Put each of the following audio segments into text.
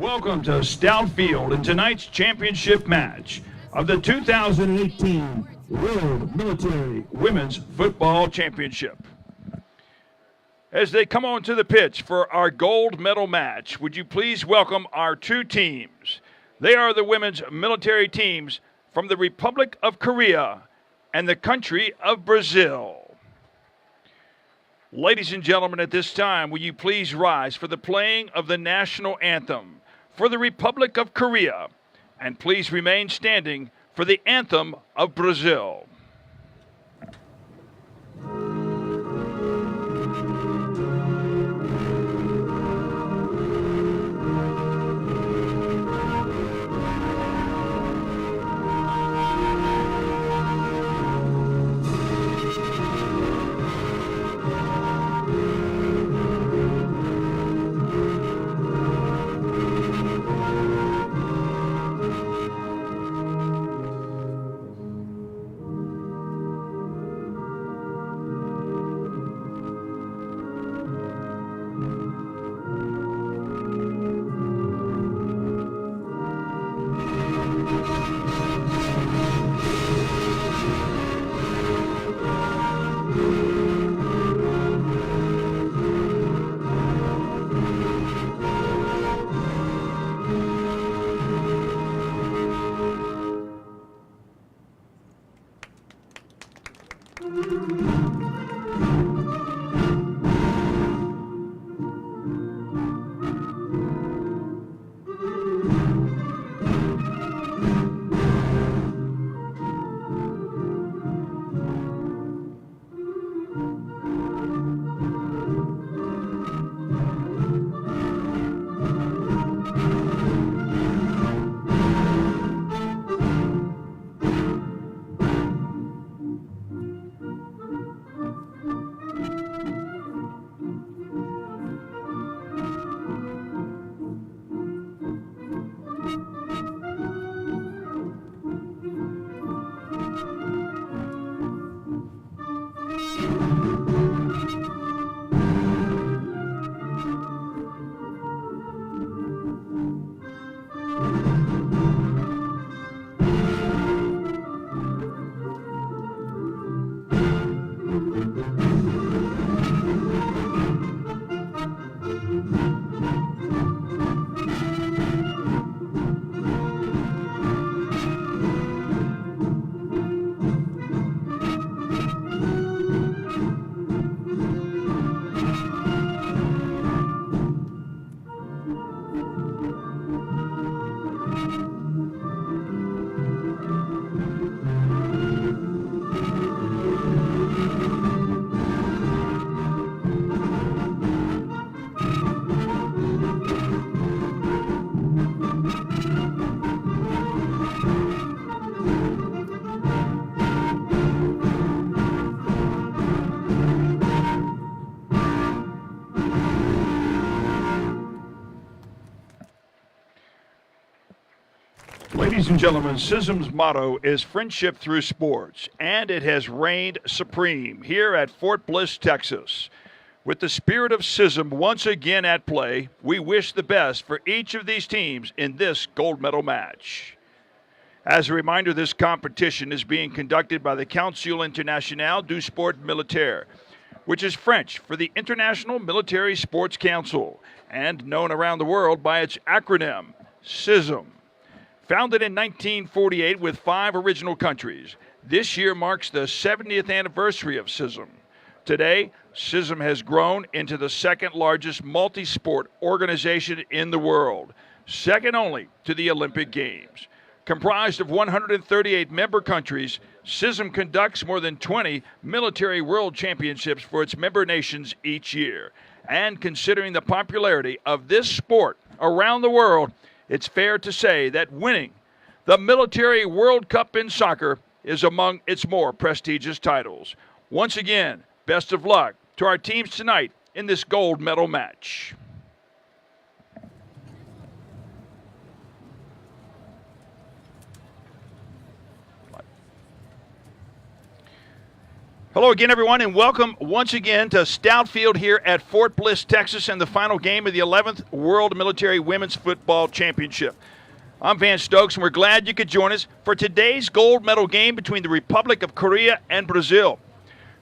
Welcome to Stout Field in tonight's championship match of the 2018 World Military Women's Football Championship. As they come onto the pitch for our gold medal match, would you please welcome our two teams? They are the women's military teams from the Republic of Korea and the country of Brazil. Ladies and gentlemen, at this time, will you please rise for the playing of the national anthem for the Republic of Korea, and please remain standing for the anthem of Brazil. Ladies and gentlemen, CISM's motto is friendship through sports, and it has reigned supreme here at Fort Bliss, Texas. With the spirit of CISM once again at play, we wish the best for each of these teams in this gold medal match. As a reminder, this competition is being conducted by the Conseil International du Sport Militaire, which is French for the International Military Sports Council, and known around the world by its acronym, CISM. Founded in 1948 with 5 original countries, this year marks the 70th anniversary of CISM. Today, CISM has grown into the second largest multi-sport organization in the world, second only to the Olympic Games. Comprised of 138 member countries, CISM conducts more than 20 military world championships for its member nations each year. And considering the popularity of this sport around the world, it's fair to say that winning the Military World Cup in soccer is among its more prestigious titles. Once again, best of luck to our teams tonight in this gold medal match. Hello again, everyone, and welcome once again to Stout Field here at Fort Bliss, Texas, and the final game of the 11th World Military Women's Football Championship. I'm Van Stokes, and we're glad you could join us for today's gold medal game between the Republic of Korea and Brazil.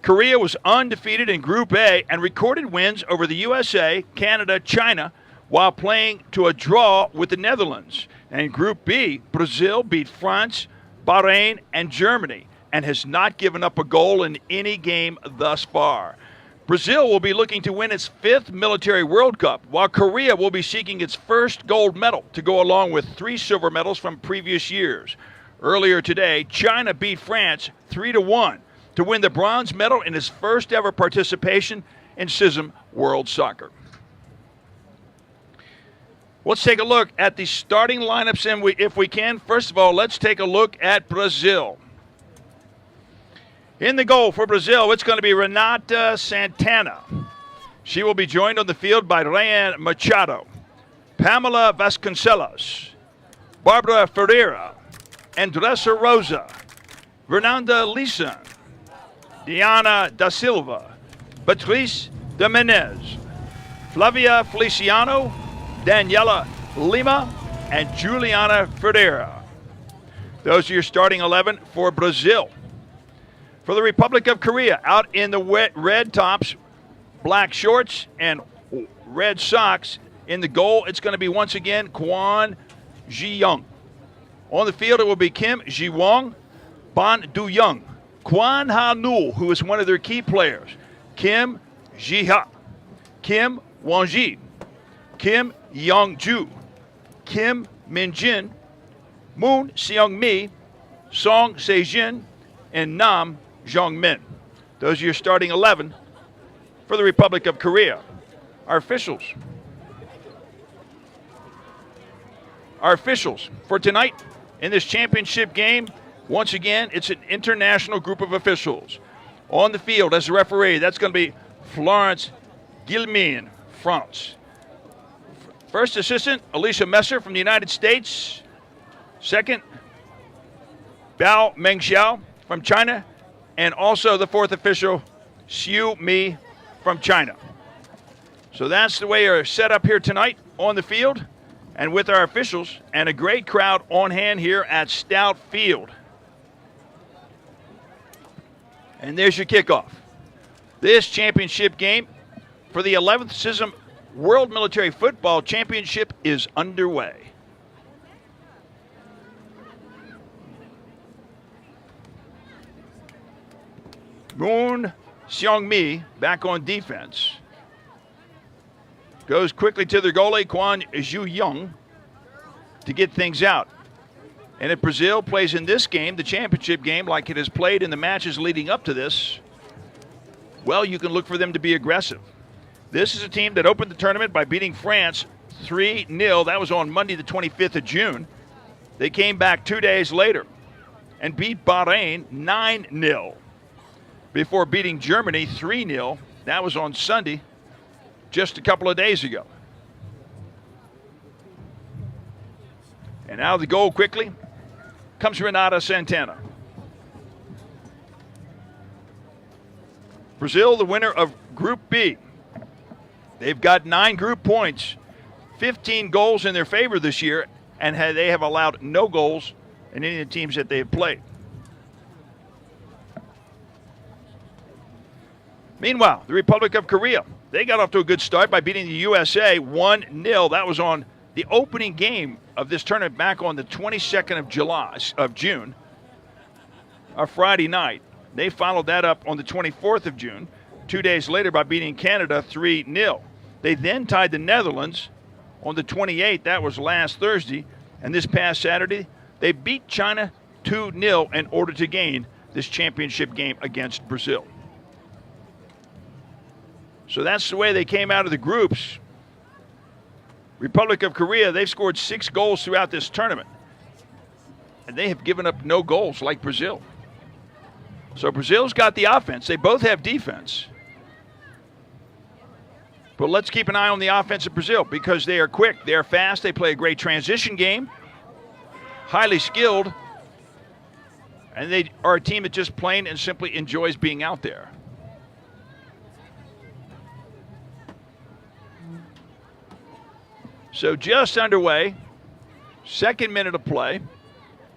Korea was undefeated in Group A and recorded wins over the USA, Canada, China, while playing to a draw with the Netherlands. And in Group B, Brazil beat France, Bahrain, and Germany, and has not given up a goal in any game thus far. Brazil will be looking to win its 5th Military World Cup, while Korea will be seeking its first gold medal to go along with 3 silver medals from previous years. Earlier today, China beat France 3-1 to win the bronze medal in its first ever participation in CISM World Soccer. Let's take a look at the starting lineups, and if we can. First of all, let's take a look at Brazil. In the goal for Brazil, it's going to be Renata Santana. She will be joined on the field by Ryan Machado, Pamela Vasconcelos, Barbara Ferreira, Andressa Rosa, Fernanda Lisa, Diana da Silva, Beatriz de Menez, Flavia Feliciano, Daniela Lima, and Juliana Ferreira. Those are your starting 11 for Brazil. For the Republic of Korea, out in the red tops, black shorts, and red socks, in the goal, it's going to be once again Kwon Ji-young. On the field, it will be Kim Ji-won, Ban Du-young, Kwon Ha-nul, who is one of their key players, Kim Ji-ha, Kim Won-ji, Kim Young-ju, Kim Min-jin, Moon Seong-mi, Song Se-jin, and Nam Jong-min. Those are your starting 11 for the Republic of Korea. Our officials for tonight in this championship game, once again, it's an international group of officials. On the field as a referee, that's going to be Florence Guillemin, France. First assistant, Alicia Messer from the United States. Second, Bao Mengxiao from China. And also the fourth official, Xiu Mi from China. So that's the way we're set up here tonight on the field and with our officials and a great crowd on hand here at Stout Field. And there's your kickoff. This championship game for the 11th CISM World Military Football Championship is underway. Moon Seong-mi back on defense. Goes quickly to the goalie, Kwon Ji-young, to get things out. And if Brazil plays in this game, the championship game, like it has played in the matches leading up to this, well, you can look for them to be aggressive. This is a team that opened the tournament by beating France 3-0. That was on Monday, the 25th of June. They came back 2 days later and beat Bahrain 9-0 before beating Germany 3-0. That was on Sunday, just a couple of days ago. And now the goal quickly comes Renata Santana. Brazil, the winner of Group B. They've got 9 group points, 15 goals in their favor this year, and they have allowed no goals in any of the teams that they have played. Meanwhile, the Republic of Korea, they got off to a good start by beating the USA 1-0. That was on the opening game of this tournament back on the 22nd of June, a Friday night. They followed that up on the 24th of June, 2 days later, by beating Canada 3-0. They then tied the Netherlands on the 28th. That was last Thursday. And this past Saturday, they beat China 2-0 in order to gain this championship game against Brazil. So that's the way they came out of the groups. Republic of Korea, they've scored 6 goals throughout this tournament. And they have given up no goals like Brazil. So Brazil's got the offense. They both have defense. But let's keep an eye on the offense of Brazil because they are quick, they are fast, they play a great transition game, highly skilled. And they are a team that just plain and simply enjoys being out there. So just underway, second minute of play,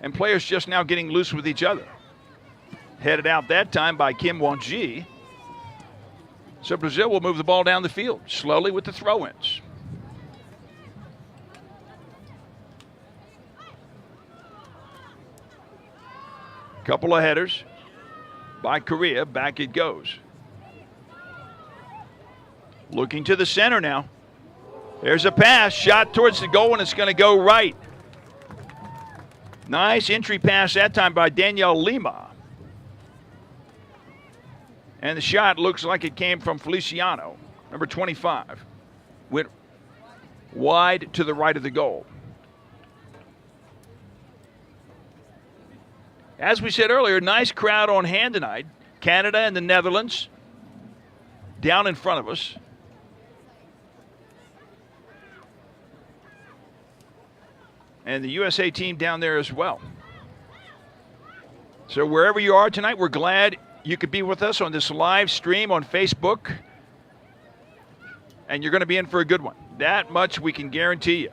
and players just now getting loose with each other. Headed out that time by Kim Won-ji. So Brazil will move the ball down the field slowly with the throw-ins. Couple of headers by Korea. Back it goes. Looking to the center now. There's a pass, shot towards the goal, and it's going to go right. Nice entry pass that time by Danielle Lima. And the shot looks like it came from Feliciano, number 25. Went wide to the right of the goal. As we said earlier, nice crowd on hand tonight. Canada and the Netherlands down in front of us. And the USA team down there as well. So wherever you are tonight, we're glad you could be with us on this live stream on Facebook. And you're going to be in for a good one. That much we can guarantee you.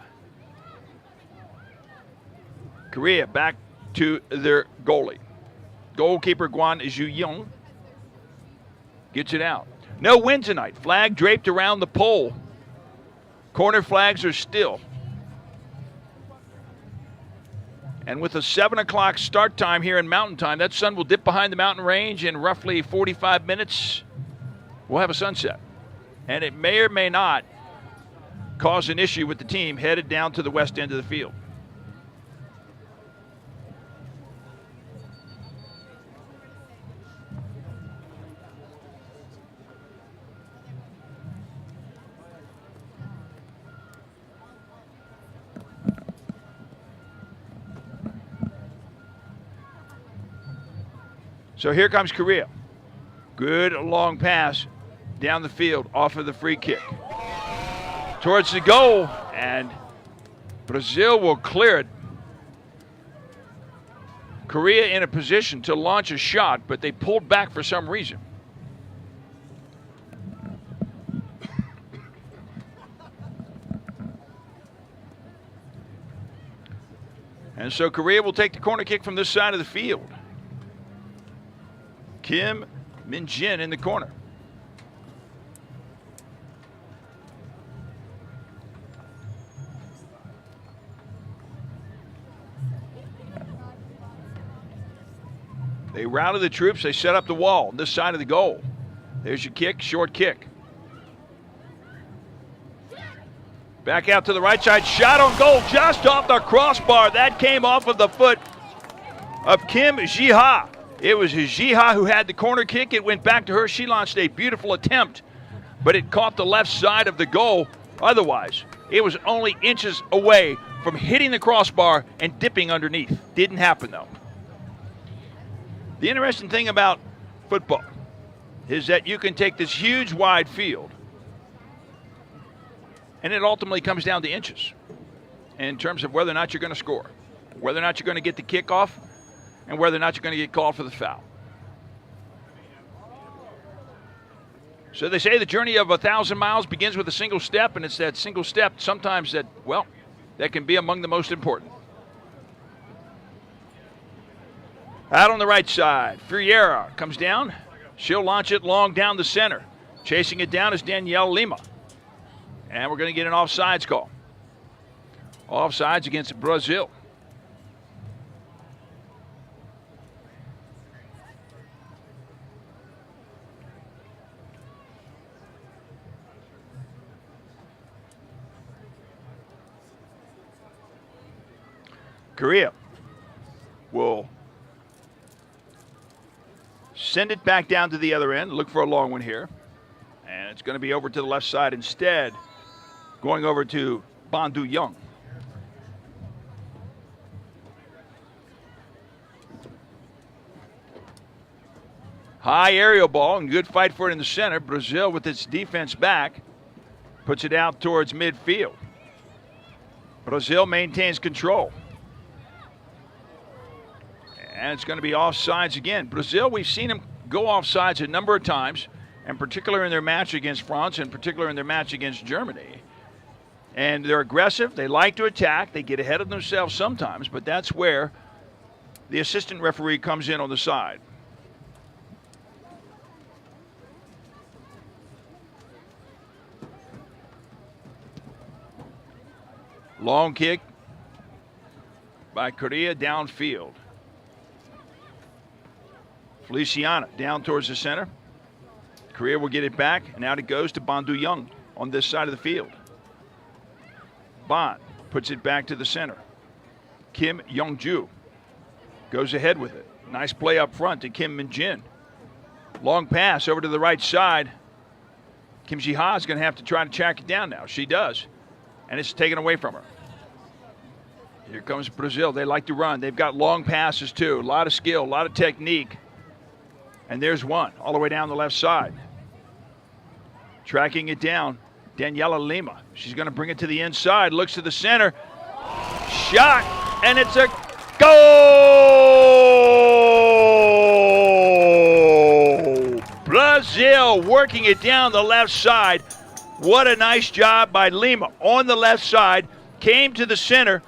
Korea back to their goalie. Goalkeeper Guan Zhu-young gets it out. No wind tonight. Flag draped around the pole. Corner flags are still. And with a 7 o'clock start time here in Mountain Time, that sun will dip behind the mountain range in roughly 45 minutes. We'll have a sunset. And it may or may not cause an issue with the team headed down to the west end of the field. So here comes Korea. Good long pass down the field off of the free kick. Towards the goal, and Brazil will clear it. Korea in a position to launch a shot, but they pulled back for some reason. And so Korea will take the corner kick from this side of the field. Kim Min-jin in the corner. They routed the troops. They set up the wall on this side of the goal. There's your kick, short kick. Back out to the right side. Shot on goal just off the crossbar. That came off of the foot of Kim Ji-ha. It was Ji-ha who had the corner kick. It went back to her. She launched a beautiful attempt, but it caught the left side of the goal. Otherwise, it was only inches away from hitting the crossbar and dipping underneath. Didn't happen, though. The interesting thing about football is that you can take this huge wide field, and it ultimately comes down to inches in terms of whether or not you're going to score, whether or not you're going to get the kickoff, and whether or not you're going to get called for the foul. So they say the journey of 1,000 miles begins with a single step, and it's that single step sometimes that, well, that can be among the most important. Out on the right side, Ferreira comes down. She'll launch it long down the center. Chasing it down is Danielle Lima. And we're going to get an offsides call. Offsides against Brazil. Korea will send it back down to the other end. Look for a long one here. And it's going to be over to the left side instead, going over to Ban Du-young. High aerial ball and good fight for it in the center. Brazil with its defense back puts it out towards midfield. Brazil maintains control. And it's going to be offsides again. Brazil, we've seen them go offsides a number of times, in particular in their match against France, in particular in their match against Germany. And they're aggressive. They like to attack. They get ahead of themselves sometimes, but that's where the assistant referee comes in on the side. Long kick by Korea downfield. Feliciana down towards the center. Korea will get it back, and out it goes to Bandu Young on this side of the field. Bond puts it back to the center. Kim Young-ju goes ahead with it. Nice play up front to Kim Min-jin. Long pass over to the right side. Kim Ji-ha is going to have to try to track it down now. She does, and it's taken away from her. Here comes Brazil. They like to run. They've got long passes too. A lot of skill, a lot of technique. And there's one all the way down the left side. Tracking it down, Daniela Lima. She's going to bring it to the inside. Looks to the center. Shot, and it's a goal! Brazil working it down the left side. What a nice job by Lima on the left side. Came to the center.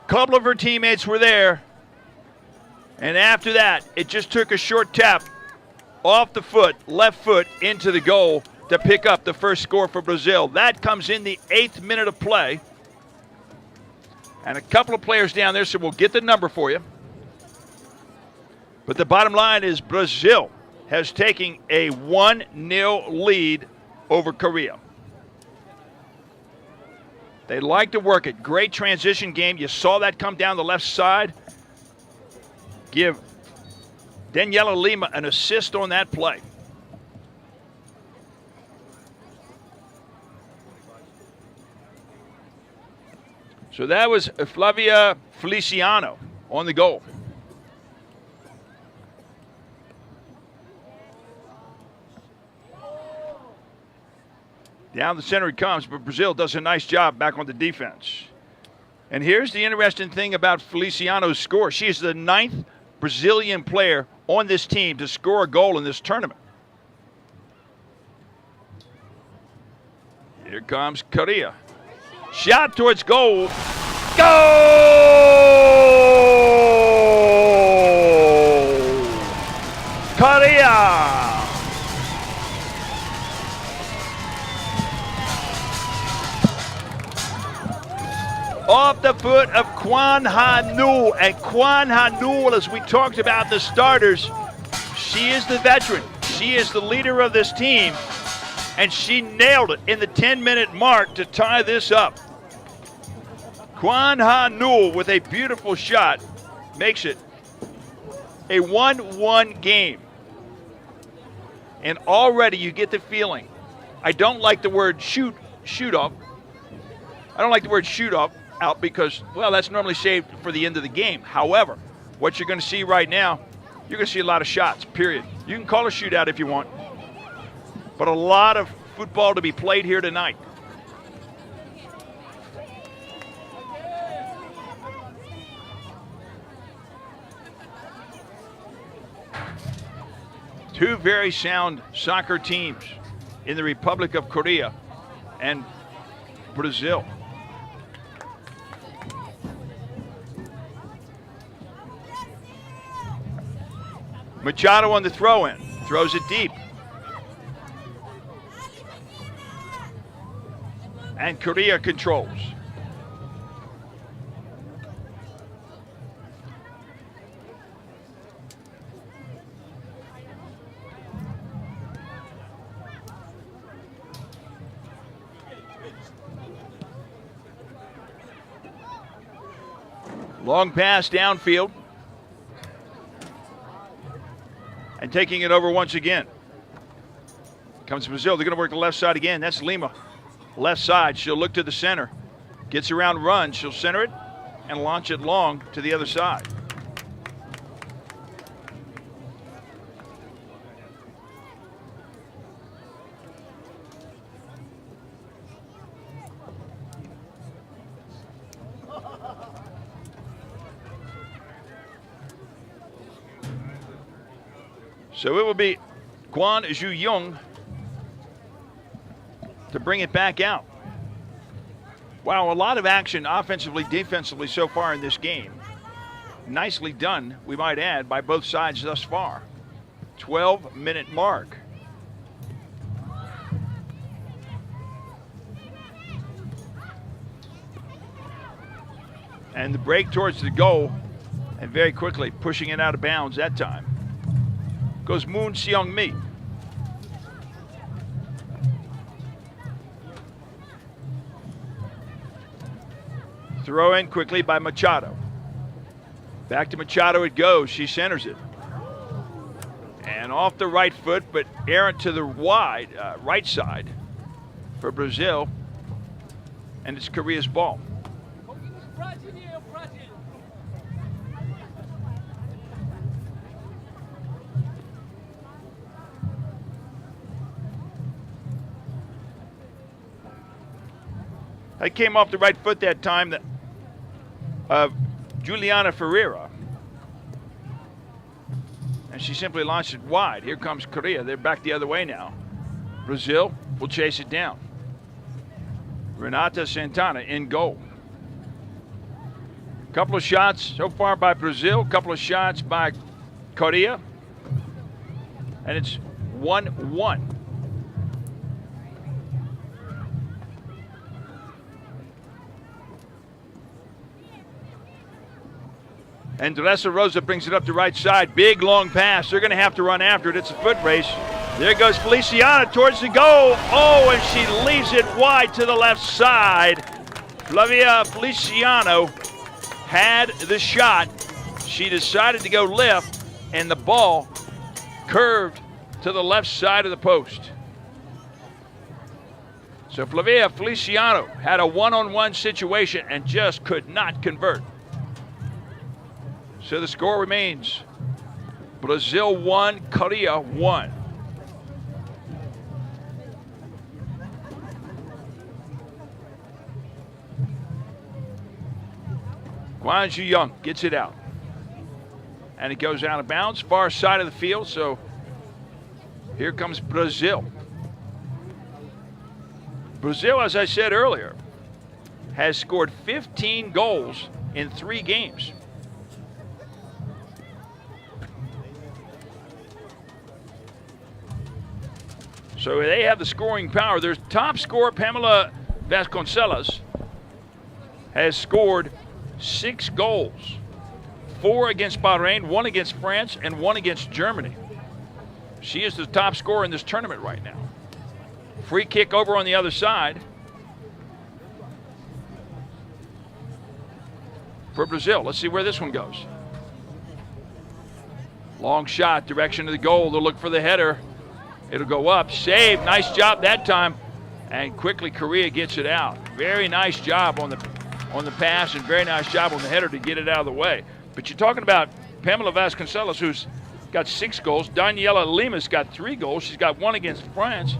Couple of her teammates were there. And after that, it just took a short tap off the foot, left foot, into the goal to pick up the first score for Brazil. That comes in the 8th minute of play. And a couple of players down there, so we'll get the number for you. But the bottom line is Brazil has taken a 1-0 lead over Korea. They like to work it. Great transition game. You saw that come down the left side. Give Daniela Lima an assist on that play. So that was Flavia Feliciano on the goal. Down the center it comes, but Brazil does a nice job back on the defense. And here's the interesting thing about Feliciano's score. She is the 9th Brazilian player on this team to score a goal in this tournament. Here comes Korea. Shot towards goal. Goal! Korea! Off the foot of Kwan Ha-nu. And Kwan Ha-nu, as we talked about the starters, she is the veteran. She is the leader of this team. And she nailed it in the 10-minute mark to tie this up. Kwan Ha-nu with a beautiful shot makes it a 1-1 game. And already you get the feeling. I don't like the word shoot off. I don't like the word shoot off out because, well, that's normally saved for the end of the game. However, what you're going to see right now, you're going to see a lot of shots, period. You can call a shootout if you want, but a lot of football to be played here tonight. Two very sound soccer teams in the Republic of Korea and Brazil. Machado on the throw-in, throws it deep. And Korea controls. Long pass downfield. And taking it over once again. Comes Brazil. They're going to work the left side again. That's Lima. Left side. She'll look to the center. Gets around, runs. She'll center it and launch it long to the other side. So it will be Kwon Ju Young to bring it back out. Wow, a lot of action offensively, defensively so far in this game. Nicely done, we might add, by both sides thus far. 12-minute mark. And the break towards the goal, and very quickly pushing it out of bounds that time, goes Moon Seong Mi. Throw in quickly by Machado. Back to Machado it goes. She centers it. And off the right foot, but errant to the wide right side for Brazil. And it's Korea's ball. That came off the right foot that time of Juliana Ferreira. And she simply launched it wide. Here comes Korea. They're back the other way now. Brazil will chase it down. Renata Santana in goal. Couple of shots so far by Brazil, couple of shots by Korea. And it's 1-1. And De La Rosa brings it up the right side. Big, long pass. They're going to have to run after it. It's a foot race. There goes Feliciana towards the goal. Oh, and she leaves it wide to the left side. Flavia Feliciano had the shot. She decided to go left, and the ball curved to the left side of the post. So Flavia Feliciano had a one-on-one situation and just could not convert. So the score remains Brazil 1, Korea 1. Kwon Ju Young gets it out. And it goes out of bounds, far side of the field. So here comes Brazil. Brazil, as I said earlier, has scored 15 goals in 3 games. So they have the scoring power. Their top scorer, Pamela Vasconcelos, has scored 6 goals. 4 against Bahrain, 1 against France, and 1 against Germany. She is the top scorer in this tournament right now. Free kick over on the other side for Brazil. Let's see where this one goes. Long shot, direction of the goal. They'll look for the header. It'll go up. Save. Nice job that time. And quickly Korea gets it out. Very nice job on the pass and very nice job on the header to get it out of the way. But you're talking about Pamela Vasconcelos, who's got 6 goals. Daniela Lima's got 3 goals. She's got 1 against France.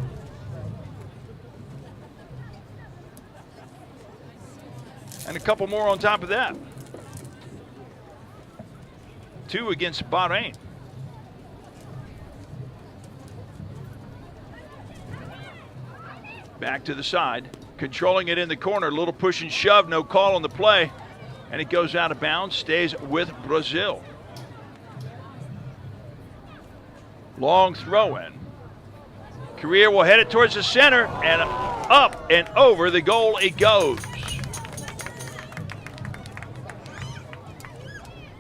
And a couple more on top of that. 2 against Bahrain. Back to the side, controlling it in the corner. A little push and shove, no call on the play. And it goes out of bounds, stays with Brazil. Long throw in. Korea will head it towards the center, and up and over the goal it goes.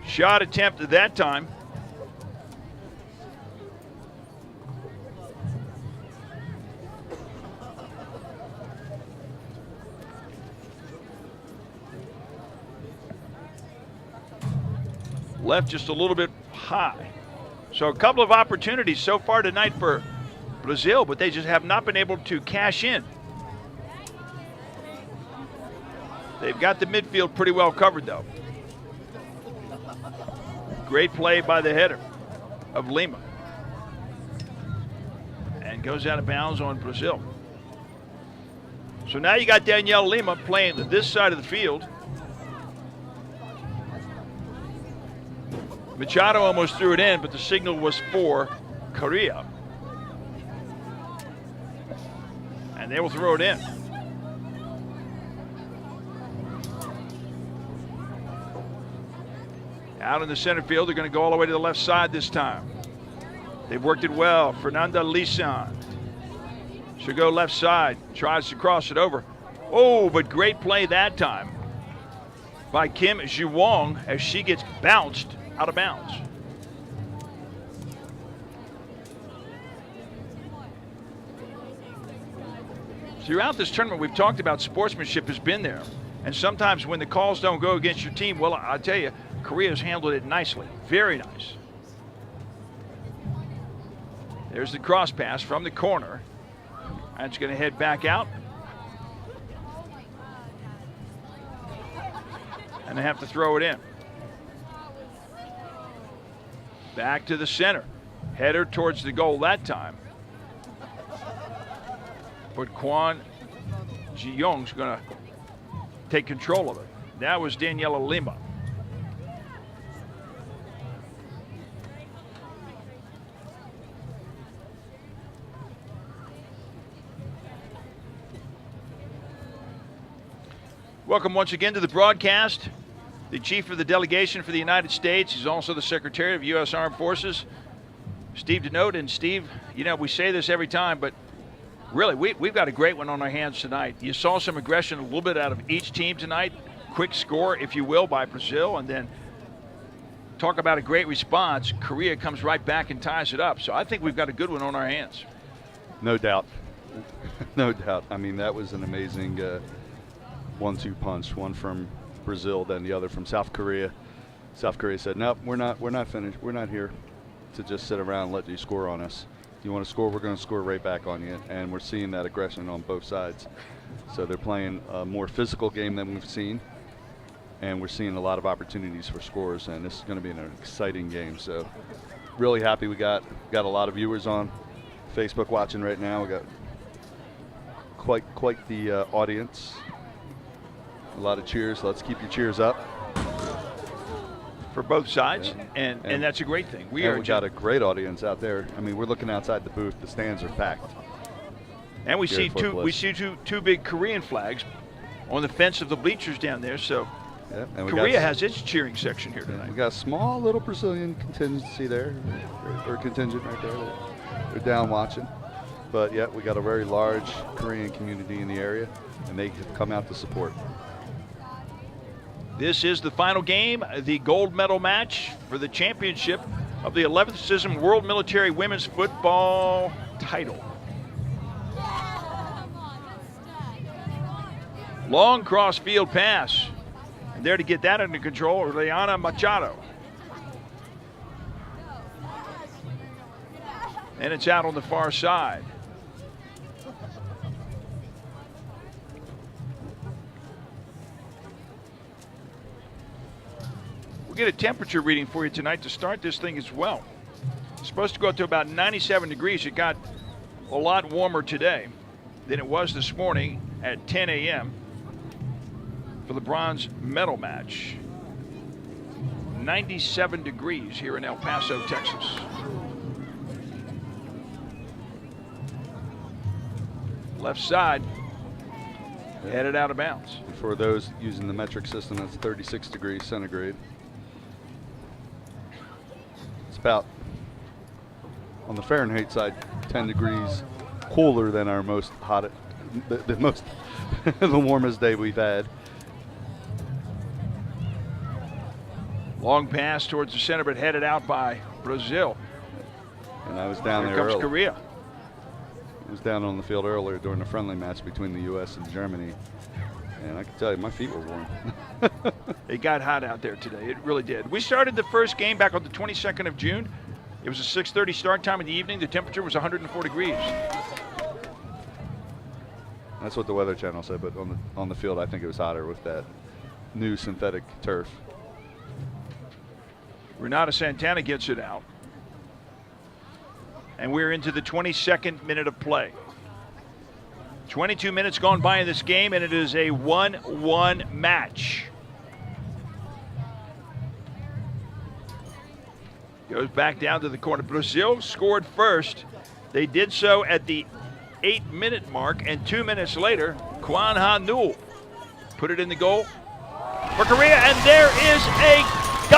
Shot attempt at that time. Left just a little bit high. So a couple of opportunities so far tonight for Brazil, but they just have not been able to cash in. They've got the midfield pretty well covered though. Great play by the header of Lima. And goes out of bounds on Brazil. So now you got Danielle Lima playing this side of the field. Machado almost threw it in, but the signal was for Korea. And they will throw it in. Out in the center field, they're going to go all the way to the left side this time. They've worked it well. Fernanda Lisan should go left side, tries to cross it over. Oh, but great play that time by Kim Ji-wong as she gets bounced out of bounds. Throughout this tournament, we've talked about sportsmanship has been there. And sometimes when the calls don't go against your team, well, I tell you, Korea's handled it nicely. Very nice. There's the cross pass from the corner. And it's going to head back out. And they have to throw it in. Back to the center. Header towards the goal that time. But Kwon Ji-young's going to take control of it. That was Daniela Lima. Welcome once again to the broadcast. The Chief of the Delegation for the United States. He's also the Secretary of U.S. Armed Forces, Steve Denote. And Steve, you know, we say this every time, but really, we've got a great one on our hands tonight. You saw some aggression a little bit out of each team tonight. Quick score, if you will, by Brazil. And then talk about a great response. Korea comes right back and ties it up. So I think we've got a good one on our hands. No doubt. No doubt. I mean, that was an amazing 1-2 punch. One from Brazil, then the other from South Korea. South Korea said, nope, we're not finished. We're not here to just sit around and let you score on us. You want to score, we're going to score right back on you. And we're seeing that aggression on both sides. So they're playing a more physical game than we've seen. And we're seeing a lot of opportunities for scores. And this is going to be an exciting game. So really happy we got a lot of viewers on Facebook watching right now. We got quite the audience. A lot of cheers. Let's keep your cheers up. For both sides, yeah. and that's a great thing. We got a great audience out there. I mean, we're looking outside the booth. The stands are packed. And we see two big Korean flags on the fence of the bleachers down there. So yeah, and Korea has its cheering section here tonight. We got a small little Brazilian contingency there, or contingent right there. They're down watching. But yeah, we got a very large Korean community in the area, and they have come out to support. This is the final game, the gold medal match for the championship of the 11th CISM World Military Women's Football title. Long cross field pass. And there to get that under control, Leana Machado. And it's out on the far side. Get a temperature reading for you tonight to start this thing as well. It's supposed to go up to about 97 degrees. It got a lot warmer today than it was this morning at 10 a.m. for the bronze medal match. 97 degrees here in El Paso, Texas. Left side, headed out of bounds. For those using the metric system, that's 36 degrees centigrade. About, on the Fahrenheit side, 10 degrees cooler than our most hot, the warmest day we've had. Long pass towards the center, but headed out by Brazil. And I was down there. Here comes Korea. I was down on the field earlier during the friendly match between the U.S. and Germany. And I can tell you, my feet were warm. It got hot out there today. It really did. We started the first game back on the 22nd of June. It was a 6:30 start time in the evening. The temperature was 104 degrees. That's what the Weather Channel said, but on the field, I think it was hotter with that new synthetic turf. Renata Santana gets it out. And we're into the 22nd minute of play. 22 minutes gone by in this game, and it is a 1-1 match. Goes back down to the corner. Brazil scored first. They did so at the 8-minute mark, and 2 minutes later, Kwan Ha-Nul put it in the goal for Korea, and there is a goal!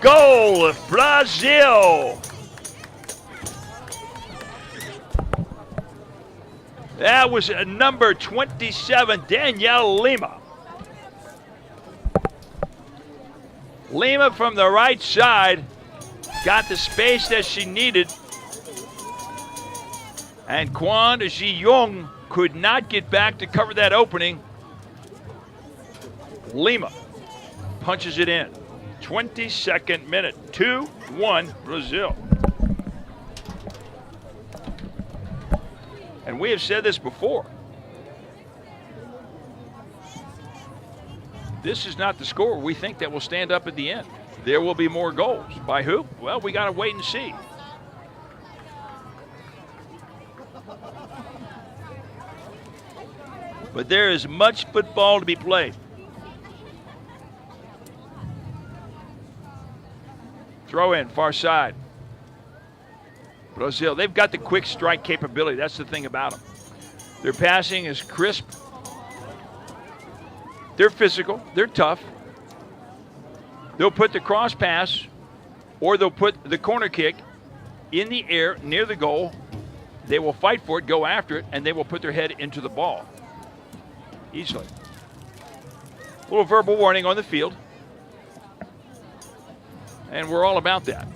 Goal of Brazil! That was number 27, Danielle Lima. Lima from the right side got the space that she needed, and Kwon Ji-young could not get back to cover that opening. Lima punches it in. 22nd minute, 2-1 Brazil. And we have said this before. This is not the score we think that will stand up at the end. There will be more goals. By who? Well, we got to wait and see. But there is much football to be played. Throw in, far side. Brazil, they've got the quick strike capability. That's the thing about them. Their passing is crisp. They're physical. They're tough. They'll put the cross pass or they'll put the corner kick in the air near the goal. They will fight for it, go after it, and they will put their head into the ball easily. A little verbal warning on the field. And we're all about that.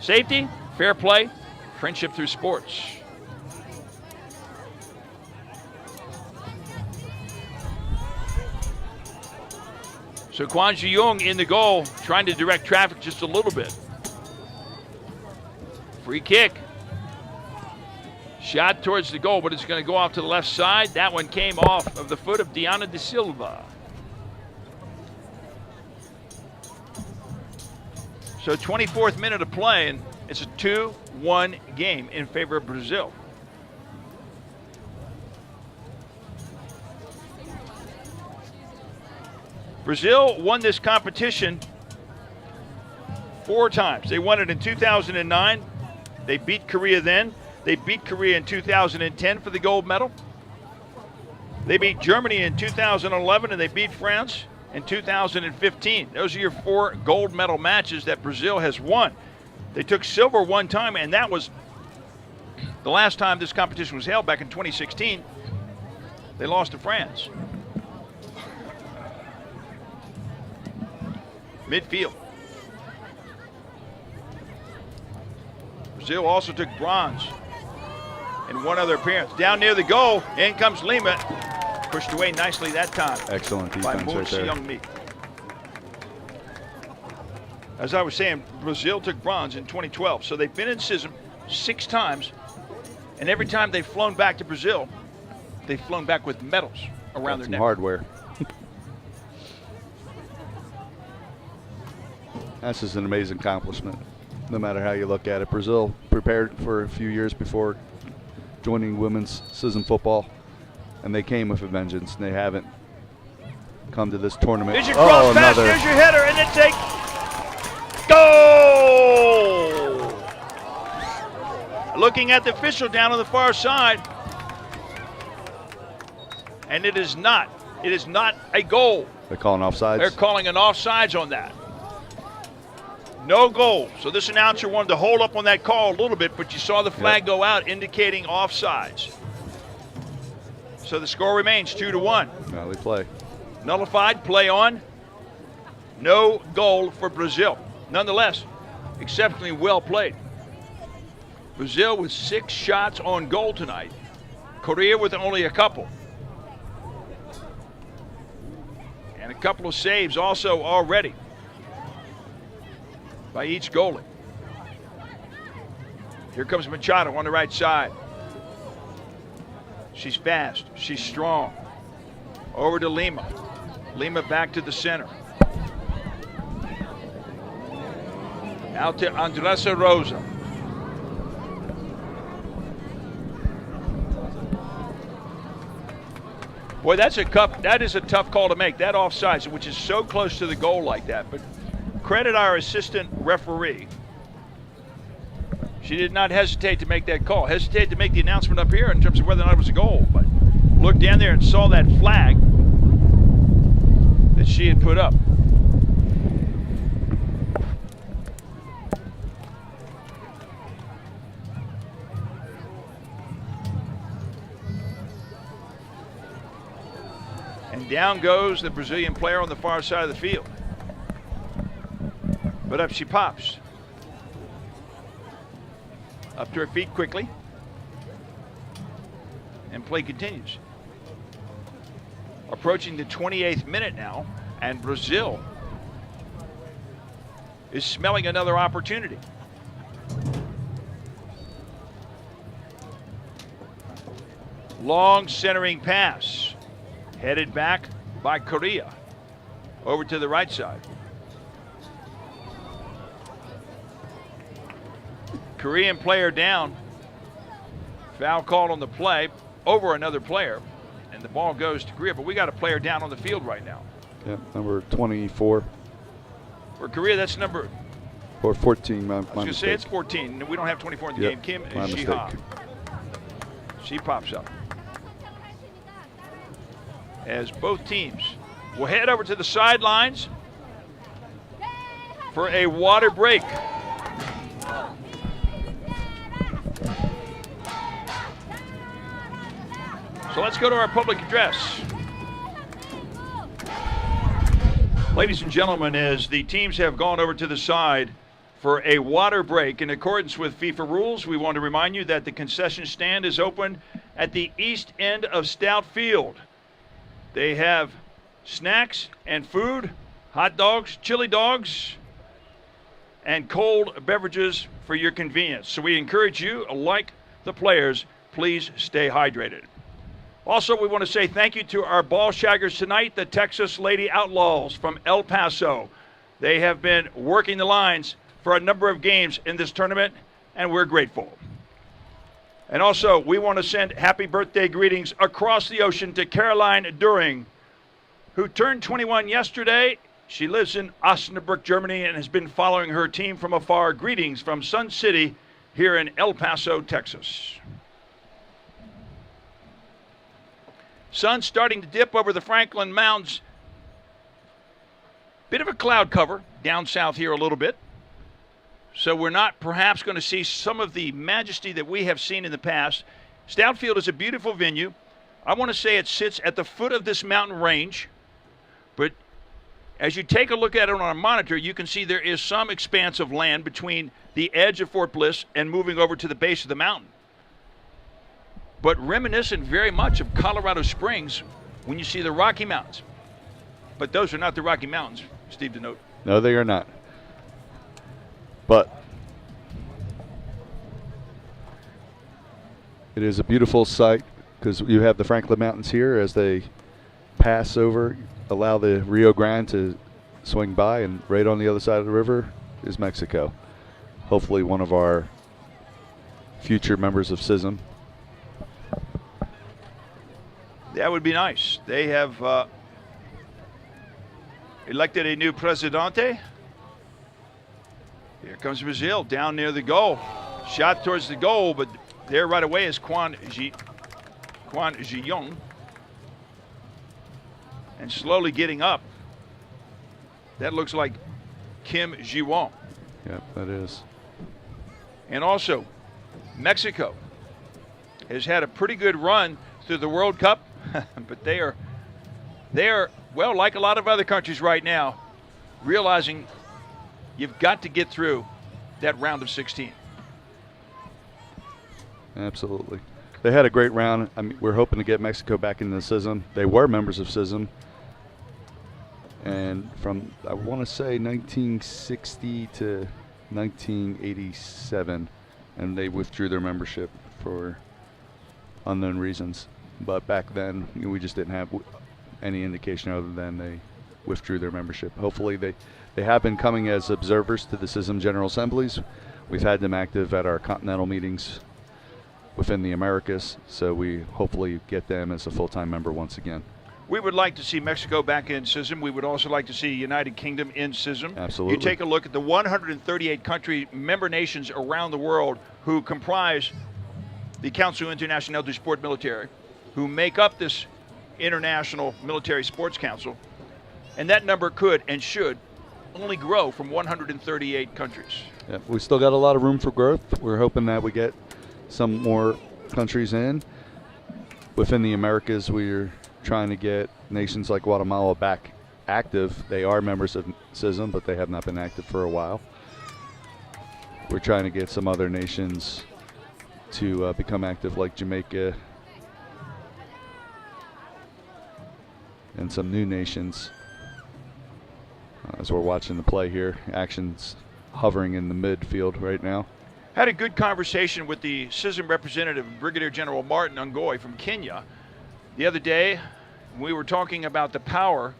Safety, fair play, friendship through sports. So Kwon Ji-young in the goal, trying to direct traffic just a little bit. Free kick. Shot towards the goal, but it's going to go off to the left side. That one came off of the foot of Diana de Silva. So 24th minute of play, and it's a 2-1 game in favor of Brazil. Brazil won this competition 4 times. They won it in 2009. They beat Korea then. They beat Korea in 2010 for the gold medal. They beat Germany in 2011, and they beat France in 2015. Those are your 4 gold medal matches that Brazil has won. They took silver 1 time, and that was the last time this competition was held back in 2016. They lost to France. Midfield. Brazil also took bronze in 1 other appearance. Down near the goal, in comes Lima. Pushed away nicely that time. Excellent defense by right there. Young-mi. As I was saying, Brazil took bronze in 2012. So they've been in CISM 6 times, and every time they've flown back to Brazil, they've flown back with medals around their neck. Hardware. That's just an amazing accomplishment, no matter how you look at it. Brazil prepared for a few years before joining women's CISM football, and they came with a vengeance, and they haven't come to this tournament. There's your cross pass, another. there's your header, and it's a goal! Looking at the official down on the far side, and it is not a goal. They're calling offsides? They're calling an offsides on that. No goal. So this announcer wanted to hold up on that call a little bit, but you saw the flag go out indicating offsides. So the score remains 2-1. No, they play. Nullified, play on. No goal for Brazil. Nonetheless, exceptionally well played. Brazil with 6 shots on goal tonight. Korea with only a couple. And a couple of saves also already by each goalie. Here comes Machado on the right side. She's fast, she's strong. Over to Lima. Lima back to the center. Out to Andressa Rosa. Boy, that is a tough call to make. That offsides, which is so close to the goal like that. But credit our assistant referee. She did not hesitate to make that call. Hesitate to make the announcement up here in terms of whether or not it was a goal. But looked down there and saw that flag that she had put up. And down goes the Brazilian player on the far side of the field. But up she pops. Up to her feet quickly. And play continues. Approaching the 28th minute now, and Brazil is smelling another opportunity. Long centering pass. Headed back by Korea. Over to the right side. Korean player down. Foul called on the play over another player. And the ball goes to Korea, but we got a player down on the field right now. Yeah, number 24. For Korea, that's number... Or 14, my I was going to say it's 14. We don't have 24 in the game. Kim Ji-ha. She pops up. As both teams will head over to the sidelines for a water break. So let's go to our public address. Ladies and gentlemen, as the teams have gone over to the side for a water break in accordance with FIFA rules, we want to remind you that the concession stand is open at the east end of Stout Field. They have snacks and food, hot dogs, chili dogs, and cold beverages for your convenience. So we encourage you, like the players, please stay hydrated. Also, we want to say thank you to our ball shaggers tonight, the Texas Lady Outlaws from El Paso. They have been working the lines for a number of games in this tournament, and we're grateful. And also, we want to send happy birthday greetings across the ocean to Caroline During, who turned 21 yesterday. She lives in Osnabrück, Germany, and has been following her team from afar. Greetings from Sun City here in El Paso, Texas. Sun starting to dip over the Franklin Mountains. Bit of a cloud cover down south here a little bit. So we're not perhaps going to see some of the majesty that we have seen in the past. Stout Field is a beautiful venue. I want to say it sits at the foot of this mountain range. But as you take a look at it on a monitor, you can see there is some expanse of land between the edge of Fort Bliss and moving over to the base of the mountain. But reminiscent very much of Colorado Springs when you see the Rocky Mountains. But those are not the Rocky Mountains, Steve denote. No, they are not. But it is a beautiful sight because you have the Franklin Mountains here as they pass over, allow the Rio Grande to swing by, and right on the other side of the river is Mexico. Hopefully one of our future members of CISM. That would be nice. They have elected a new presidente. Here comes Brazil down near the goal. Shot towards the goal, but there right away is Kwon Ji-young. And slowly getting up. That looks like Kim Ji-won. Yeah, that is. And also, Mexico has had a pretty good run through the World Cup, but they are, well, like a lot of other countries right now, realizing you've got to get through that round of 16. Absolutely. They had a great round. I mean, we're hoping to get Mexico back into the CISM. They were members of CISM. And from, I want to say, 1960 to 1987. And they withdrew their membership for unknown reasons. But back then, we just didn't have any indication other than they withdrew their membership. Hopefully they have been coming as observers to the CISM General Assemblies. We've had them active at our continental meetings within the Americas, so we hopefully get them as a full-time member once again. We would like to see Mexico back in CISM. We would also like to see United Kingdom in CISM. Absolutely. You take a look at the 138 country member nations around the world who comprise the Council International du Sport Militaire, who make up this International Military Sports Council. And that number could and should only grow from 138 countries. Yeah, we still got a lot of room for growth. We're hoping that we get some more countries in. Within the Americas, we're trying to get nations like Guatemala back active. They are members of CISM, but they have not been active for a while. We're trying to get some other nations to become active, like Jamaica, and some new nations. As we're watching the play here, action's hovering in the midfield right now. Had a good conversation with the CISM representative, Brigadier General Martin Ongoy from Kenya, the other day. We were talking about the power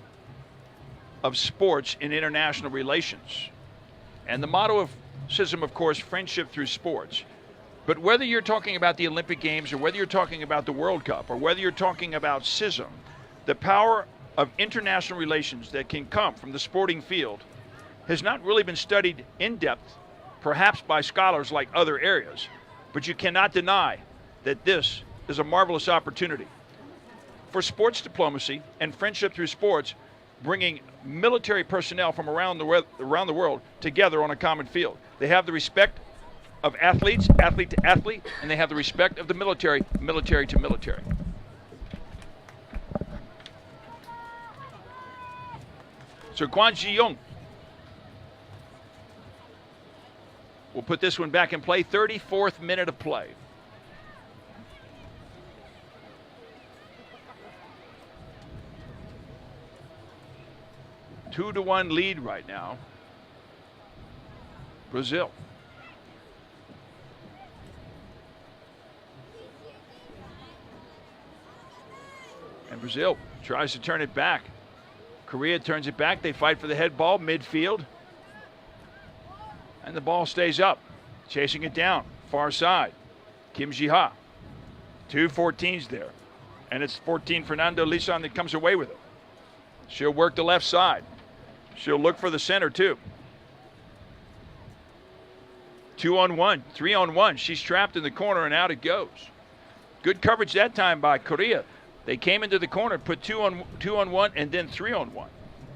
of sports in international relations. And the motto of CISM, of course, friendship through sports. But whether you're talking about the Olympic Games or whether you're talking about the World Cup or whether you're talking about CISM, the power of international relations that can come from the sporting field has not really been studied in depth, perhaps by scholars like other areas. But you cannot deny that this is a marvelous opportunity for sports diplomacy and friendship through sports, bringing military personnel from around the world together on a common field. They have the respect of athletes, athlete to athlete, and they have the respect of the military, military to military. So Guan Zhiyong will put this one back in play, 34th minute of play. Two to one lead right now. Brazil. And Brazil tries to turn it back. Korea turns it back. They fight for the head ball, midfield. And the ball stays up. Chasing it down, far side. Kim Ji-ha. 2 14s there. And it's 14 Fernando Lisan that comes away with it. She'll work the left side. She'll look for the center too. 2 on 1, 3 on 1. She's trapped in the corner and out it goes. Good coverage that time by Korea. They came into the corner, put 2 on 1, and then 3 on 1.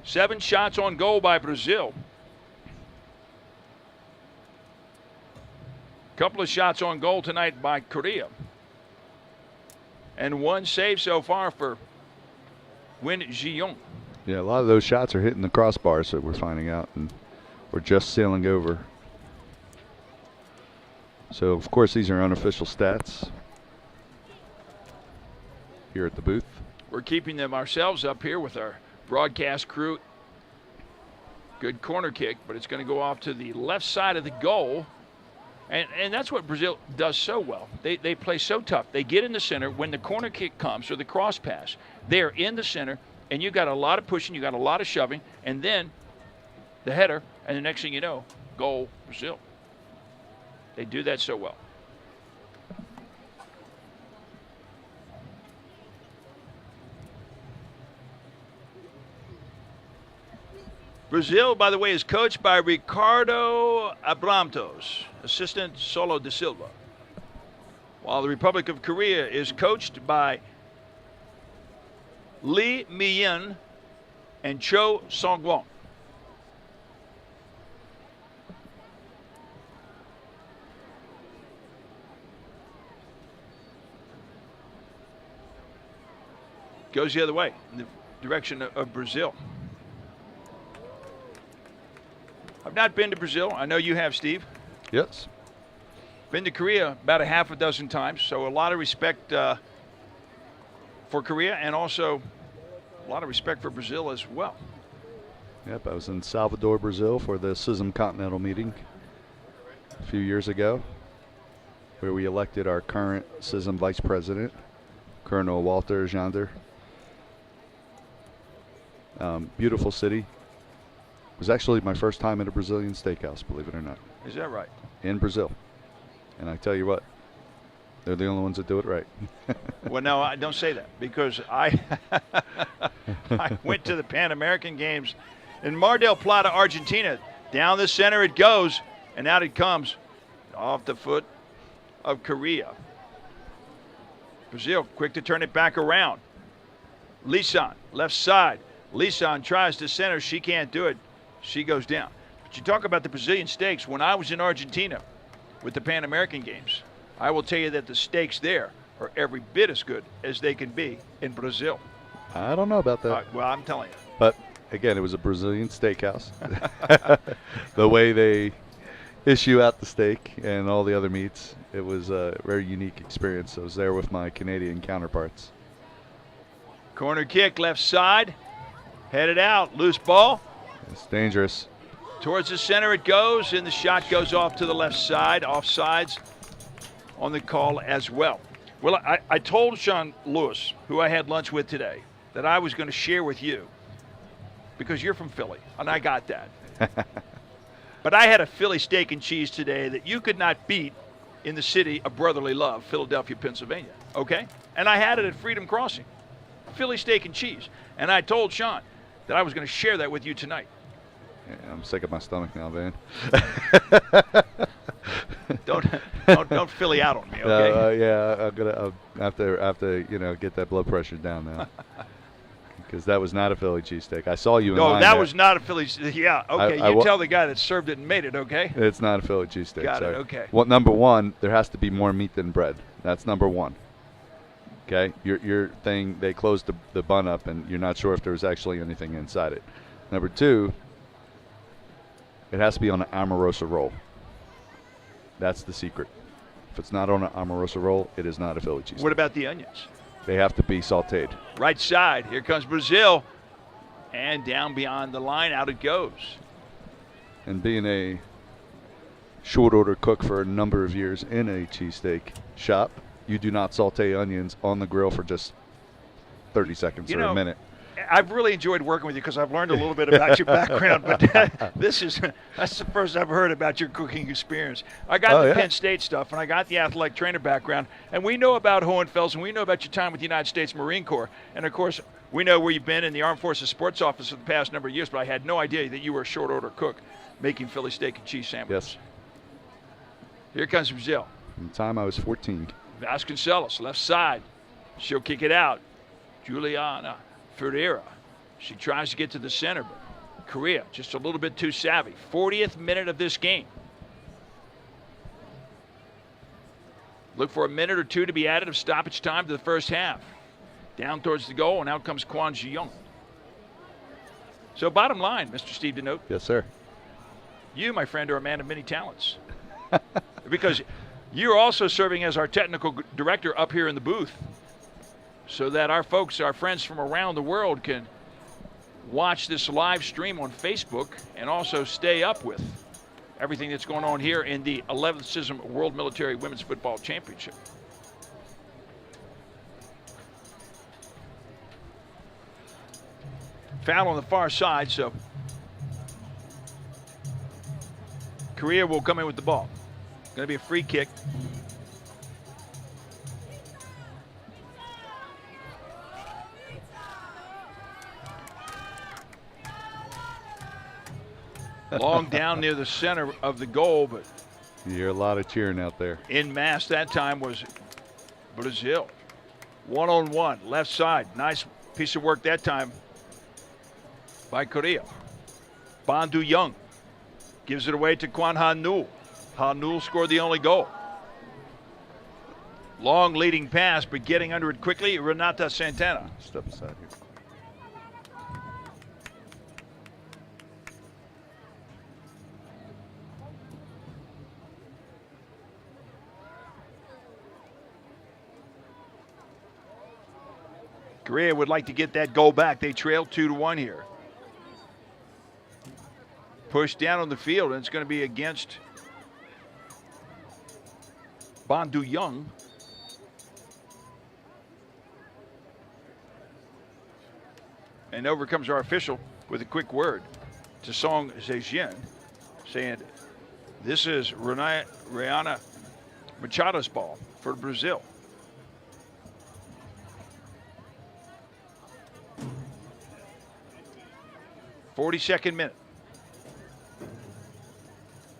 7 shots on goal by Brazil. Couple of shots on goal tonight by Korea. And 1 save so far for Guan Zhiyong. Yeah, a lot of those shots are hitting the crossbars that we're finding out, and we're just sailing over. So, of course, these are unofficial stats here at the booth. We're keeping them ourselves up here with our broadcast crew. Good corner kick, but it's going to go off to the left side of the goal. And that's what Brazil does so well. They play so tough. They get in the center. When the corner kick comes or the cross pass, they're in the center, and you got a lot of pushing, you got a lot of shoving, and then the header, and the next thing you know, goal, Brazil. They do that so well. Brazil, by the way, is coached by Ricardo Abramtos, assistant Solo de Silva. While the Republic of Korea is coached by Lee Mi-yin and Cho Song-won. Goes the other way, in the direction of Brazil. I've not been to Brazil. I know you have, Steve. Yes. Been to Korea about a half a dozen times, so a lot of respect for Korea, and also a lot of respect for Brazil as well. Yep, I was in Salvador, Brazil for the CISM Continental meeting a few years ago, where we elected our current CISM Vice President, Colonel Walter Jander. Beautiful city. It was actually my first time at a Brazilian steakhouse, believe it or not. Is that right? In Brazil. And I tell you what, They're the only ones that do it right. Well, no, I don't say that, because I went to the Pan American Games in Mar del Plata, Argentina. Down the center it goes, and out it comes off the foot of Korea. Brazil quick to turn it back around. Lisan, left side. Lisan tries to center. She can't do it. She goes down. But you talk about the Brazilian stakes. When I was in Argentina with the Pan American Games, I will tell you that the stakes there are every bit as good as they can be in Brazil. I don't know about that. Well, I'm telling you. But, again, it was a Brazilian steakhouse. The way they issue out the steak and all the other meats, it was a very unique experience. I was there with my Canadian counterparts. Corner kick, left side. Headed out. Loose ball. It's dangerous. Towards the center it goes, and the shot goes off to the left side. Offsides on the call as well. Well, I told Sean Lewis, who I had lunch with today, that I was going to share with you, because you're from Philly, and I got that. But I had a Philly steak and cheese today that you could not beat in the city of brotherly love, Philadelphia, Pennsylvania, okay? And I had it at Freedom Crossing, Philly steak and cheese. And I told Sean that I was going to share that with you tonight. Yeah, I'm sick of my stomach now, Van. Don't Philly out on me, okay? Yeah, I have to get that blood pressure down now. Because that was not a Philly cheesesteak. I saw you in line. No, that there. was not a Philly. Yeah, okay. You tell the guy that served it and made it, okay? It's not a Philly cheesesteak. Got sorry. it. Okay. Well, number one, there has to be more meat than bread. That's number one. Okay, your thing, they closed the bun up, and you're not sure if there was actually anything inside it. Number two, it has to be on an Amorosa roll. That's the secret. If it's not on an Amorosa roll, it is not a Philly cheesesteak. What about the onions? They have to be sautéed. Right side. Here comes Brazil. And down beyond the line, out it goes. And being a short order cook for a number of years in a cheesesteak shop, you do not saute onions on the grill for just 30 seconds or a minute. I've really enjoyed working with you because I've learned a little bit about your background, but that's the first I've heard about your cooking experience. I got the Penn State stuff, and I got the athletic trainer background, and we know about Hohenfels, and we know about your time with the United States Marine Corps, and of course, we know where you've been in the Armed Forces Sports Office for the past number of years, but I had no idea that you were a short order cook making Philly steak and cheese sandwiches. Yes. Here comes Brazil. From the time I was 14. Vasconcelos, left side. She'll kick it out. Juliana Ferreira. She tries to get to the center, but Korea just a little bit too savvy. 40th minute of this game. Look for a minute or two to be added of stoppage time to the first half. Down towards the goal, and out comes Kwon Ji-young. So bottom line, Mr. Steve Denote. Yes, sir. You, my friend, are a man of many talents. Because you're also serving as our technical director up here in the booth, so that our folks, our friends from around the world, can watch this live stream on Facebook and also stay up with everything that's going on here in the 11th CISM World Military Women's Football Championship. Foul on the far side, so Korea will come in with the ball. Going to be a free kick. Long down near the center of the goal, but you hear a lot of cheering out there. In mass that time was Brazil. One-on-one, left side. Nice piece of work that time by Korea. Bandu Young gives it away to Kwan Ha-nul. Ha-nul scored the only goal. Long leading pass, but getting under it quickly, Renata Santana. Step aside here. Korea would like to get that goal back. They trail 2-1 here. Push down on the field, and it's going to be against Bandu Young. And over comes our official with a quick word to Song Zhejian, saying, this is Rihanna Machado's ball for Brazil. .42 minute.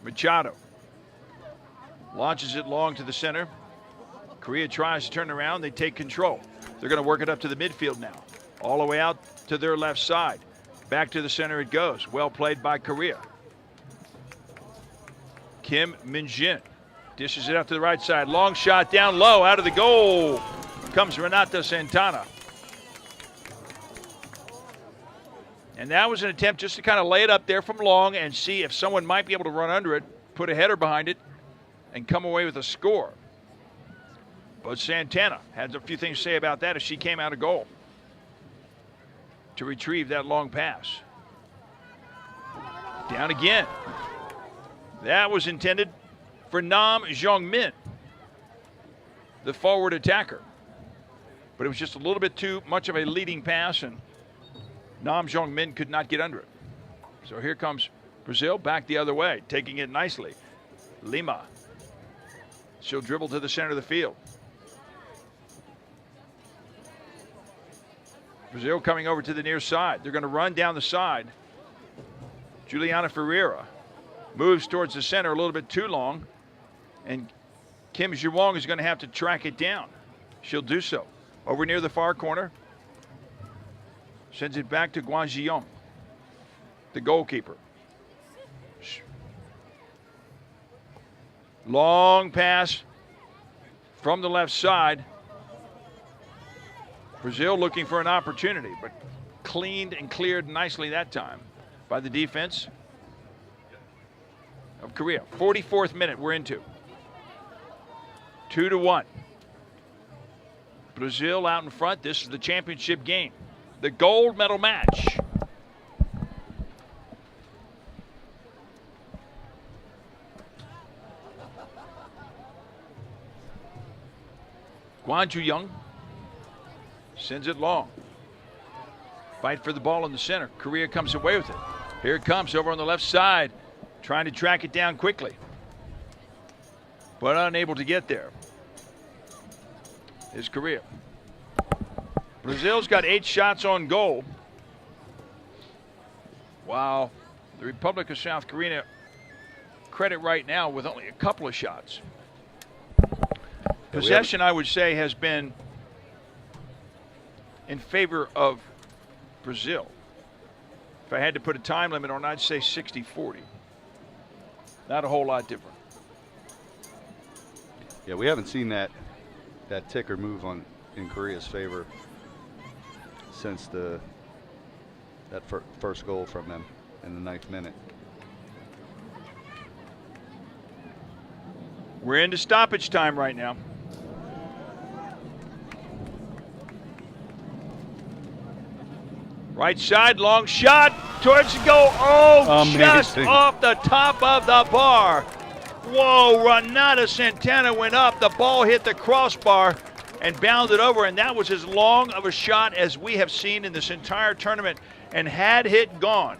Machado launches it long to the center. Korea tries to turn around. They take control. They're going to work it up to the midfield now. All the way out to their left side. Back to the center it goes. Well played by Korea. Kim Min-jin dishes it out to the right side. Long shot down low. Out of the goal comes Renata Santana. And that was an attempt just to kind of lay it up there from long and see if someone might be able to run under it, put a header behind it, and come away with a score. But Santana had a few things to say about that as she came out of goal to retrieve that long pass. Down again. That was intended for Nam Jong-min, the forward attacker. But it was just a little bit too much of a leading pass, and Nam Jong-min could not get under it. So here comes Brazil back the other way, taking it nicely. Lima. She'll dribble to the center of the field. Brazil coming over to the near side. They're going to run down the side. Juliana Ferreira moves towards the center a little bit too long, and Kim Ji-won is going to have to track it down. She'll do so. Over near the far corner. Sends it back to Guan Jiong, the goalkeeper. Long pass from the left side. Brazil looking for an opportunity, but cleaned and cleared nicely that time by the defense of Korea. 44th minute we're into. 2-1. Brazil out in front. This is the championship game. The gold medal match. Guan Ju-young sends it long. Fight for the ball in the center. Korea comes away with it. Here it comes over on the left side, trying to track it down quickly, but unable to get there is Korea. Brazil's got 8 shots on goal, while the Republic of South Korea credit right now with only a couple of shots. Possession, I would say, has been in favor of Brazil. If I had to put a time limit on it, I'd say 60-40. Not a whole lot different. Yeah, we haven't seen that ticker move in Korea's favor since that first goal from them in the 9th minute. We're into stoppage time right now. Right side, long shot towards the goal. Oh, amazing. Just off the top of the bar. Whoa, Renata Santana went up. The ball hit the crossbar and bounded over, and that was as long of a shot as we have seen in this entire tournament. And had it gone,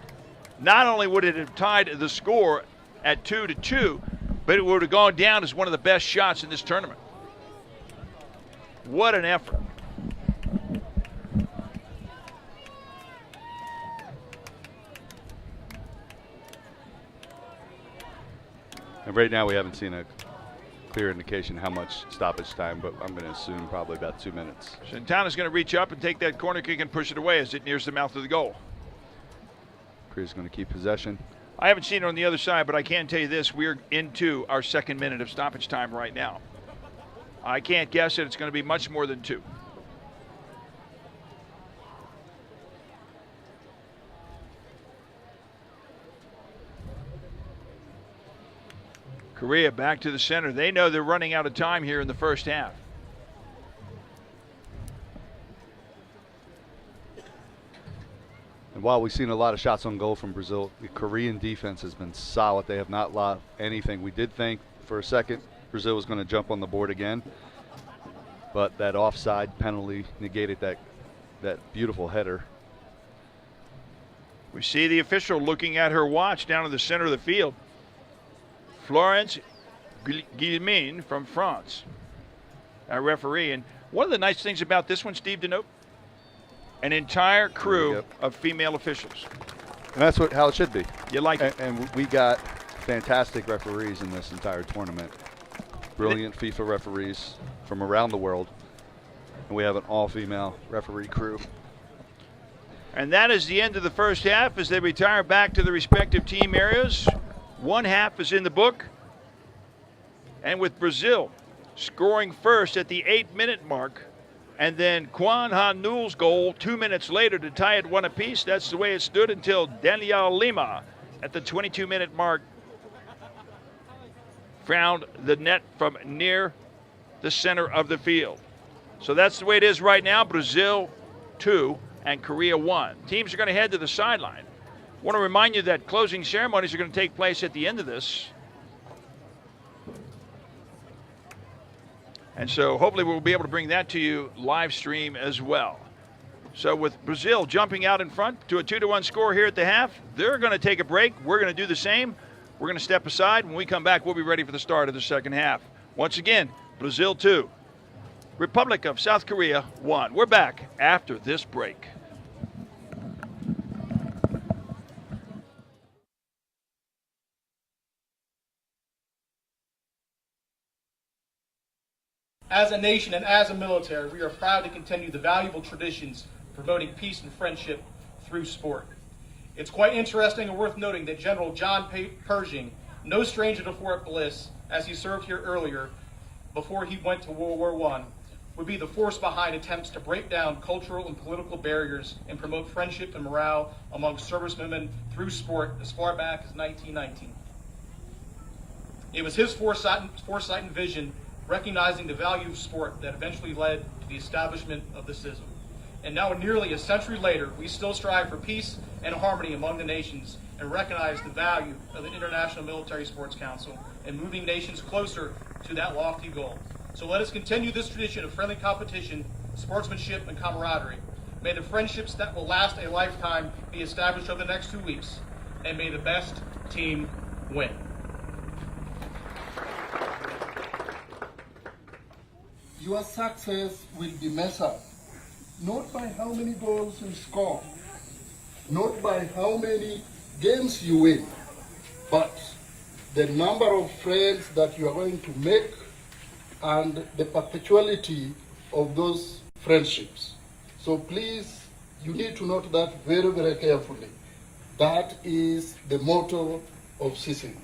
not only would it have tied the score at 2-2, but it would have gone down as one of the best shots in this tournament. What an effort. And right now we haven't seen a clear indication how much stoppage time, but I'm going to assume probably about 2 minutes. Santana's going to reach up and take that corner kick and push it away as it nears the mouth of the goal. Korea's going to keep possession. I haven't seen it on the other side, but I can tell you this. We're into our 2nd minute of stoppage time right now. I can't guess that it's going to be much more than 2. Korea back to the center. They know they're running out of time here in the first half. And while we've seen a lot of shots on goal from Brazil, the Korean defense has been solid. They have not lost anything. We did think for a second Brazil was going to jump on the board again, but that offside penalty negated that beautiful header. We see the official looking at her watch down in the center of the field. Florence Guillemin from France, our referee. And one of the nice things about this one, Steve, to note, an entire crew of female officials. And that's how it should be. You like it. And we got fantastic referees in this entire tournament. Brilliant FIFA referees from around the world. And we have an all-female referee crew. And that is the end of the first half as they retire back to the respective team areas. One half is in the book. And with Brazil scoring first at the 8-minute mark, and then Kwan Ha-Nul's goal 2 minutes later to tie it one apiece. That's the way it stood until Daniel Lima at the 22-minute mark found the net from near the center of the field. So that's the way it is right now. Brazil 2 and Korea 1. Teams are going to head to the sideline. I want to remind you that closing ceremonies are going to take place at the end of this. And so hopefully we'll be able to bring that to you live stream as well. So with Brazil jumping out in front to a 2-1 score here at the half, they're going to take a break. We're going to do the same. We're going to step aside. When we come back, we'll be ready for the start of the second half. Once again, Brazil 2, Republic of South Korea 1. We're back after this break. As a nation and as a military, we are proud to continue the valuable traditions promoting peace and friendship through sport. It's quite interesting and worth noting that General John Pershing, no stranger to Fort Bliss, as he served here earlier before he went to World War I, would be the force behind attempts to break down cultural and political barriers and promote friendship and morale among servicemen through sport as far back as 1919. It was his foresight and vision, recognizing the value of sport, that eventually led to the establishment of the CISM. And now, nearly a century later, we still strive for peace and harmony among the nations and recognize the value of the International Military Sports Council and moving nations closer to that lofty goal. So let us continue this tradition of friendly competition, sportsmanship, and camaraderie. May the friendships that will last a lifetime be established over the next 2 weeks, and may the best team win. Your success will be measured not by how many goals you score, not by how many games you win, but the number of friends that you are going to make and the perpetuality of those friendships. So please, you need to note that very, very carefully. That is the motto of CISM.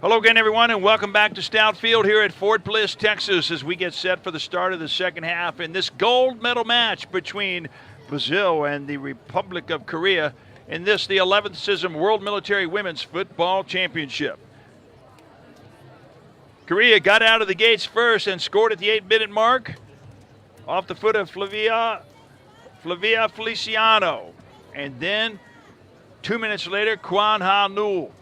Hello again, everyone, and welcome back to Stout Field here at Fort Bliss, Texas, as we get set for the start of the second half in this gold medal match between Brazil and the Republic of Korea in this, the 11th CISM World Military Women's Football Championship. Korea got out of the gates first and scored at the 8-minute mark off the foot of Flavia Feliciano. And then 2 minutes later, Kwan Ha-nul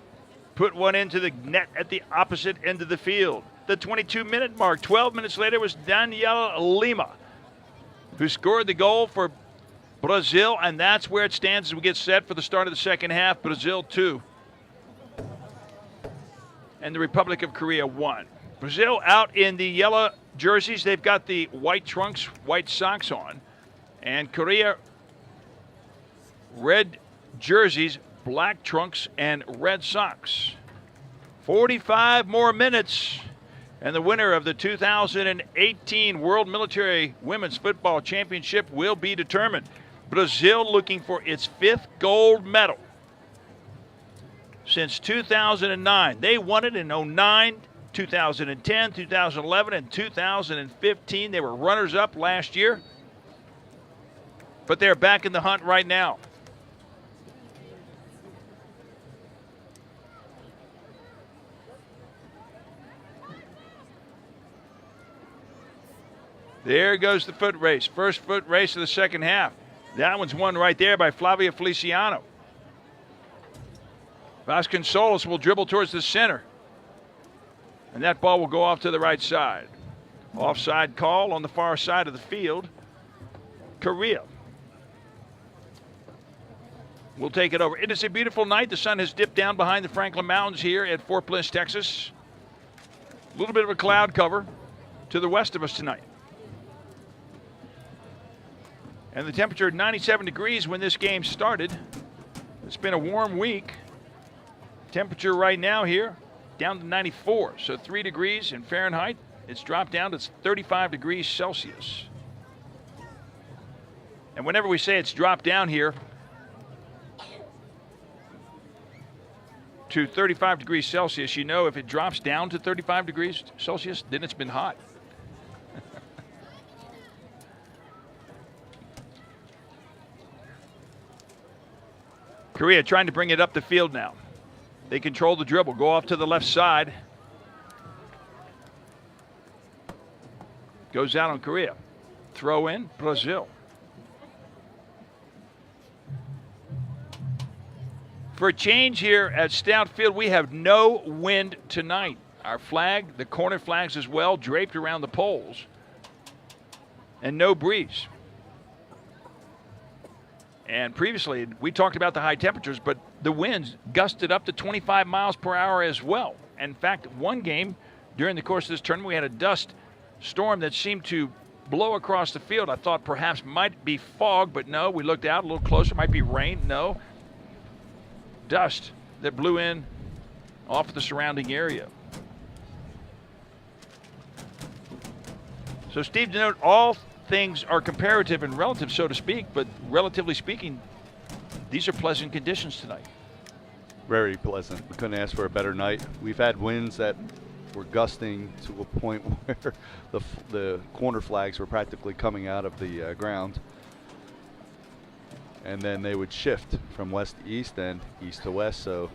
put one into the net at the opposite end of the field. The 22-minute mark, 12 minutes later, was Daniela Lima, who scored the goal for Brazil, and that's where it stands as we get set for the start of the second half. Brazil 2, and the Republic of Korea 1. Brazil out in the yellow jerseys. They've got the white trunks, white socks on, and Korea red jerseys, black trunks, and red socks. 45 more minutes, and the winner of the 2018 World Military Women's Football Championship will be determined. Brazil looking for its 5th gold medal since 2009. They won it in 2009, 2010, 2011, and 2015. They were runners-up last year, but they're back in the hunt right now. There goes the foot race. First foot race of the second half. That one's won right there by Flavia Feliciano. Vasconcelos will dribble towards the center, and that ball will go off to the right side. Offside call on the far side of the field. Korea will take it over. It is a beautiful night. The sun has dipped down behind the Franklin Mountains here at Fort Bliss, Texas. A little bit of a cloud cover to the west of us tonight. And the temperature 97 degrees when this game started. It's been a warm week. Temperature right now here down to 94, so 3 degrees in Fahrenheit. It's dropped down to 35 degrees Celsius. And whenever we say it's dropped down here to 35 degrees Celsius, you know if it drops down to 35 degrees Celsius, then it's been hot. Korea trying to bring it up the field now. They control the dribble, go off to the left side. Goes out on Korea. Throw in, Brazil. For a change here at Stout Field, we have no wind tonight. Our flag, the corner flags as well, draped around the poles. And no breeze. And previously, we talked about the high temperatures, but the winds gusted up to 25 miles per hour as well. In fact, one game during the course of this tournament, we had a dust storm that seemed to blow across the field. I thought perhaps might be fog, but no, we looked out a little closer, might be rain. No, dust that blew in off the surrounding area. So, Steve, to note, all things are comparative and relative, so to speak, but relatively speaking, these are pleasant conditions tonight. Very pleasant. We couldn't ask for a better night. We've had winds that were gusting to a point where the corner flags were practically coming out of the ground. And then they would shift from west to east and east to west, so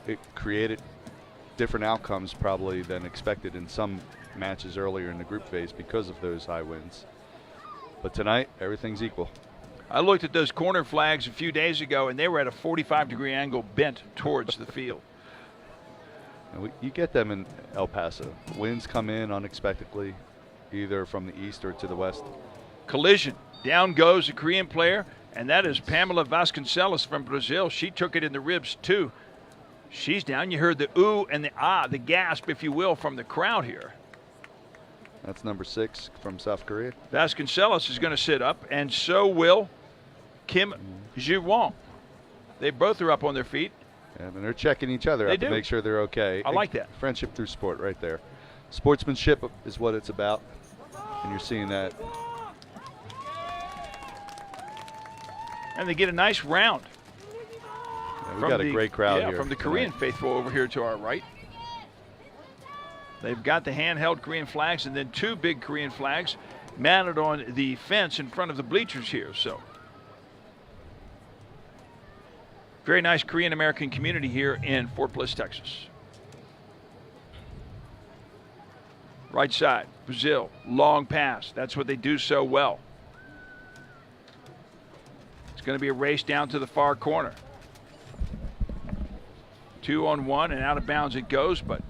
it created different outcomes probably than expected in some matches earlier in the group phase because of those high winds. But tonight, everything's equal. I looked at those corner flags a few days ago, and they were at a 45-degree angle bent towards the field. And you get them in El Paso. Winds come in unexpectedly, either from the east or to the west. Collision. Down goes a Korean player, and that is Pamela Vasconcelos from Brazil. She took it in the ribs, too. She's down. You heard the ooh and the ah, the gasp, if you will, from the crowd here. That's number 6 from South Korea. Vasconcelos is going to sit up, and so will Kim Ji-won. They both are up on their feet. And they're checking each other out to make sure they're okay. I like that. Friendship through sport right there. Sportsmanship is what it's about, and you're seeing that. And they get a nice round. Yeah, we've got a great crowd here from the Korean faithful over here to our right. They've got the handheld Korean flags and then 2 big Korean flags mounted on the fence in front of the bleachers here. So very nice Korean American community here in Fort Bliss, Texas. Right side, Brazil, long pass. That's what they do so well. It's going to be a race down to the far corner. 2-on-1 and out of bounds it goes, but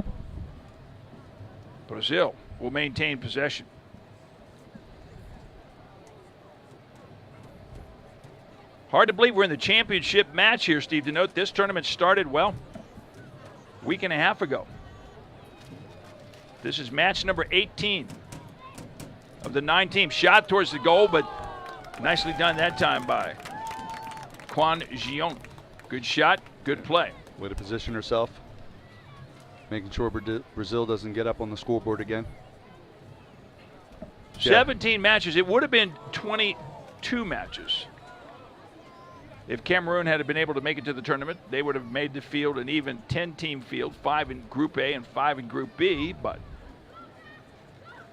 Brazil will maintain possession. Hard to believe we're in the championship match here, Steve. To note, this tournament started, well, a week and a half ago. This is match number 18 of the 9 teams. Shot towards the goal, but nicely done that time by Kwon Jiyoung. Good shot, good play. Way to position herself. Making sure Brazil doesn't get up on the scoreboard again. 17 matches. It would have been 22 matches. If Cameroon had been able to make it to the tournament, they would have made the field an even 10-team field, 5 in Group A and 5 in Group B, but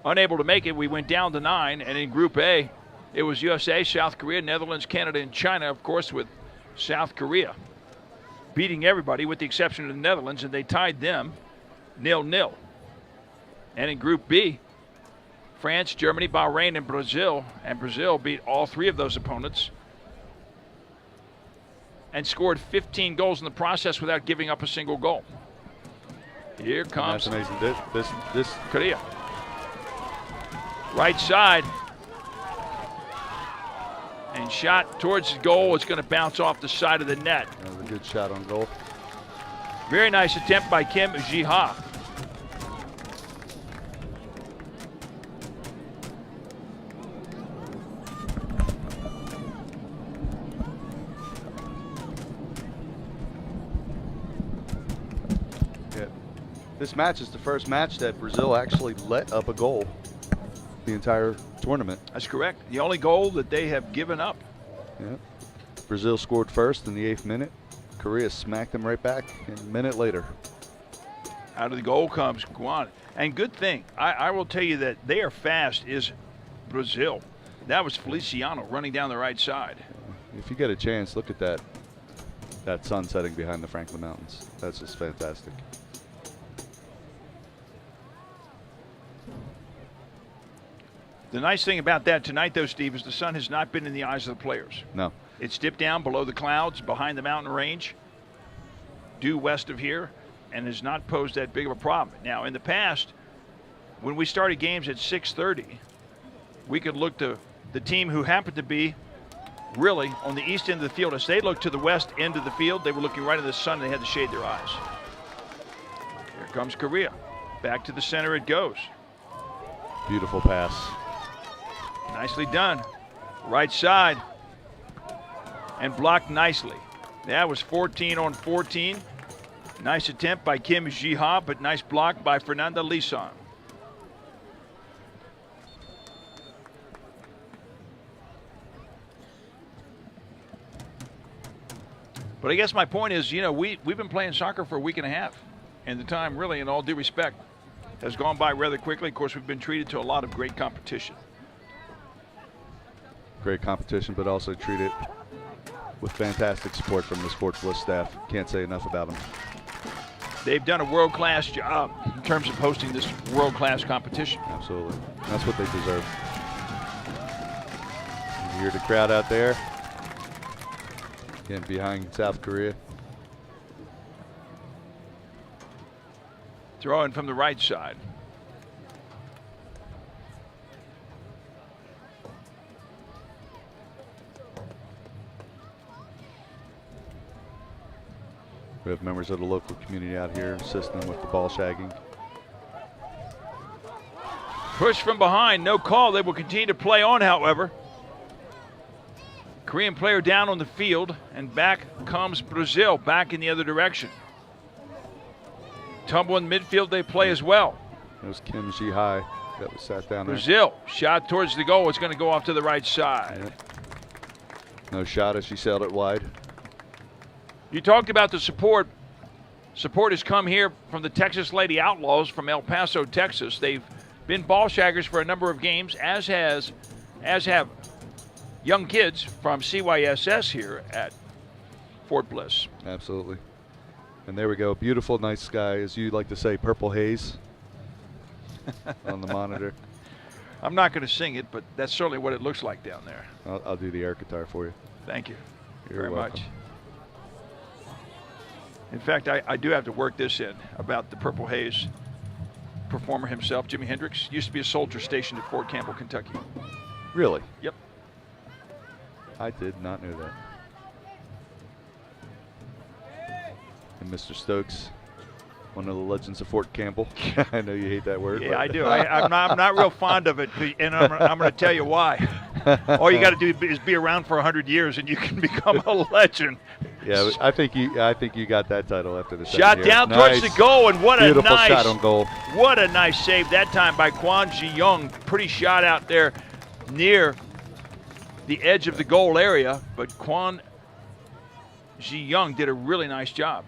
unable to make it, we went down to 9, and in Group A, it was USA, South Korea, Netherlands, Canada, and China, of course, with South Korea beating everybody with the exception of the Netherlands, and they tied them 0-0. And in Group B, France, Germany, Bahrain, and Brazil beat all 3 of those opponents and scored 15 goals in the process without giving up a single goal. Here comes That's amazing. This Korea. Right side. And shot towards the goal. It's going to bounce off the side of the net. That was a good shot on goal. Very nice attempt by Kim Ji-ha. This match is the first match that Brazil actually let up a goal the entire tournament. That's correct. The only goal that they have given up. Yeah. Brazil scored first in the 8th minute. Korea smacked them right back a minute later. Out of the goal comes Guan. And good thing, I will tell you that they are fast is Brazil. That was Feliciano running down the right side. If you get a chance, look at that sun setting behind the Franklin Mountains. That's just fantastic. The nice thing about that tonight, though, Steve, is the sun has not been in the eyes of the players. No. It's dipped down below the clouds, behind the mountain range, due west of here, and has not posed that big of a problem. Now, in the past, when we started games at 6:30, we could look to the team who happened to be really on the east end of the field. As they looked to the west end of the field, they were looking right at the sun, and they had to shade their eyes. Here comes Korea. Back to the center it goes. Beautiful pass. Nicely done. Right side. And blocked nicely. That was 14 on 14. Nice attempt by Kim Ji-ha, but nice block by Fernanda Lisan. But I guess my point is, you know, we've been playing soccer for a week and a half. And the time, really, in all due respect, has gone by rather quickly. Of course, we've been treated to a lot of great competition. Great competition, but also treated with fantastic support from the Fort Bliss staff. Can't say enough about them. They've done a world-class job in terms of hosting this world-class competition. Absolutely. That's what they deserve. You hear the crowd out there. Again, behind South Korea. Throwing from the right side. We have members of the local community out here assisting with the ball shagging. Push from behind, no call. They will continue to play on, however. Korean player down on the field, and back comes Brazil, back in the other direction. Tumble in midfield, they play as well. It was Kim Ji-ha that was sat down there. Brazil, shot towards the goal. It's going to go off to the right side. Yeah. No shot as she sailed it wide. You talked about the support Support has come here from the Texas Lady Outlaws from El Paso, Texas. They've been ball shaggers for a number of games, as have young kids from CYSS here at Fort Bliss. Absolutely. And there we go. Beautiful night sky, as you like to say, purple haze on the monitor. I'm not going to sing it, but that's certainly what it looks like down there. I'll do the air guitar for you. Thank you You're very welcome. much. In fact, I do have to work this in about the Purple Haze performer himself, Jimi Hendrix. Used to be a soldier stationed at Fort Campbell, Kentucky. Really? Yep. I did not know that. And Mr. Stokes, one of the legends of Fort Campbell. I know you hate that word. Yeah, I do. I'm not real fond of it, and I'm going to tell you why. All you got to do is be around for 100 years, and you can become a legend. Yeah, I think you got that title after the shot second down year. towards the goal, and what Beautiful a nice shot on goal. What a nice save that time by Kwon Ji-young. Pretty shot out there near the edge of the goal area, but Kwon Ji-young did a really nice job.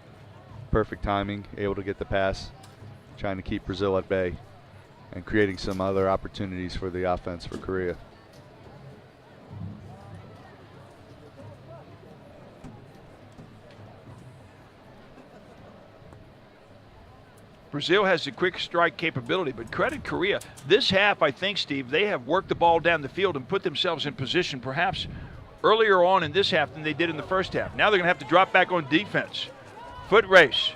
Perfect timing, able to get the pass, trying to keep Brazil at bay, and creating some other opportunities for the offense for Korea. Brazil has the quick strike capability, but credit Korea. This half, I think, Steve, they have worked the ball down the field and put themselves in position perhaps earlier on in this half than they did in the first half. Now they're going to have to drop back on defense. Foot race.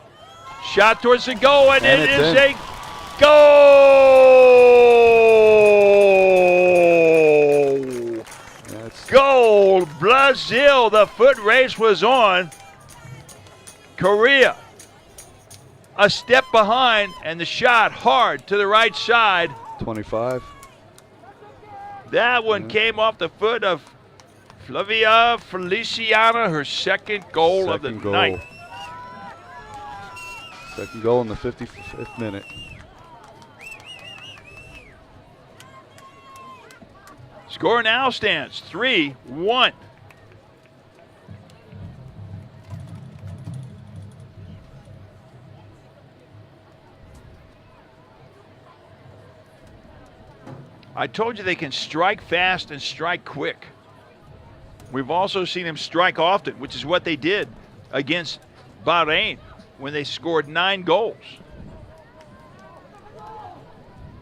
Shot towards the goal, and it is a goal! Goal! Brazil, the foot race was on. Korea a step behind, and the shot hard to the right side. 25. That one came off the foot of Flavia Feliciana, her second goal of the night. Second goal in the 55th minute. Score now stands 3-1. I told you they can strike fast and strike quick. We've also seen them strike often, which is what they did against Bahrain when they scored 9 goals.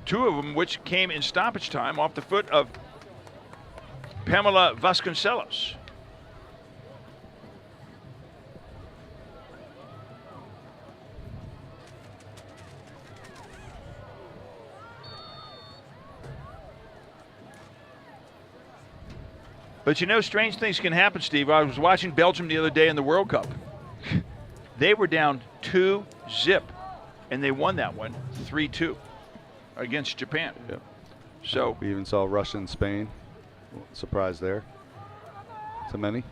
2 of them which came in stoppage time off the foot of Pamela Vasconcelos. But you know, strange things can happen, Steve. I was watching Belgium the other day in the World Cup. They were down 2-0, and they won that one 3-2 against Japan. Yep. So we even saw Russia and Spain. Surprise there. To many.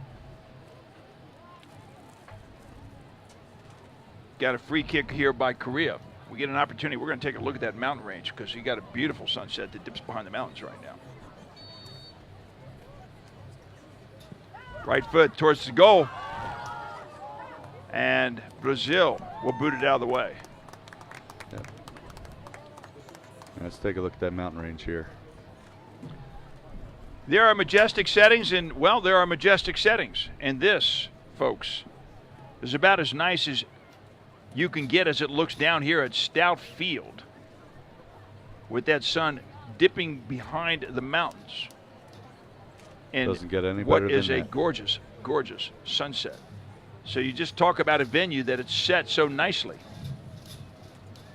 Got a free kick here by Korea. We get an opportunity. We're going to take a look at that mountain range because you got a beautiful sunset that dips behind the mountains right now. Right foot towards the goal. And Brazil will boot it out of the way. Yep. Let's take a look at that mountain range here. There are majestic settings, and, well, there are majestic settings. And this, folks, is about as nice as you can get as it looks down here at Stout Field with that sun dipping behind the mountains. And doesn't get any what better is than a that. gorgeous, gorgeous sunset. So you just talk about a venue that it's set so nicely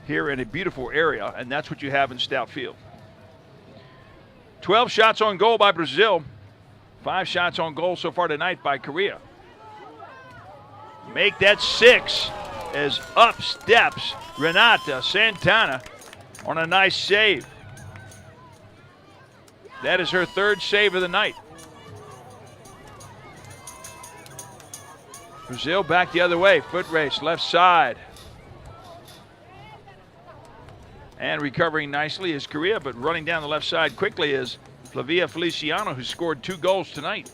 here in a beautiful area, and that's what you have in Stout Field. 12 shots on goal by Brazil. 5 shots on goal so far tonight by Korea. Make that 6 as up steps Renata Santana on a nice save. That is her 3rd save of the night. Brazil back the other way. Foot race, left side. And recovering nicely is Korea, but running down the left side quickly is Flavia Feliciano, who scored 2 goals tonight.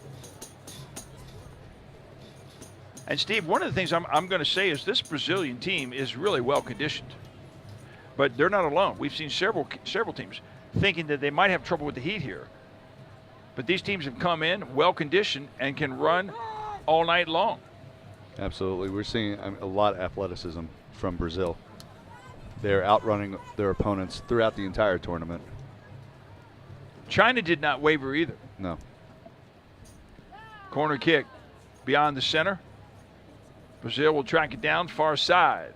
And Steve, one of the things I'm going to say is this Brazilian team is really well conditioned, but they're not alone. We've seen several teams thinking that they might have trouble with the heat here, but these teams have come in well conditioned and can run all night long. Absolutely. We're seeing a lot of athleticism from Brazil. They're outrunning their opponents throughout the entire tournament. China did not waver either. No. Corner kick beyond the center. Brazil will track it down far side.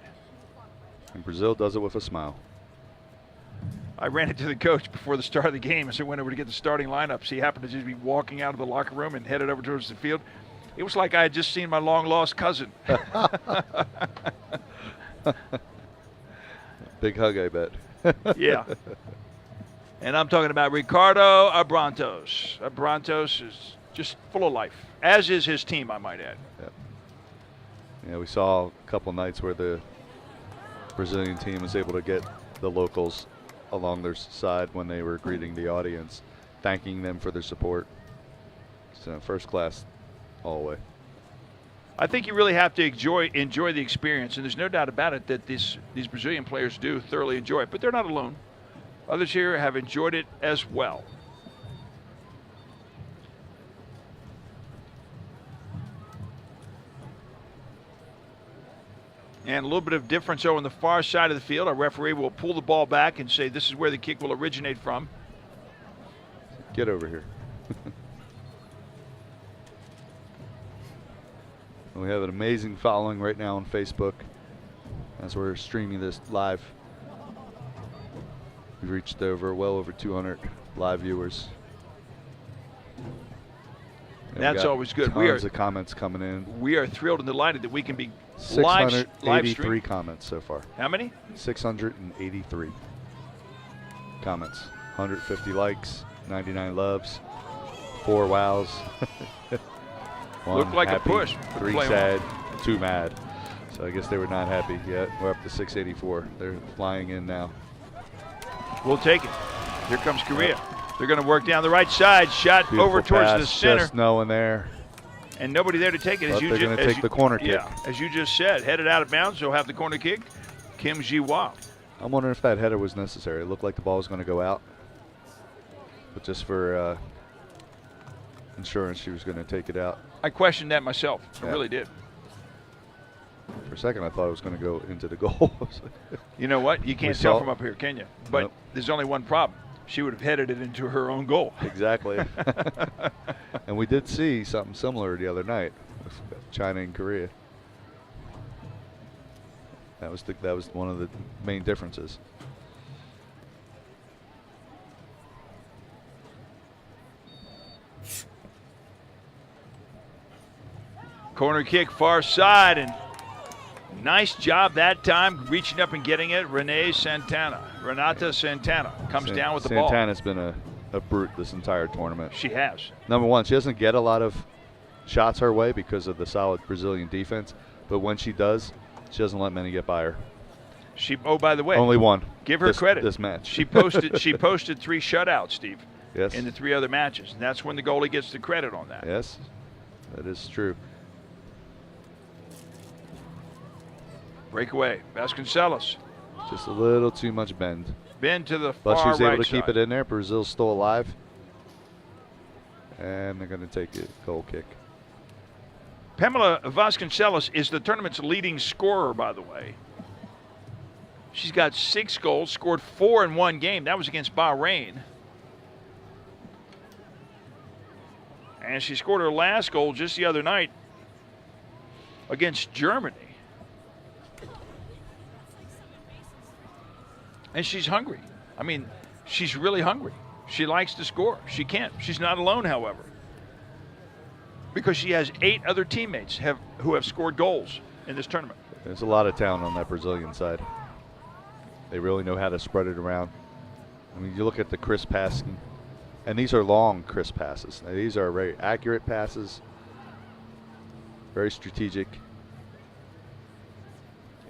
And Brazil does it with a smile. I ran into the coach before the start of the game as I went over to get the starting lineups. He happened to just be walking out of the locker room and headed over towards the field. It was like I had just seen my long-lost cousin. Big hug, I bet. Yeah. And I'm talking about Ricardo Abrantes. Abrantes is just full of life, as is his team, I might add. Yep. Yeah, we saw a couple nights where the Brazilian team was able to get the locals along their side when they were greeting the audience, thanking them for their support. So first class all the way. I think you really have to enjoy the experience, and there's no doubt about it that these Brazilian players do thoroughly enjoy it, but they're not alone. Others here have enjoyed it as well. And a little bit of difference over on the far side of the field. Our referee will pull the ball back and say this is where the kick will originate from. Get over here. We have an amazing following right now on Facebook as we're streaming this live. We've reached well over 200 live viewers. And that's always good. Tons of comments coming in. We are thrilled and delighted that we can be live 683 comments so far. How many? 683 comments. 150 likes, 99 loves, 4 wows. Looked like happy, a push. 3 sad, 2 mad. So I guess they were not happy yet. We're up to 684. They're flying in now. We'll take it. Here comes Korea. Yep. They're going to work down the right side. Shot Beautiful over towards pass, the center. just no one there. And nobody there to take it. But they're going to take the corner kick. Yeah, as you just said, headed out of bounds. They'll have the corner kick. Kim Ji-hwa. I'm wondering if that header was necessary. It looked like the ball was going to go out. But just for insurance, she was going to take it out. I questioned that myself. I really did. For a second, I thought it was going to go into the goal. You know what? You can't tell from up here, can you? But nope. There's only one problem. She would have headed it into her own goal. Exactly. And we did see something similar the other night with China and Korea. That was one of the main differences. Corner kick far side, and nice job that time reaching up and getting it. Renata Santana comes down with the ball. Santana's been a brute this entire tournament. She has. Number one, she doesn't get a lot of shots her way because of the solid Brazilian defense, but when she does, she doesn't let many get by her. Oh, by the way, only one. Give her credit. This match. She posted 3 shutouts, Steve. Yes. In the 3 other matches, and that's when the goalie gets the credit on that. Yes, that is true. Breakaway, Vasconcelos. Just a little too much bend. Bend to the far right side. But she was able to side. keep it in there. Brazil's still alive. And they're going to take a goal kick. Pamela Vasconcelos is the tournament's leading scorer, by the way. She's got 6 goals, scored 4 in one game. That was against Bahrain. And she scored her last goal just the other night against Germany. And she's hungry. I mean, she's really hungry. She likes to score. She can't. She's not alone, however, because she has 8 other teammates who have scored goals in this tournament. There's a lot of talent on that Brazilian side. They really know how to spread it around. I mean, you look at the crisp passing, and these are long, crisp passes. Now, these are very accurate passes, very strategic,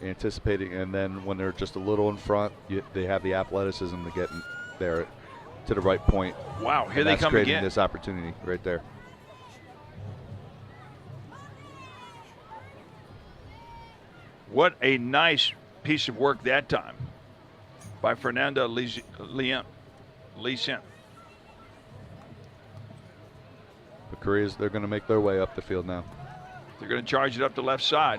anticipating, and then when they're just a little in front, they have the athleticism to get there to the right point. Wow, here they that's come creating again. This opportunity right there. What a nice piece of work that time by Fernanda Lien. The Koreans, they're going to make their way up the field now. They're going to charge it up the left side.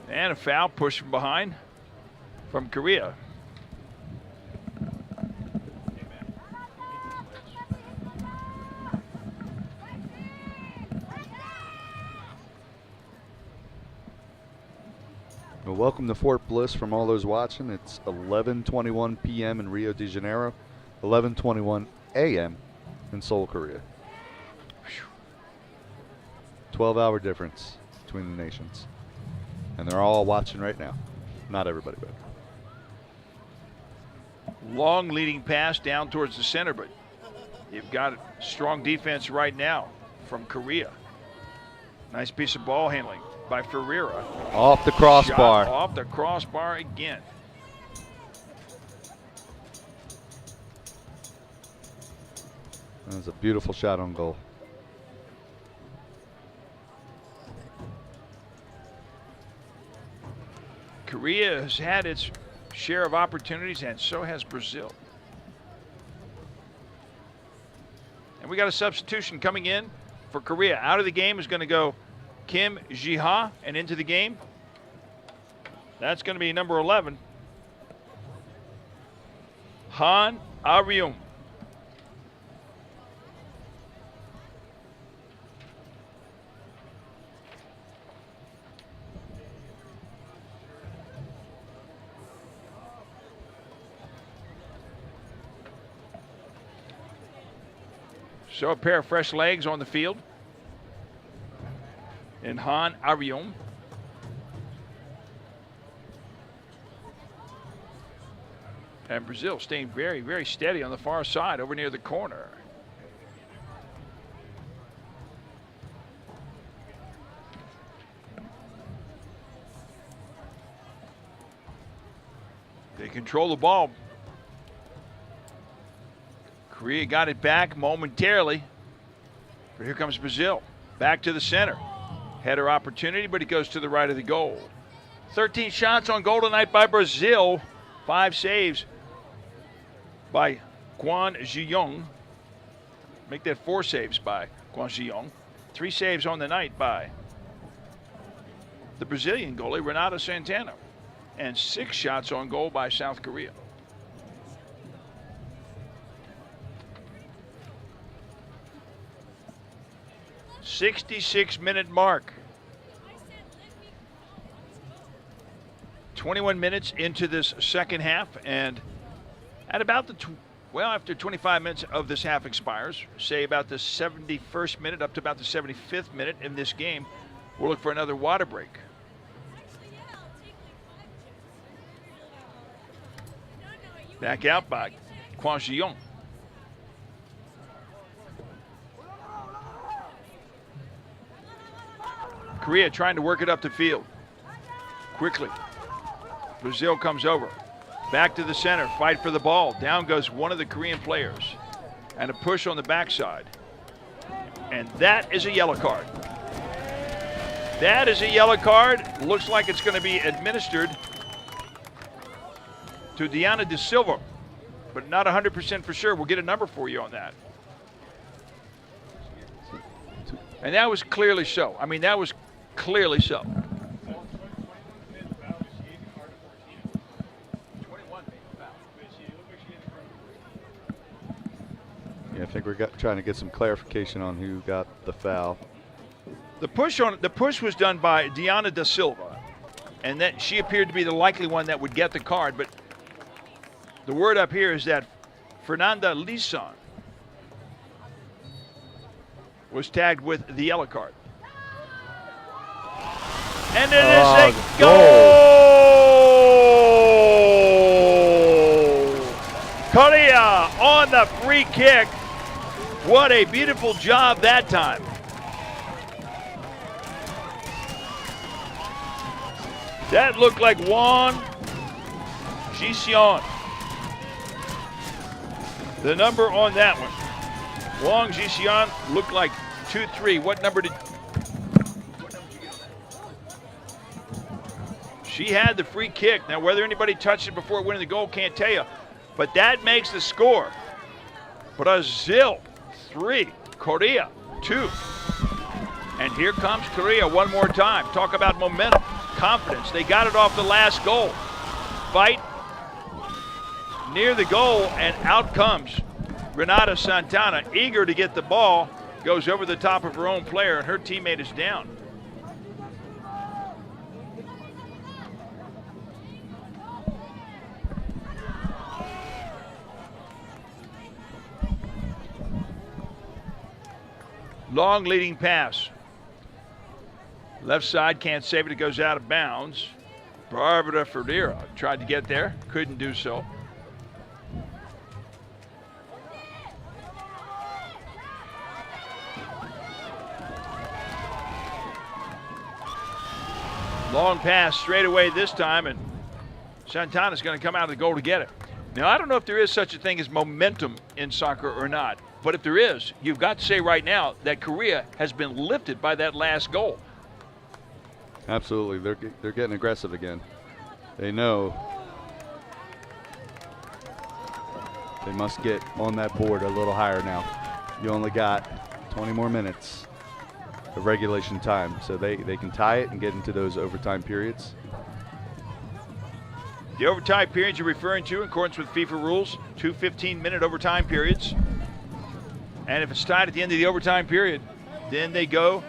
And a foul push from behind from Korea. Well, welcome to Fort Bliss from all those watching. It's 11:21 p.m. in Rio de Janeiro, 11:21 a.m. in Seoul, Korea. 12-hour difference between the nations. And they're all watching right now. Not everybody, but. Long leading pass down towards the center, but you've got strong defense right now from Korea. Nice piece of ball handling by Ferreira. Off the crossbar. Shot off the crossbar again. That was a beautiful shot on goal. Korea has had its share of opportunities, and so has Brazil. And we got a substitution coming in for Korea. Out of the game is going to go Kim Ji-ha, and into the game, that's going to be number 11, Han Aryum. So a pair of fresh legs on the field. And Han Aryum. And Brazil staying very, very steady on the far side over near the corner. They control the ball. Korea got it back momentarily. But here comes Brazil. Back to the center. Header opportunity, but it goes to the right of the goal. 13 shots on goal tonight by Brazil. 5 saves by Kwon Ji-young. Make that 4 saves by Kwon Ji-young. 3 saves on the night by the Brazilian goalie, Renato Santana. And 6 shots on goal by South Korea. '66-minute mark. 21 minutes into this second half, and at about the after 25 minutes of this half expires, say about the 71st minute up to about the 75th minute in this game, we'll look for another water break. Back out by Kwon Ji-young. Korea trying to work it up the field. Quickly. Brazil comes over. Back to the center. Fight for the ball. Down goes one of the Korean players. And a push on the backside. And that is a yellow card. That is a yellow card. Looks like it's going to be administered to Diana De Silva. But not 100% for sure. We'll get a number for you on that. And that was clearly so. I mean, that was clearly so. Yeah, I think we're trying to get some clarification on who got the foul. The push was done by Diana Da Silva, and that she appeared to be the likely one that would get the card. But the word up here is that Fernanda Lien was tagged with the yellow card. And it is a goal! Korea on the free kick. What a beautiful job that time. That looked like Won Ji-seon. The number on that one. Wong Jixian looked like 2-3. What number did she had the free kick? Now, whether anybody touched it before it went in the goal, can't tell you. But that makes the score. Brazil 3, Korea 2. And here comes Korea one more time. Talk about momentum, confidence. They got it off the last goal. Fight near the goal, and out comes Renata Santana, eager to get the ball, goes over the top of her own player, and her teammate is down. Long leading pass. Left side, can't save it, it goes out of bounds. Barbara Ferreira tried to get there, couldn't do so. Long pass straight away this time, and Santana's going to come out of the goal to get it. Now, I don't know if there is such a thing as momentum in soccer or not, but if there is, you've got to say right now that Korea has been lifted by that last goal. Absolutely. They're getting aggressive again. They know they must get on that board a little higher now. You only got 20 more minutes of regulation time, so they can tie it and get into those overtime periods. The overtime periods you're referring to, in accordance with FIFA rules, 2 15-minute overtime periods. And if it's tied at the end of the overtime period, then they go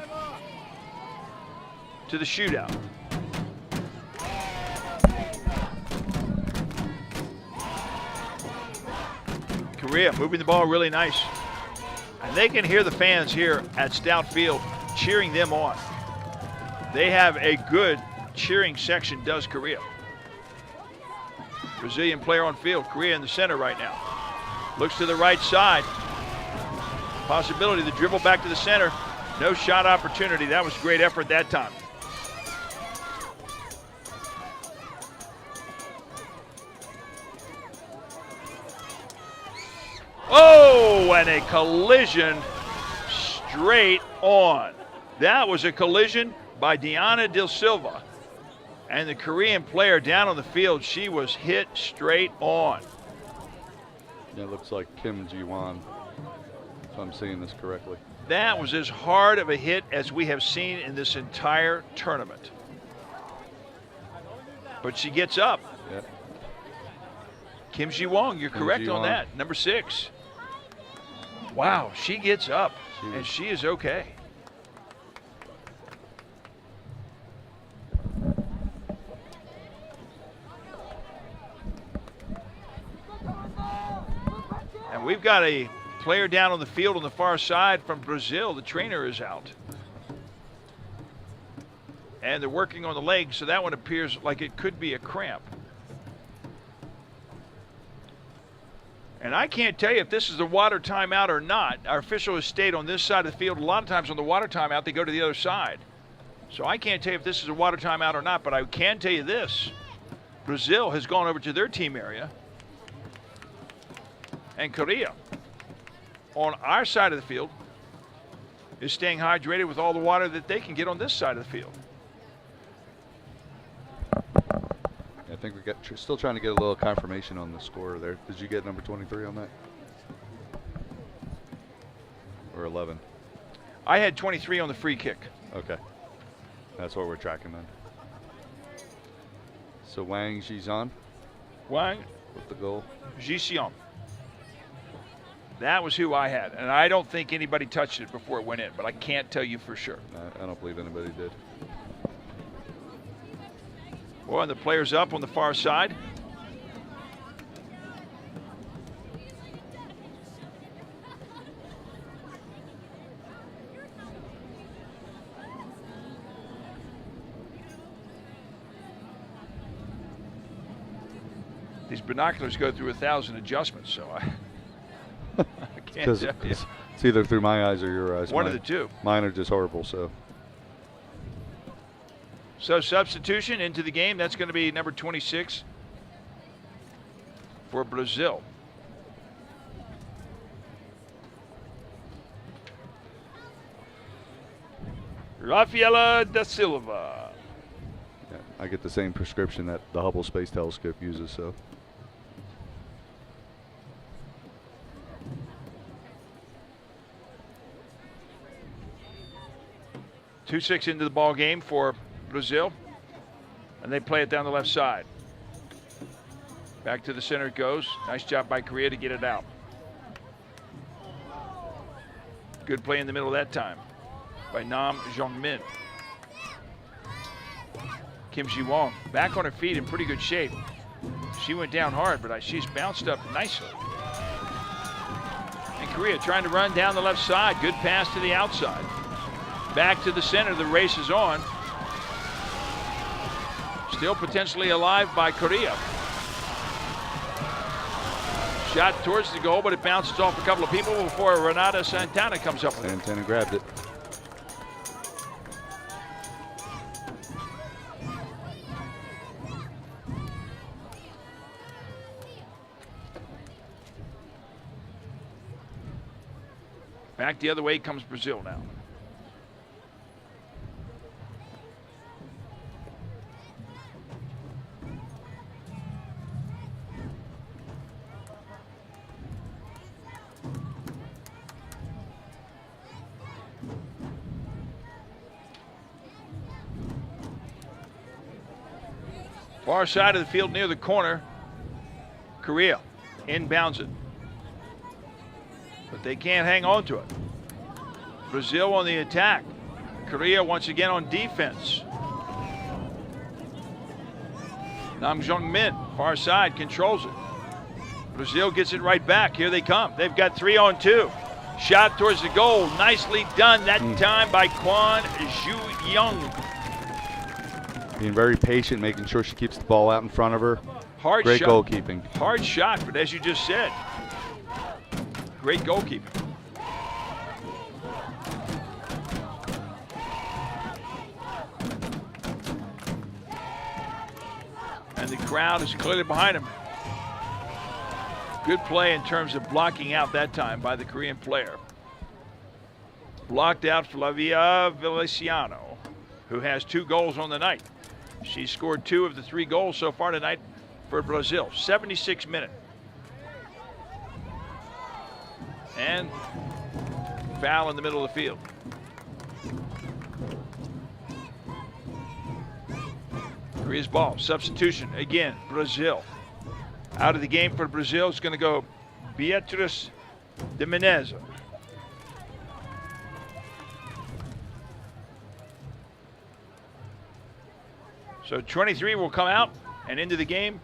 to the shootout. Korea moving the ball really nice. And they can hear the fans here at Stout Field cheering them on. They have a good cheering section, does Korea. Brazilian player on field, Korea in the center right now. Looks to the right side. Possibility to dribble back to the center. No shot opportunity. That was great effort that time. Oh, and a collision straight on. That was a collision by Diana Del Silva. And the Korean player down on the field, she was hit straight on. Yeah, it looks like Kim Ji-won, if I'm seeing this correctly. That was as hard of a hit as we have seen in this entire tournament. But she gets up. Yep. Kim Ji-won, you're correct on that. Number 6. Wow, she gets up, and she is okay. And we've got a player down on the field on the far side from Brazil. The trainer is out. And they're working on the leg, so that one appears like it could be a cramp. And I can't tell you if this is a water timeout or not. Our official has stayed on this side of the field. A lot of times on the water timeout, they go to the other side. So I can't tell you if this is a water timeout or not, but I can tell you this. Brazil has gone over to their team area. And Korea, on our side of the field, is staying hydrated with all the water that they can get on this side of the field. I think we got still trying to get a little confirmation on the score there. Did you get number 23 on that? Or 11? I had 23 on the free kick. Okay. That's what we're tracking then. So Wang Zhizan Wang with the goal. Jixian. That was who I had. And I don't think anybody touched it before it went in, but I can't tell you for sure. I don't believe anybody did. Well, and the player's up on the far side. These binoculars go through 1,000 adjustments, so I can't tell you. It's either through my eyes or your eyes. One of the two. Mine are just horrible, so. So substitution into the game, that's going to be number 26 for Brazil. Rafaela da Silva. Yeah, I get the same prescription that the Hubble Space Telescope uses, so. Two 6 into the ball game for Brazil, and they play it down the left side. Back to the center it goes. Nice job by Korea to get it out. Good play in the middle that time by Nam Jong-min. Kim Ji-won back on her feet in pretty good shape. She went down hard, but she's bounced up nicely. And Korea trying to run down the left side. Good pass to the outside. Back to the center, the race is on. Still potentially alive by Korea. Shot towards the goal, but it bounces off a couple of people before Renata Santana comes up with it. Santana grabbed it. Back the other way comes Brazil now. Far side of the field near the corner. Korea inbounds it. But they can't hang on to it. Brazil on the attack. Korea once again on defense. Nam Jong-min, far side, controls it. Brazil gets it right back. Here they come. They've got 3-on-2. Shot towards the goal. Nicely done that time by Kwon Ju-young. Being very patient, making sure she keeps the ball out in front of her. Hard Great shot. goalkeeping. Hard shot, but as you just said, great goalkeeping. And the crowd is clearly behind him. Good play in terms of blocking out that time by the Korean player. Blocked out Flavia Feliciano, who has 2 goals on the night. She scored 2 of the 3 goals so far tonight for Brazil. 76 minute. And foul in the middle of the field. Korea's ball. Substitution again. Brazil. Out of the game for Brazil is going to go Beatriz de Menezes. So 23 will come out, and into the game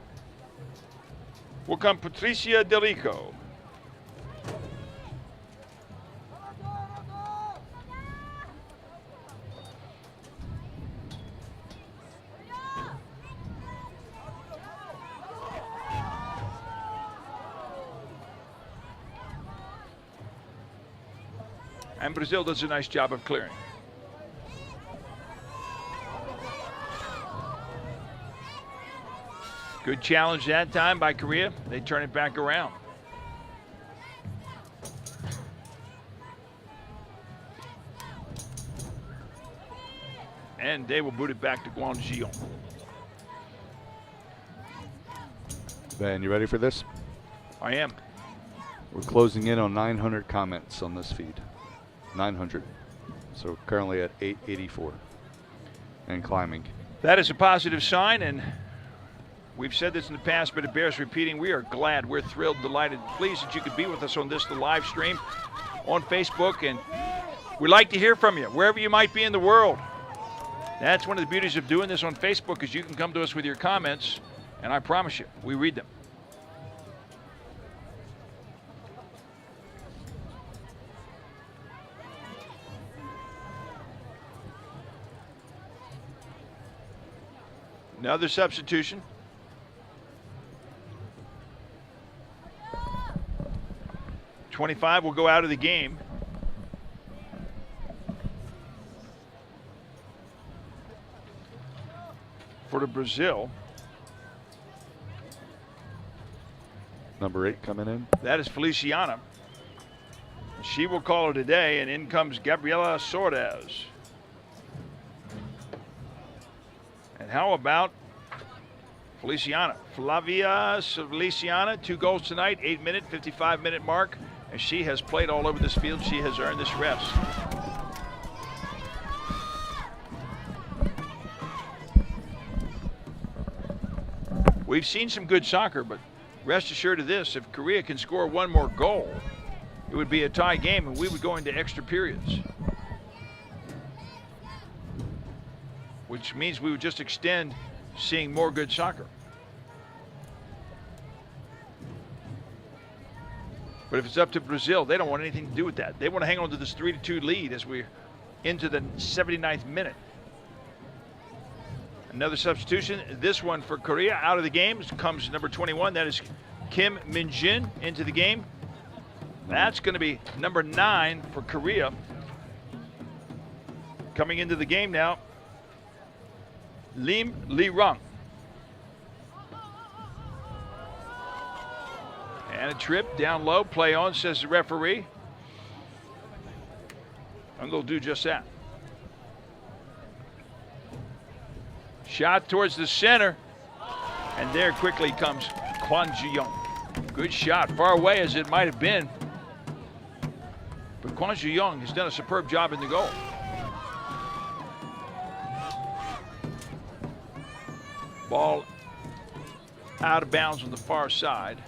will come Patricia Delico. And Brazil does a nice job of clearing. Good challenge that time by Korea. They turn it back around. And they will boot it back to Guangzhou. Ben, you ready for this? I am. We're closing in on 900 comments on this feed. 900. So currently at 884 and climbing. That is a positive sign, and we've said this in the past, but it bears repeating. We are glad, we're thrilled, delighted, pleased that you could be with us on this, the live stream on Facebook. And we'd like to hear from you, wherever you might be in the world. That's one of the beauties of doing this on Facebook, is you can come to us with your comments, and I promise you, we read them. Another substitution. .25 will go out of the game. For the Brazil. Number 8 coming in. That is Feliciana. She will call it a day, and in comes Gabriela Sordes. And how about Feliciana? Flavia Feliciana, 2 goals tonight, 8-minute, 55-minute mark. And she has played all over this field. She has earned this rest. We've seen some good soccer, but rest assured of this, if Korea can score 1 more goal, it would be a tie game and we would go into extra periods. Which means we would just extend seeing more good soccer. But if it's up to Brazil, they don't want anything to do with that. They want to hang on to this 3-2 lead as we're into the 79th minute. Another substitution, this one for Korea. Out of the game comes number 21. That is Kim Min-jin into the game. That's going to be number 9 for Korea. Coming into the game now, Lim Lee-rung. And a trip down low, play on, says the referee. I'm going to do just that. Shot towards the center. And there quickly comes Kwon Ji-young. Good shot, far away as it might have been. But Kwon Ji-young has done a superb job in the goal. Ball out of bounds on the far side.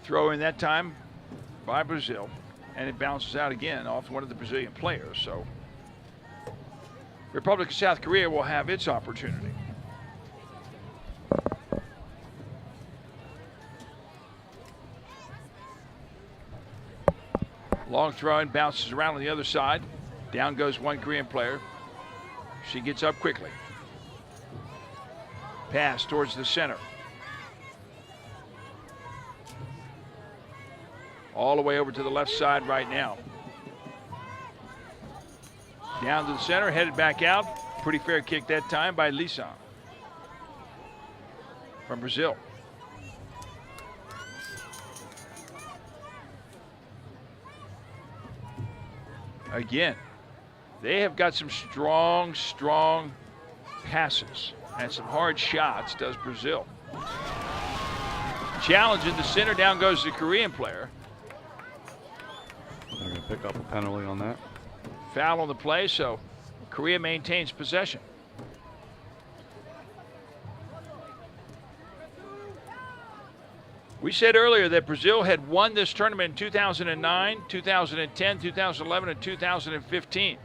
Throw in that time by Brazil, and it bounces out again off one of the Brazilian players. So Republic of South Korea will have its opportunity. Long throw and bounces around on the other side. Down goes one Korean player. She gets up quickly. Pass towards the center. All the way over to the left side right now. Down to the center, headed back out. Pretty fair kick that time by Lisa from Brazil. Again, they have got some strong passes and some hard shots, does Brazil. Challenge in the center, down goes the Korean player. They're going to pick up a penalty on that. Foul on the play, so Korea maintains possession. We said earlier that Brazil had won this tournament in 2009, 2010, 2011, and 2015.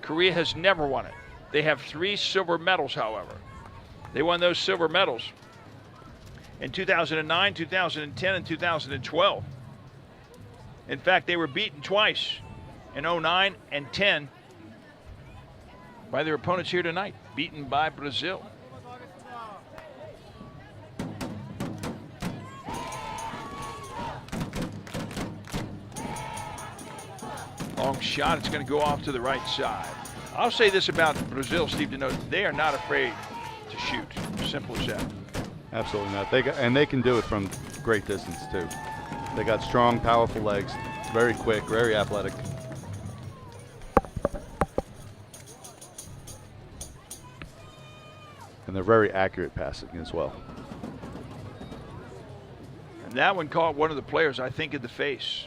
Korea has never won it. They have 3 silver medals, however. They won those silver medals in 2009, 2010, and 2012. In fact, they were beaten twice in 09 and 10 by their opponents here tonight, beaten by Brazil. Long shot, it's going to go off to the right side. I'll say this about Brazil, Steve, to note, they are not afraid to shoot. Simple as that. Absolutely not. They can do it from great distance too. They got strong, powerful legs, very quick, very athletic. And they're very accurate passing as well. And that one caught one of the players, I think, in the face.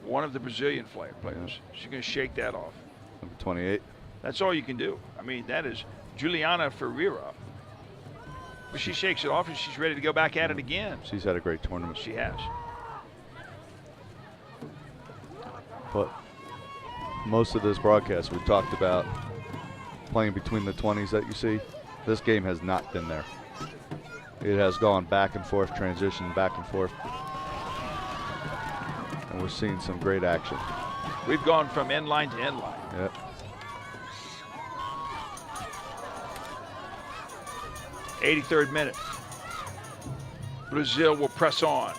One of the Brazilian players. She's going to shake that off. Number 28. That's all you can do. I mean, that is Juliana Ferreira. But she shakes it off and she's ready to go back at it again. She's had a great tournament. She has. But most of this broadcast, we've talked about playing between the 20s that you see. This game has not been there. It has gone back and forth, transition back and forth. And we're seeing some great action. We've gone from end line to end line. Yep. '83rd minute. Brazil will press on.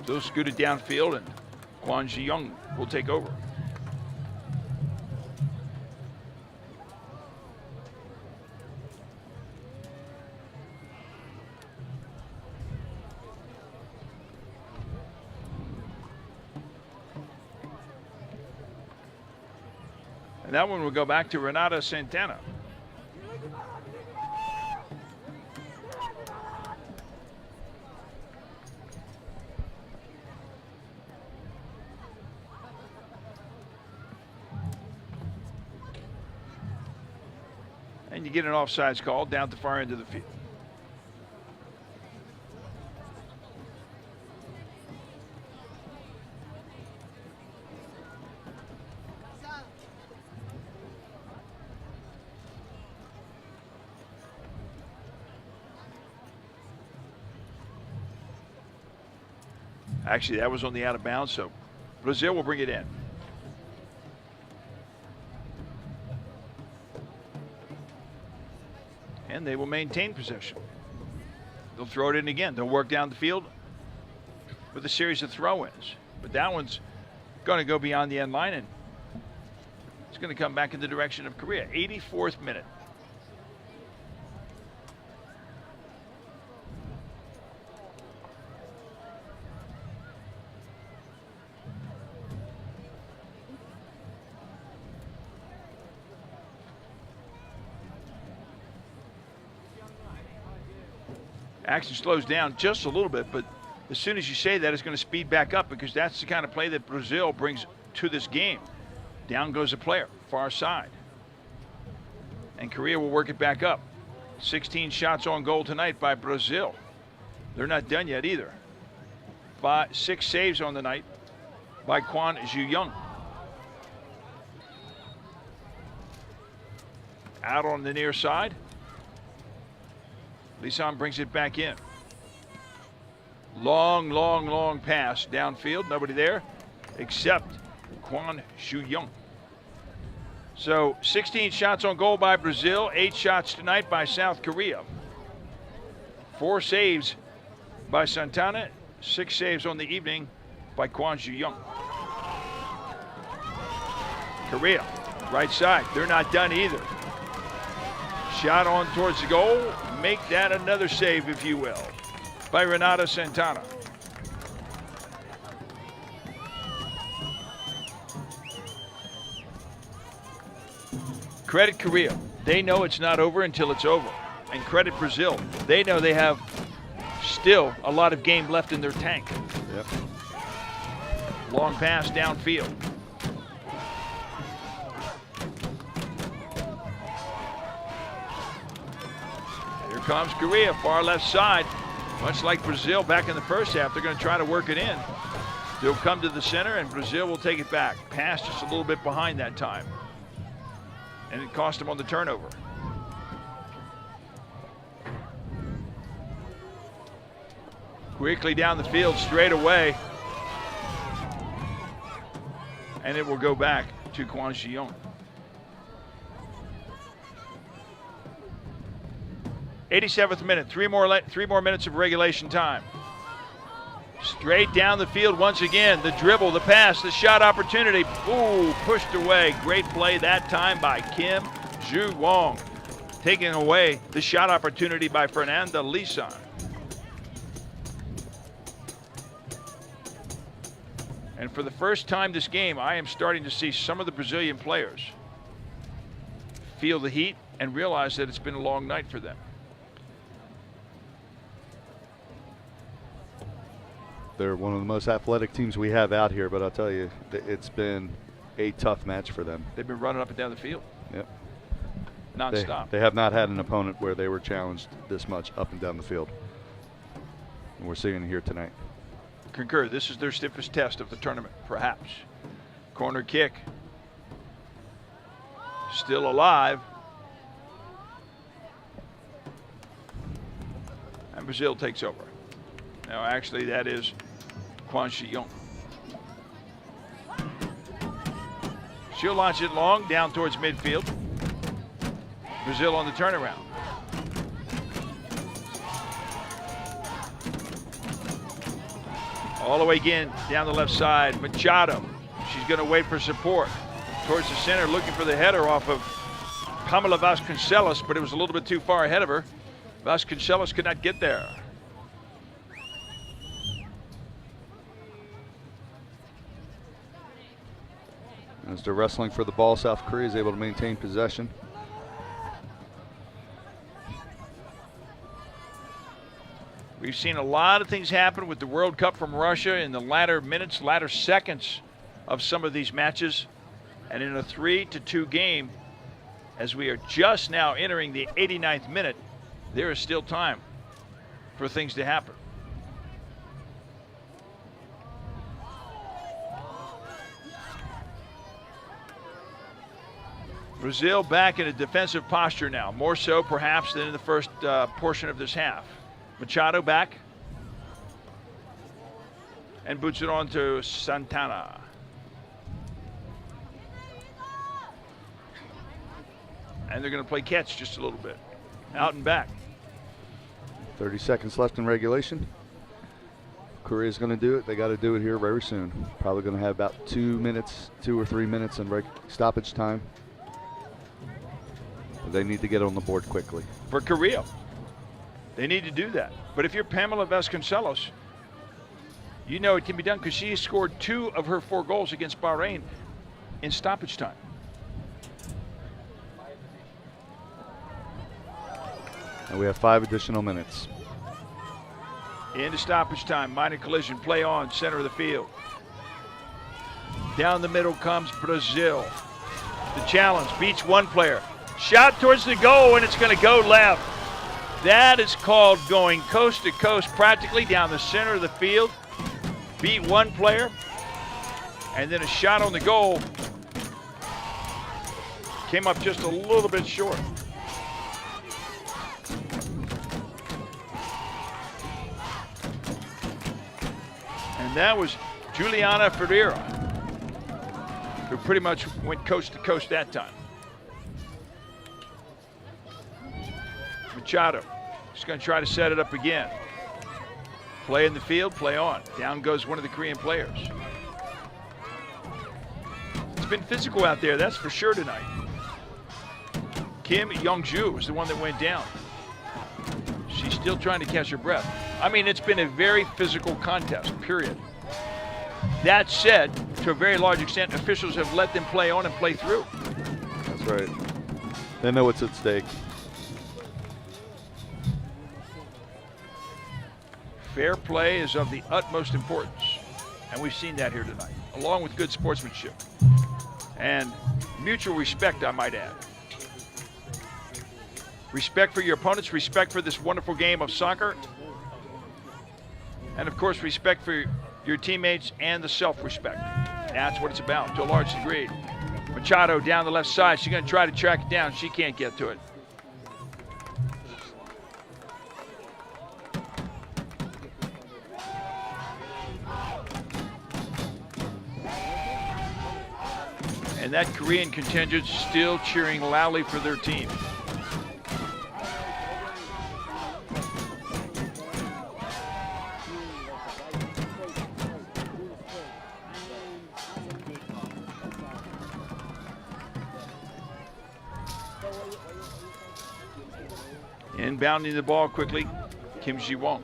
They'll scoot it downfield and Kwon Ji-young will take over. And that one will go back to Renata Santana. And you get an offsides call down the far end of the field. Actually, that was on the out of bounds, so Brazil will bring it in. And they will maintain possession. They'll throw it in again. They'll work down the field with a series of throw-ins. But that one's going to go beyond the end line, and it's going to come back in the direction of Korea. 84th minute. Action slows down just a little bit, but as soon as you say that, it's going to speed back up because that's the kind of play that Brazil brings to this game. Down goes a player, far side. And Korea will work it back up. 16 shots on goal tonight by Brazil. They're not done yet either. 6 saves on the night by Kwon Ju-young. Out on the near side. Lisan brings it back in. Long, long, long pass downfield. Nobody there except Kwon Ju-young. So 16 shots on goal by Brazil, 8 shots tonight by South Korea. 4 saves by Santana, 6 saves on the evening by Kwon Ju-young. Korea, right side, they're not done either. Shot on towards the goal. Make that another save, if you will, by Renata Santana. Credit Korea. They know it's not over until it's over. And credit Brazil. They know they have still a lot of game left in their tank. Yep. Long pass downfield. Comes Korea, far left side. Much like Brazil back in the first half, they're going to try to work it in. They'll come to the center, and Brazil will take it back. Pass just a little bit behind that time. And it cost them on the turnover. Quickly down the field, straight away. And it will go back to Kwon Ju-young. 87th minute, three more minutes of regulation time. Straight down the field once again. The dribble, the pass, the shot opportunity. Ooh, pushed away. Great play that time by Kim Ju-won. Taking away the shot opportunity by Fernanda Lisan. And for the first time this game, I am starting to see some of the Brazilian players feel the heat and realize that it's been a long night for them. They're one of the most athletic teams we have out here, but I'll tell you, it's been a tough match for them. They've been running up and down the field. Yep. Non-stop. They have not had an opponent where they were challenged this much up and down the field. And we're seeing it here tonight. Concur, this is their stiffest test of the tournament, perhaps. Corner kick. Still alive. And Brazil takes over. Now, actually, that is Kwon Ju-young. She'll launch it long down towards midfield. Brazil on the turnaround. All the way again down the left side. Machado. She's going to wait for support. Towards the center, looking for the header off of Pamela Vasconcelos, but it was a little bit too far ahead of her. Vasconcelos could not get there. As they're wrestling for the ball, South Korea is able to maintain possession. We've seen a lot of things happen with the World Cup from Russia in the latter minutes, latter seconds of some of these matches. And in a 3-2 game, as we are just now entering the 89th minute, there is still time for things to happen. Brazil back in a defensive posture now, more so perhaps than in the first portion of this half. Machado back and boots it on to Santana. And they're going to play catch just a little bit. Out and back. 30 seconds left in regulation. Korea's going to do it. They got to do it here very soon. Probably going to have about 2 or 3 minutes in stoppage time. But they need to get on the board quickly. For Korea, they need to do that. But if you're Pamela Vasconcelos, you know it can be done because she scored 2 of her 4 goals against Bahrain in stoppage time. And we have 5 additional minutes. Into stoppage time, minor collision, play on, center of the field. Down the middle comes Brazil. The challenge, beats one player. Shot towards the goal, and it's going to go left. That is called going coast to coast, practically down the center of the field. Beat one player, and then a shot on the goal came up just a little bit short. And that was Juliana Ferreira, who pretty much went coast to coast that time. Machado just going to try to set it up again. Play in the field, play on. Down goes one of the Korean players. It's been physical out there, that's for sure tonight. Kim Young-ju was the one that went down. She's still trying to catch her breath. I mean, it's been a very physical contest, period. That said, to a very large extent, officials have let them play on and play through. That's right. They know what's at stake. Fair play is of the utmost importance, and we've seen that here tonight, along with good sportsmanship and mutual respect, I might add. Respect for your opponents, respect for this wonderful game of soccer, and of course respect for your teammates and the self-respect. That's what it's about to a large degree. Machado down the left side. She's going to try to track it down. She can't get to it. And that Korean contingent still cheering loudly for their team. Inbounding the ball quickly, Kim Ji-won.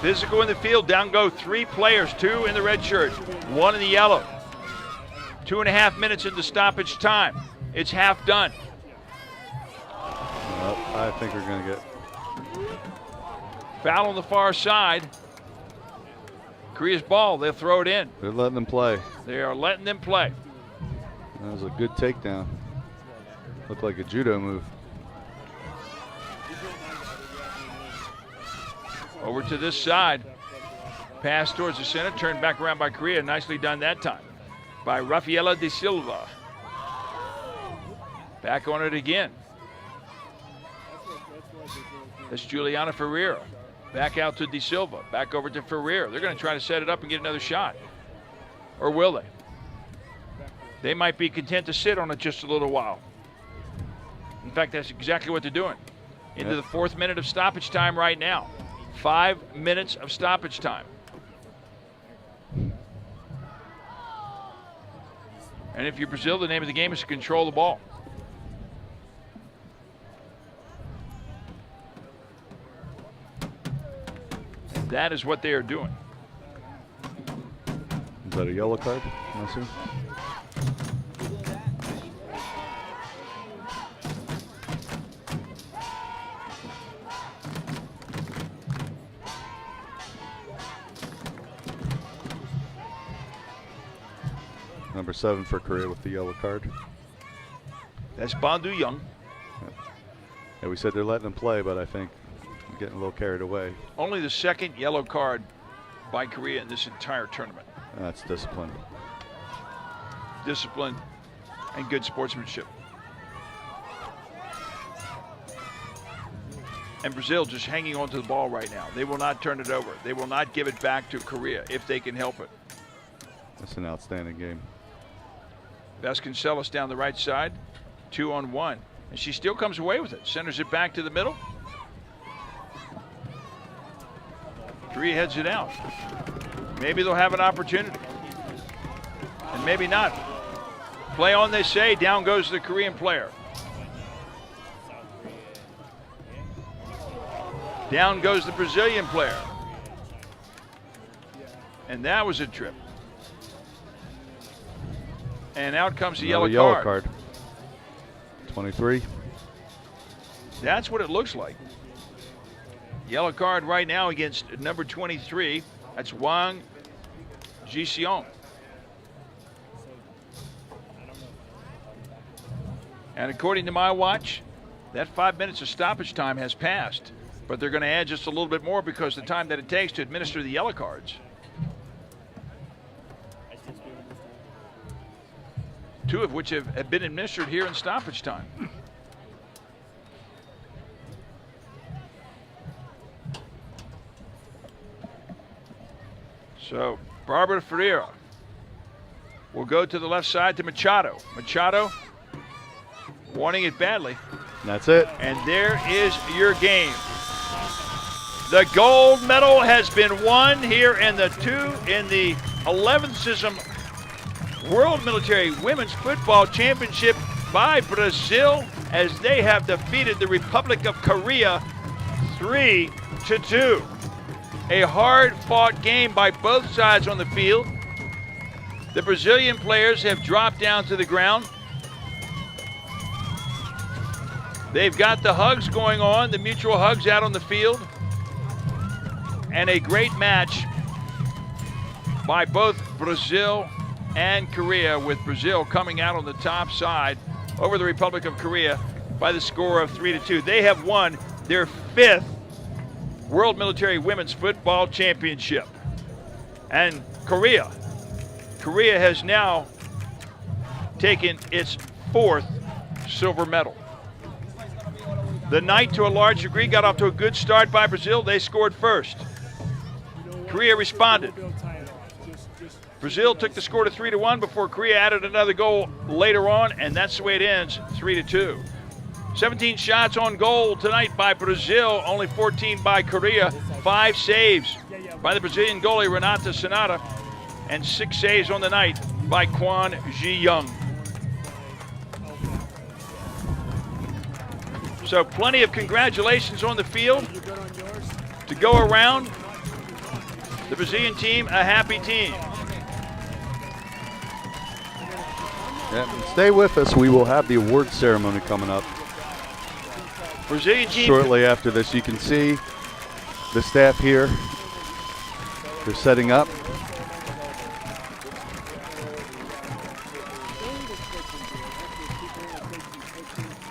Physical in the field, down go 3 players, 2 in the red shirt, 1 in the yellow. 2.5 minutes into stoppage time. It's half done. Well, I think we're going to get foul on the far side. Korea's ball, they'll throw it in. They're letting them play. They are letting them play. That was a good takedown. Looked like a judo move. Over to this side. Pass towards the center, turned back around by Korea. Nicely done that time by Rafaela de Silva. Back on it again. That's Juliana Ferreira. Back out to de Silva. Back over to Ferreira. They're going to try to set it up and get another shot. Or will they? They might be content to sit on it just a little while. In fact, that's exactly what they're doing. Into the 4th minute of stoppage time right now. 5 minutes of stoppage time. And if you're Brazil, the name of the game is to control the ball. That is what they are doing. Is that a yellow card? I see. Number 7 for Korea with the yellow card. That's Bandu Young. Yeah, we said they're letting them play, but I think they're getting a little carried away. Only the second yellow card by Korea in this entire tournament. That's discipline. Discipline and good sportsmanship. And Brazil just hanging on to the ball right now. They will not turn it over. They will not give it back to Korea if they can help it. That's an outstanding game. Vasconcelos down the right side, 2-on-1. And she still comes away with it. Centers it back to the middle. Korea heads it out. Maybe they'll have an opportunity. And maybe not. Play on, they say. Down goes the Korean player. Down goes the Brazilian player. And that was a trip. And out comes the yellow card. 23. That's what it looks like. Yellow card right now against number 23. That's Wang Jixiong. And according to my watch, that 5 minutes of stoppage time has passed. But they're going to add just a little bit more because the time that it takes to administer the yellow cards. 2 of which have been administered here in stoppage time. So Barbara Ferreira will go to the left side to Machado. Machado wanting it badly. That's it. And there is your game. The gold medal has been won here in the 11th CISM World Military Women's Football Championship by Brazil as they have defeated the Republic of Korea 3-2. A hard-fought game by both sides on the field. The Brazilian players have dropped down to the ground. They've got the hugs going on, the mutual hugs out on the field. And a great match by both Brazil and Korea, with Brazil coming out on the top side over the Republic of Korea by the score of 3-2. They have won their 5th World Military Women's Football Championship. And Korea has now taken its 4th silver medal. The night, to a large degree, got off to a good start by Brazil. They scored first. Korea responded. Brazil took the score to 3-1 before Korea added another goal later on, and that's the way it ends, 3-2. 17 shots on goal tonight by Brazil, only 14 by Korea. 5 saves by the Brazilian goalie Renata Sonata, and 6 saves on the night by Kwon Ji-young. So plenty of congratulations on the field to go around. The Brazilian team, a happy team. Yeah, stay with us. We will have the award ceremony coming up Brazilian team shortly after this. You can see the staff here. They're setting up.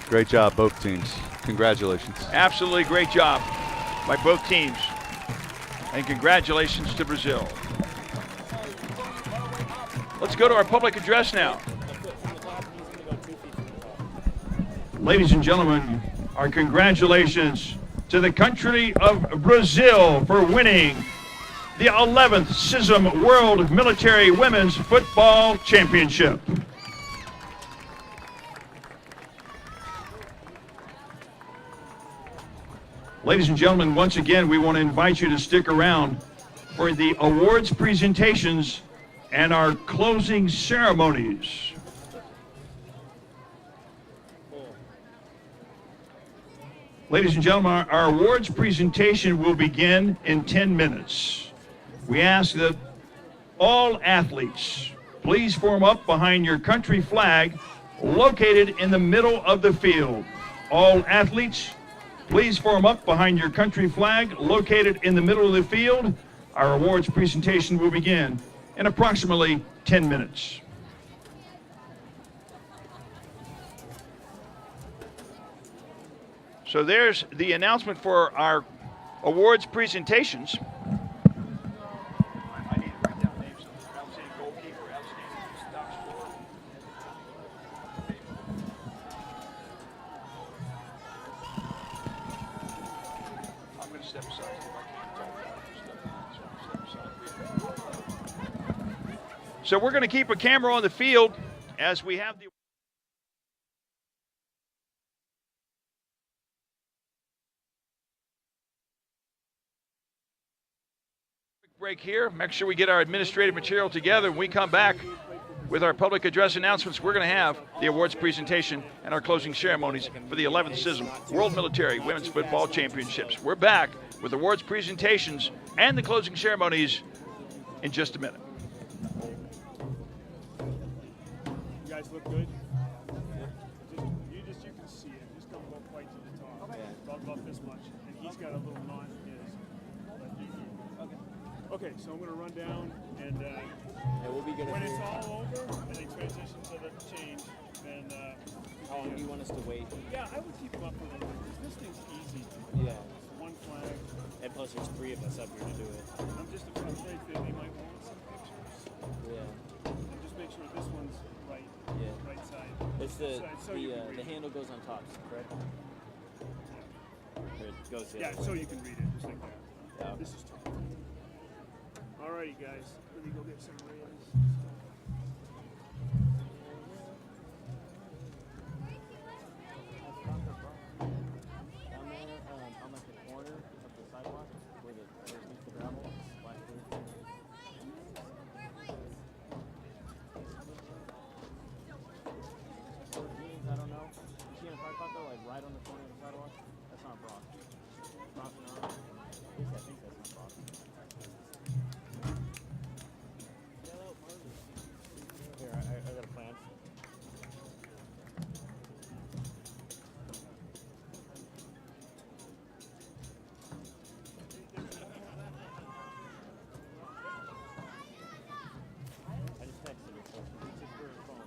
Great job, both teams. Congratulations. Absolutely great job by both teams. And congratulations to Brazil. Let's go to our public address now. Ladies and gentlemen, our congratulations to the country of Brazil for winning the 11th CISM World Military Women's Football Championship. Ladies and gentlemen, once again, we want to invite you to stick around for the awards presentations and our closing ceremonies. Ladies and gentlemen, our awards presentation will begin in 10 minutes. We ask that all athletes please form up behind your country flag located in the middle of the field. All athletes, please form up behind your country flag located in the middle of the field. Our awards presentation will begin in approximately 10 minutes. So there's the announcement for our awards presentations. I need to write down names. Outstanding goalkeeper, outstanding top scorer. I'm going to step aside. So we're going to keep a camera on the field as we have the break here. Make sure we get our administrative material together. When we come back with our public address announcements, we're going to have the awards presentation and our closing ceremonies for the 11th CISM World Military Women's Football Championships. We're back with awards presentations and the closing ceremonies in just a minute. You guys look good. You can see it. Just don't go quite to the top. Okay. About this much, and he's got a little knot in his. Okay, so I'm going to run down, and we'll be good when it's all over, and they transition to the change, then... how long do you want us to wait? Yeah, I would keep them up for a little bit, because this thing's easy. Yeah. It's one flag. And plus there's 3 of us up here to do it. I'm just afraid that they might want some pictures. Yeah. And just make sure this one's right, right side. It's the, so the handle goes on top, correct? Yeah. Or it goes the Yeah, other so way. you can read it, just like that. Yeah. This is tough. Alrighty, guys. Let me go get some rails. Down there, on like the corner of the sidewalk, where there's the gravel, black blue. Or jeans, I don't know. You see in a parking lot though, like right on the corner of the sidewalk? That's not Brock. Brock, no. At least I think that's not Brock. Here, I got a plan. I just texted her, so she reaches for her phone.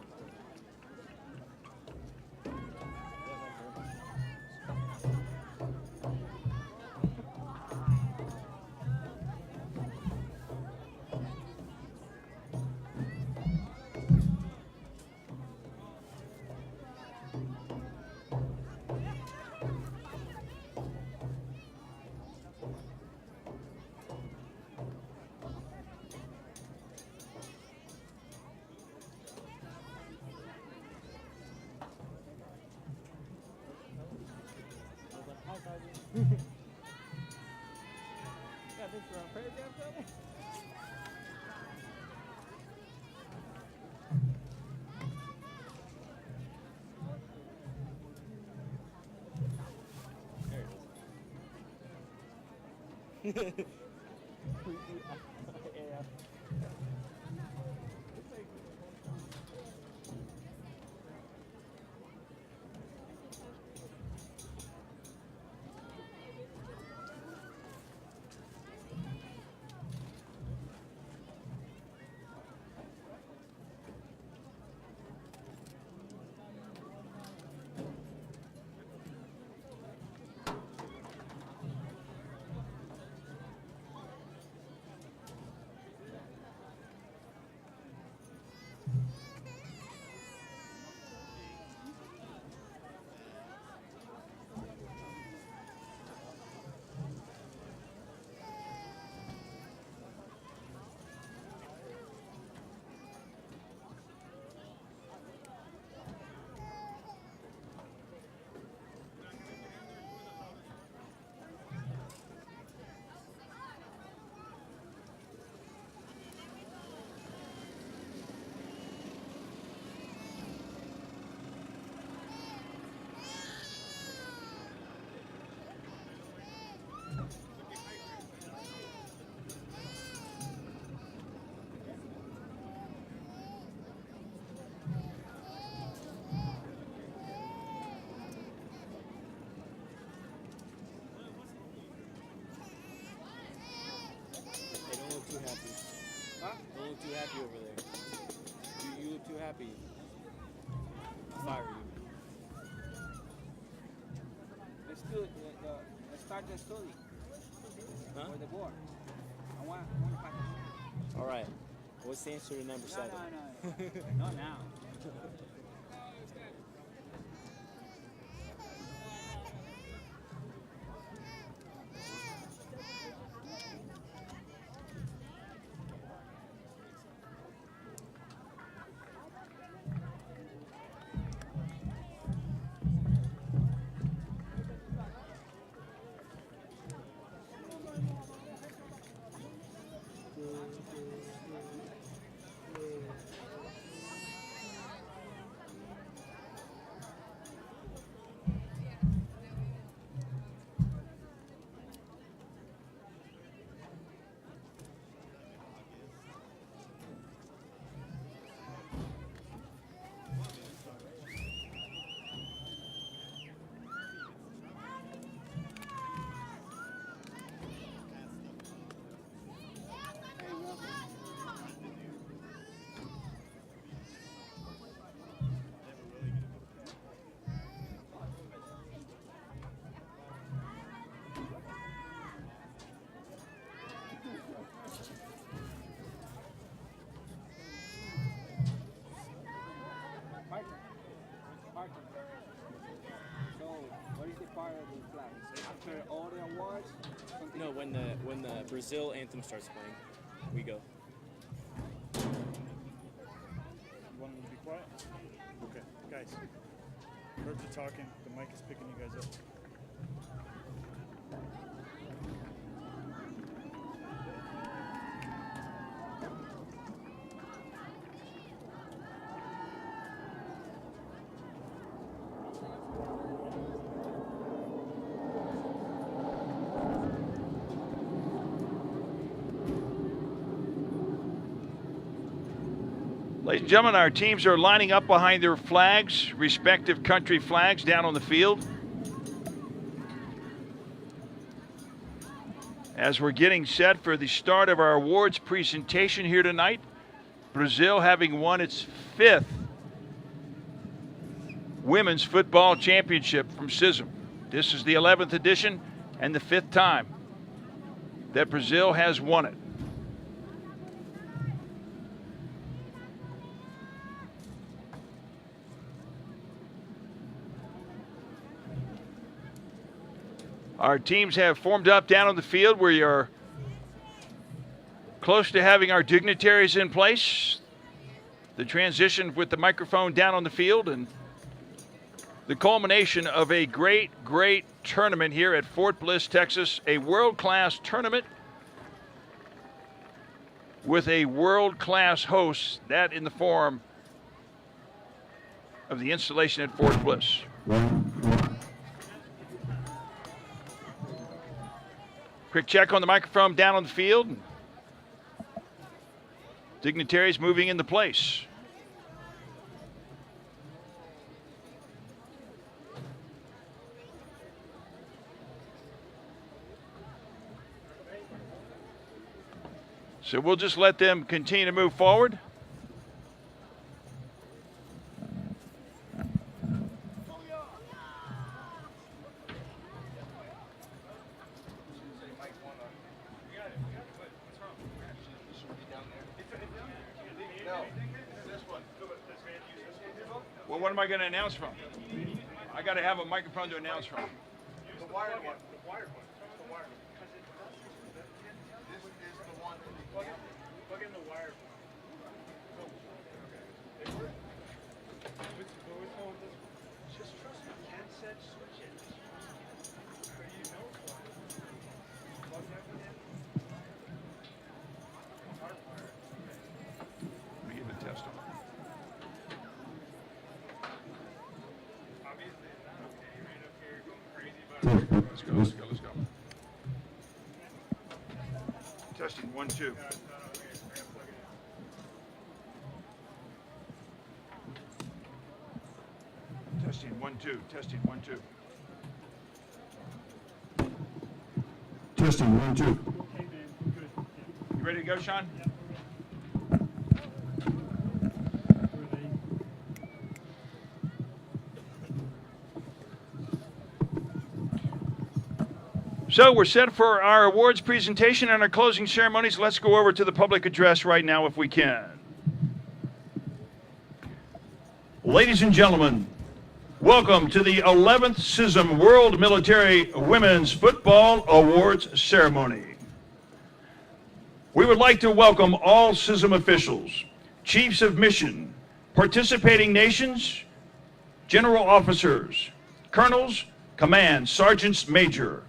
Got this wrong. Paragraph brother? There it is. Yeah. look too happy over there. You look too happy. I'll fire you. Let's start the study Huh? for the board. I want to All right. What's the answer to number 7? No, not now. So, what is the part of the flag? After all the awards? Something No, when the Brazil anthem starts playing, we go. You want them to be quiet? Okay, guys. Herbs are talking. The mic is picking you guys up. Ladies and gentlemen, our teams are lining up behind their flags, respective country flags down on the field. As we're getting set for the start of our awards presentation here tonight, Brazil having won its 5th Women's Football Championship from CISM. This is the 11th edition and the 5th time that Brazil has won it. Our teams have formed up down on the field. We are close to having our dignitaries in place. The transition with the microphone down on the field and the culmination of a great tournament here at Fort Bliss, Texas. A world-class tournament with a world-class host, that in the form of the installation at Fort Bliss. Quick check on the microphone down on the field. Dignitaries moving into place. So we'll just let them continue to move forward. Well, what am I going to announce from? I got to have a microphone to announce from. The wired one. The wired one. The wired one. This is the one. Plug in the wired one. Just trust me. Ken said switch it. So you know it's fine. Plug that one in. Hardwire. Let me give a test on it. Obviously, it's not okay. You're right up here going crazy about it. Let's go. Testing 1, 2. Testing 1, 2. Testing 1, 2. Testing 1, 2. Hey, man. Good. You ready to go, Sean? So we're set for our awards presentation and our closing ceremonies. Let's go over to the public address right now if we can. Ladies and gentlemen, welcome to the 11th CISM World Military Women's Football Awards Ceremony. We would like to welcome all CISM officials, chiefs of mission, participating nations, general officers, colonels, command, sergeants major,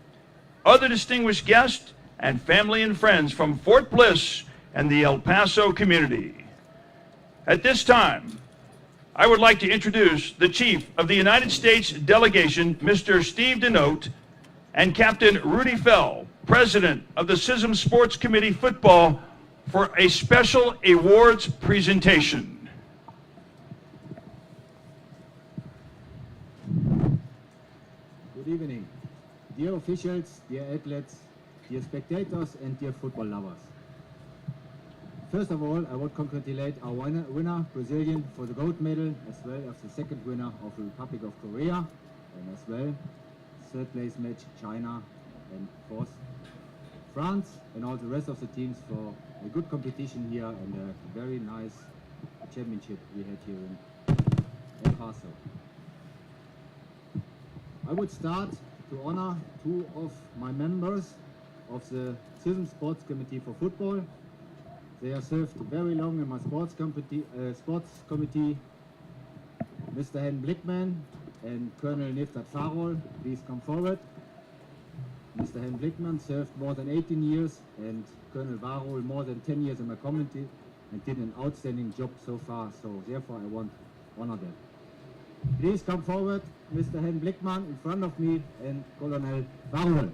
other distinguished guests, and family and friends from Fort Bliss and the El Paso community. At this time, I would like to introduce the Chief of the United States Delegation, Mr. Steve Denote, and Captain Rudy Fell, President of the CISM Sports Committee Football, for a special awards presentation. Good evening, dear officials, dear athletes, dear spectators, and dear football lovers. First of all, I would congratulate our winner, Brazilian, for the gold medal, as well as the second winner of the Republic of Korea, and as well, third place match, China, and fourth, France, and all the rest of the teams for a good competition here and a very nice championship we had here in El Paso. I would start to honor two of my members of the CISM Sports Committee for Football. They have served very long in my sports committee, Mr. Hen Blickman and Colonel Niftat Farol. Please come forward. Mr. Hen Blickman served more than 18 years and Colonel Farol more than 10 years in my committee and did an outstanding job so far, so therefore I want to honor them. Please come forward, Mr. Hen Blickman in front of me and Colonel Farol.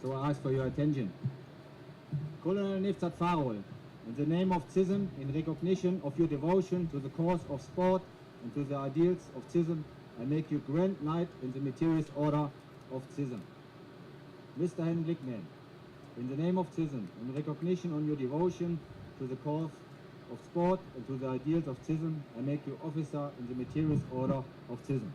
So I ask for your attention. Colonel Niftat Farol, in the name of CISM, in recognition of your devotion to the cause of sport and to the ideals of CISM, I make you Grand Knight in the Militaire Order of CISM. Mr. Hen Blickman, in the name of CISM, in recognition on your devotion to the cause of sport and to the ideals of CISM, I make you Officer in the Militaire Order of CISM.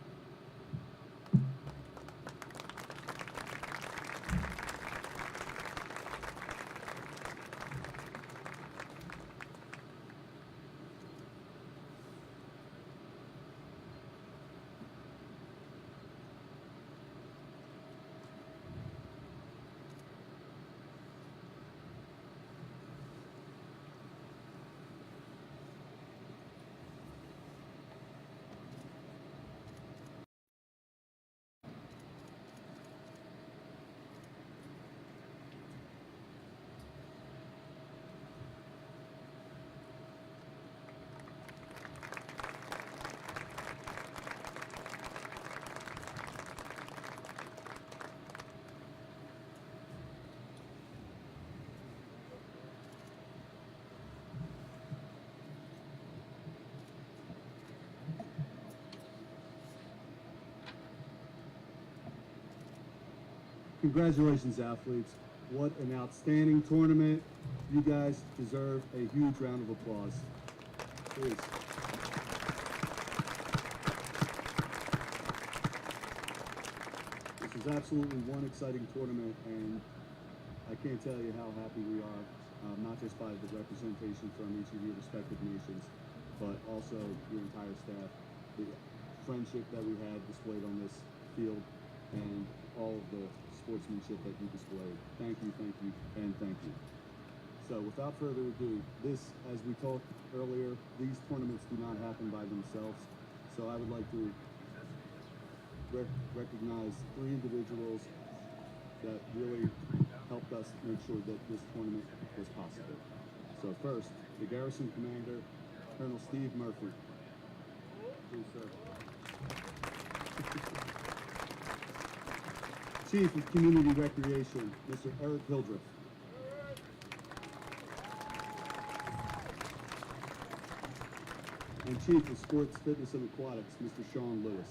Congratulations, athletes. What an outstanding tournament. You guys deserve a huge round of applause. Please. This is absolutely one exciting tournament, and I can't tell you how happy we are, not just by the representation from each of your respective nations, but also your entire staff, the friendship that we had displayed on this field, and all of the sportsmanship that you displayed. Thank you, and thank you. So without further ado, this, as we talked earlier, these tournaments do not happen by themselves. So I would like to recognize three individuals that really helped us make sure that this tournament was possible. So first, the Garrison Commander, Colonel Steve Murphy. Please, sir. Chief of Community Recreation, Mr. Eric Hildreth. And Chief of Sports, Fitness, and Aquatics, Mr. Sean Lewis.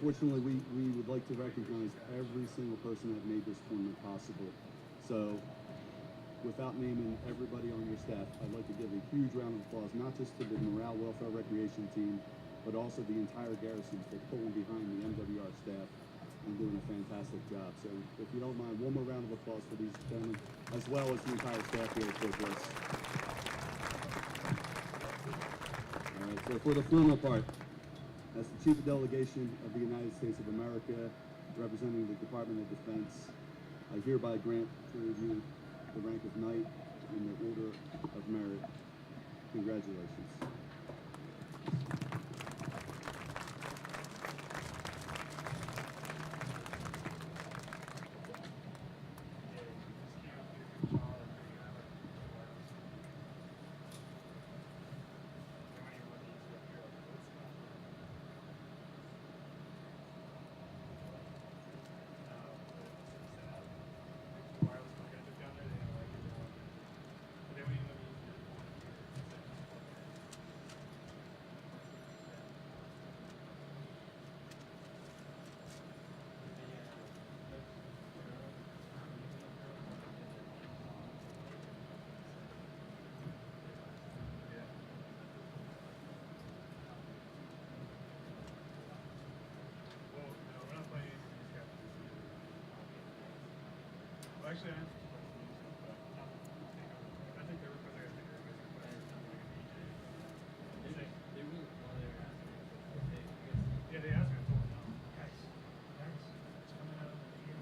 unfortunately, we would like to recognize every single person that made this tournament possible. So, without naming everybody on your staff, I'd like to give a huge round of applause, not just to the Morale Welfare Recreation team, but also the entire garrison for pulling behind the MWR staff and doing a fantastic job. So, if you don't mind, one more round of applause for these gentlemen, as well as the entire staff here at Fort Bliss. All right, so for the formal part, as the Chief of Delegation of the United States of America, representing the Department of Defense, I hereby grant to you the rank of Knight in the Order of Merit. Congratulations. Actually, I answered the question. I think they were because I got yeah, they asked me. I told them no. Guys, it's coming out of the ear.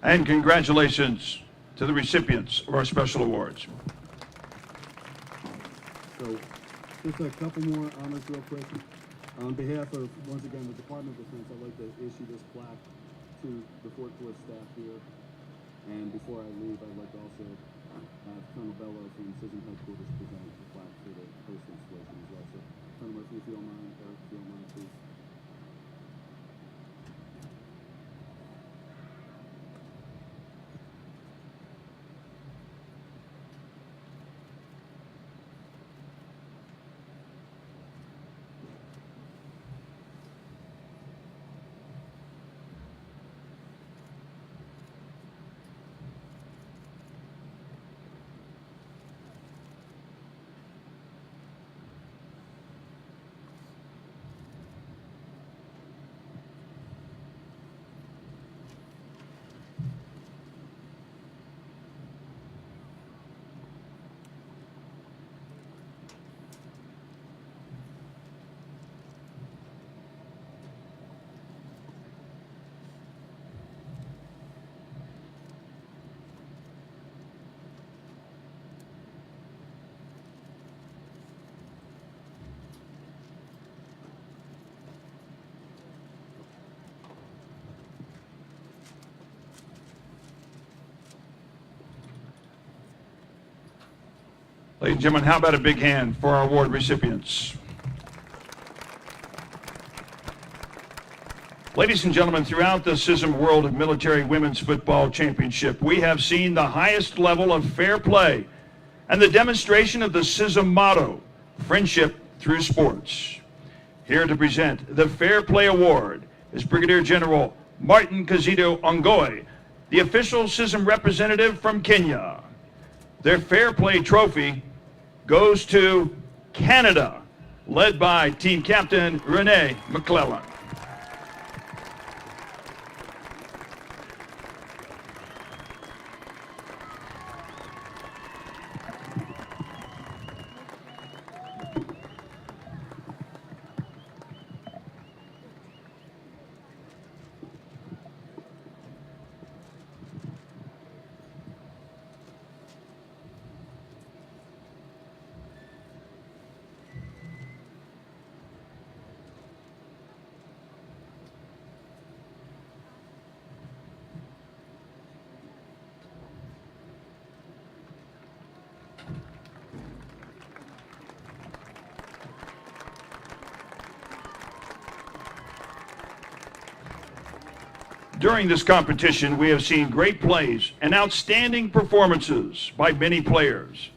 And congratulations to the recipients of our special awards. So, just a couple more honors real quick. On behalf of, once again, the Department of Defense, I'd like to issue this plaque to the Fort Bliss staff here. And before I leave, I'd like to also have Colonel Bello from CISM headquarters present the plaque for the post installation as well. So, Colonel Murphy, if you don't mind, Eric, if you don't mind, please. Ladies and gentlemen, how about a big hand for our award recipients? Ladies and gentlemen, throughout the CISM World of Military Women's Football Championship, we have seen the highest level of fair play and the demonstration of the CISM motto, friendship through sports. Here to present the Fair Play Award is Brigadier General Martin Kazito Ongoy, the official CISM representative from Kenya. Their Fair Play trophy goes to Canada, led by team captain Renee McClellan. During this competition, we have seen great plays and outstanding performances by many players.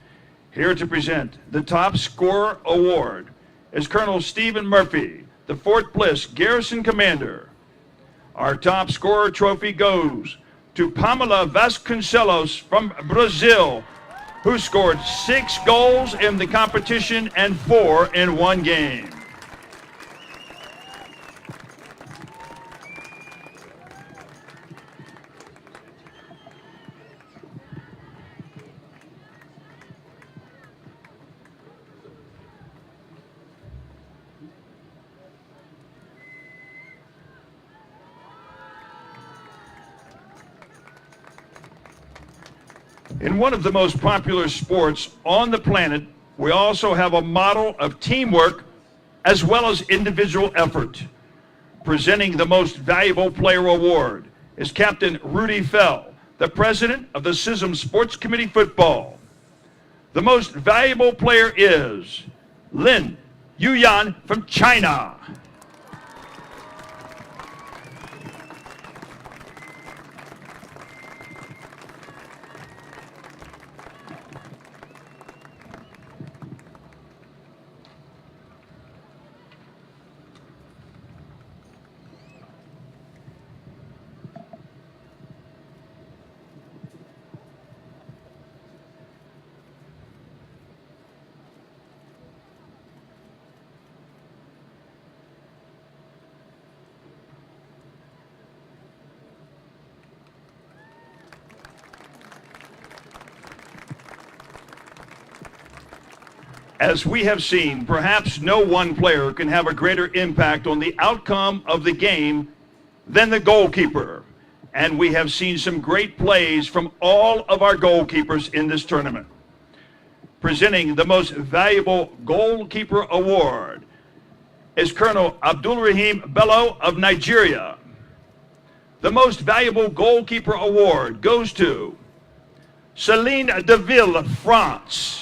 Here to present the Top Scorer Award is Colonel Stephen Murphy, the Fort Bliss Garrison Commander. Our top scorer trophy goes to Pamela Vasconcelos from Brazil, who scored 6 goals in the competition and 4 in one game. In one of the most popular sports on the planet, we also have a model of teamwork as well as individual effort. Presenting the Most Valuable Player Award is Captain Rudy Fell, the president of the CISM Sports Committee Football. The most valuable player is Lin Yuyan from China. As we have seen, perhaps no one player can have a greater impact on the outcome of the game than the goalkeeper. And we have seen some great plays from all of our goalkeepers in this tournament. Presenting the Most Valuable Goalkeeper Award is Colonel Abdulrahim Bello of Nigeria. The Most Valuable Goalkeeper Award goes to Celine Deville of France.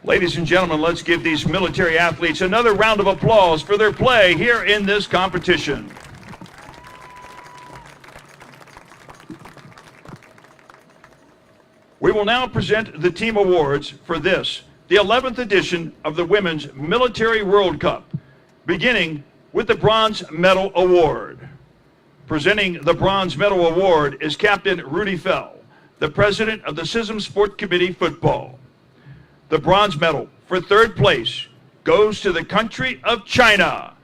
Ladies and gentlemen, let's give these military athletes another round of applause for their play here in this competition. We will now present the team awards for this, the 11th edition of the Women's Military World Cup, beginning with the Bronze Medal Award. Presenting the Bronze Medal Award is Captain Rudy Fell, the president of the CISM Sport Committee Football. The bronze medal for third place goes to the country of China.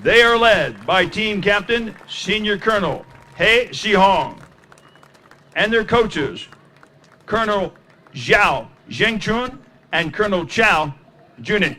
They are led by team captain, Senior Colonel He Xihong, and their coaches, Colonel Zhao Zhengchun and Colonel Chao Junin.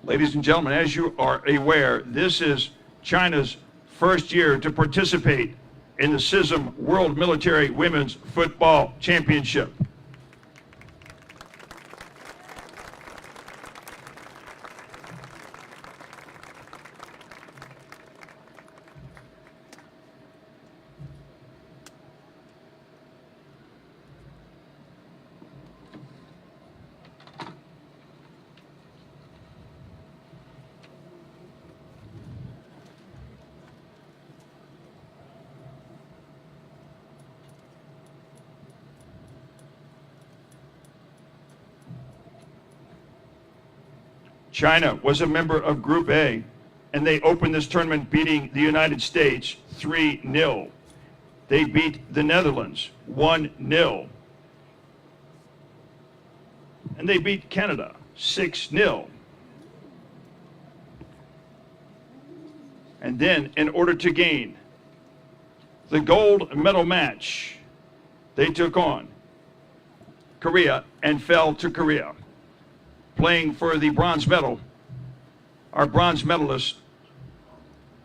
Ladies and gentlemen, as you are aware, this is China's first year to participate in the CISM World Military Women's Football Championship. China was a member of Group A, and they opened this tournament beating the United States 3-0. They beat the Netherlands 1-0. And they beat Canada 6-0. And then, in order to gain the gold medal match, they took on Korea and fell to Korea. Playing for the bronze medal, our bronze medalist,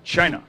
China.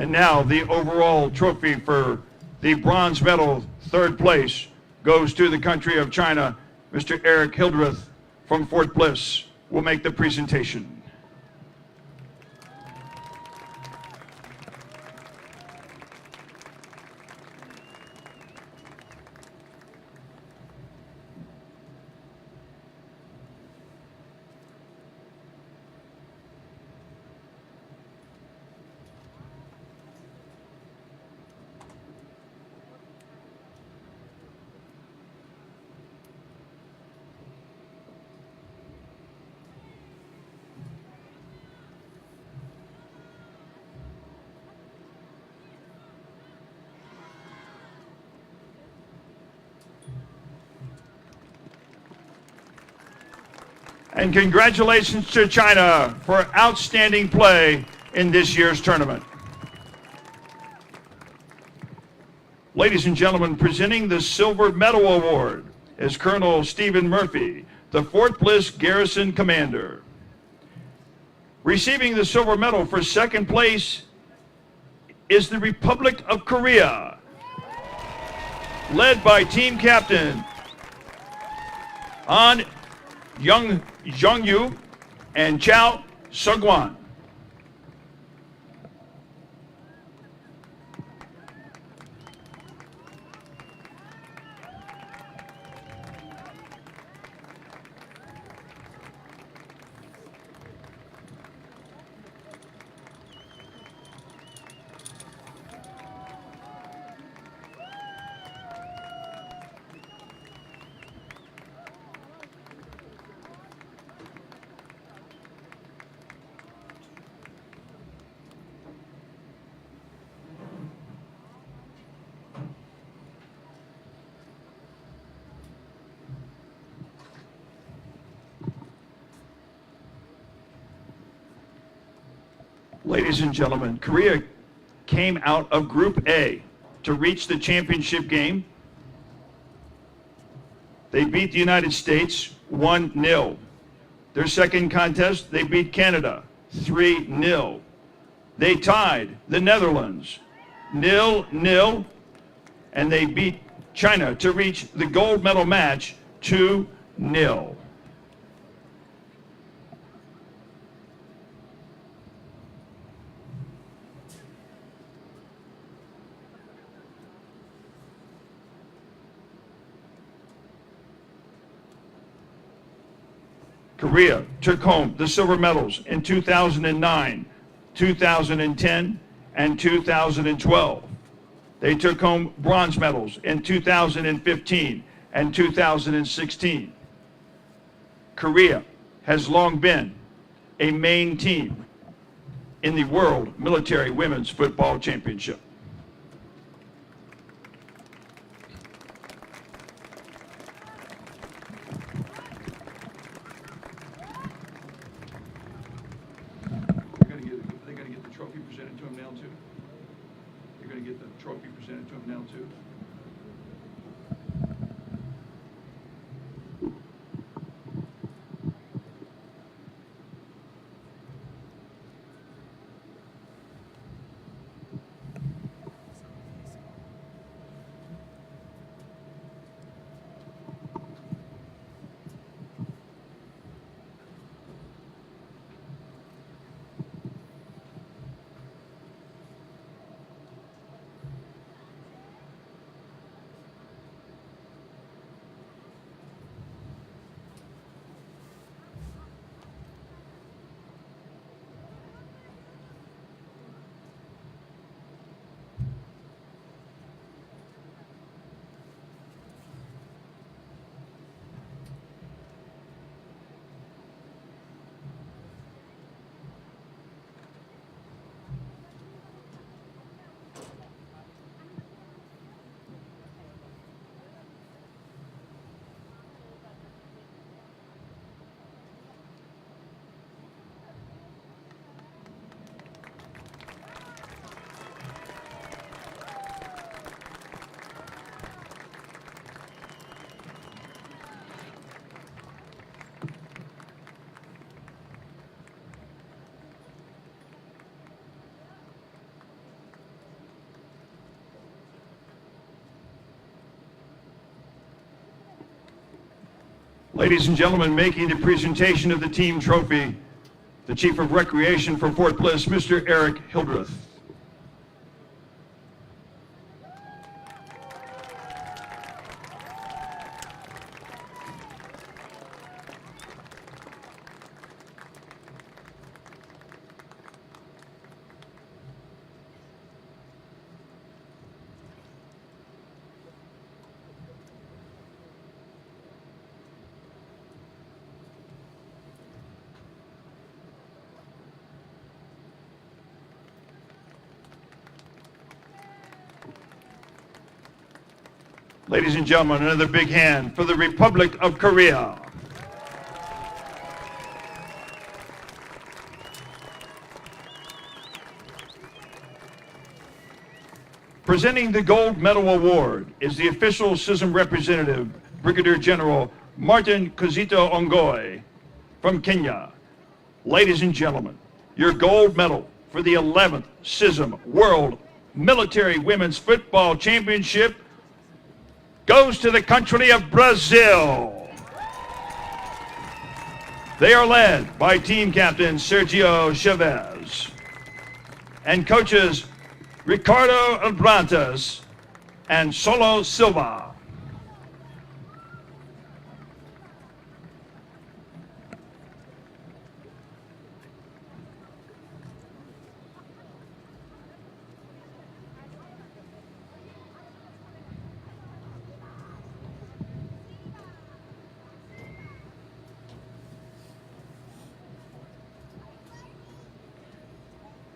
And now the overall trophy for the bronze medal, third place, goes to the country of China. Mr. Eric Hildreth from Fort Bliss will make the presentation. And congratulations to China for outstanding play in this year's tournament. Ladies and gentlemen, presenting the Silver Medal Award is Colonel Stephen Murphy, the Fort Bliss Garrison Commander. Receiving the silver medal for second place is the Republic of Korea, led by team captain An Jongyu and Chao Sungwan. Ladies and gentlemen, Korea came out of Group A to reach the championship game. They beat the United States 1-0. Their second contest, they beat Canada 3-0. They tied the Netherlands 0-0, and they beat China to reach the gold medal match 2-0. Korea took home the silver medals in 2009, 2010, and 2012. They took home bronze medals in 2015 and 2016. Korea has long been a main team in the World Military Women's Football Championship. They're going to get the trophy presented to him now too. They're going to get the trophy presented to him now too. Ladies and gentlemen, making the presentation of the team trophy, the Chief of Recreation for Fort Bliss, Mr. Eric Hildreth. Ladies and gentlemen, another big hand for the Republic of Korea. Presenting the Gold Medal Award is the official CISM representative, Brigadier General Martin Kizito Ongoy from Kenya. Ladies and gentlemen, your gold medal for the 11th CISM World Military Women's Football Championship goes to the country of Brazil. They are led by team captain Sergio Chavez and coaches Ricardo Albrantes and Solo Silva.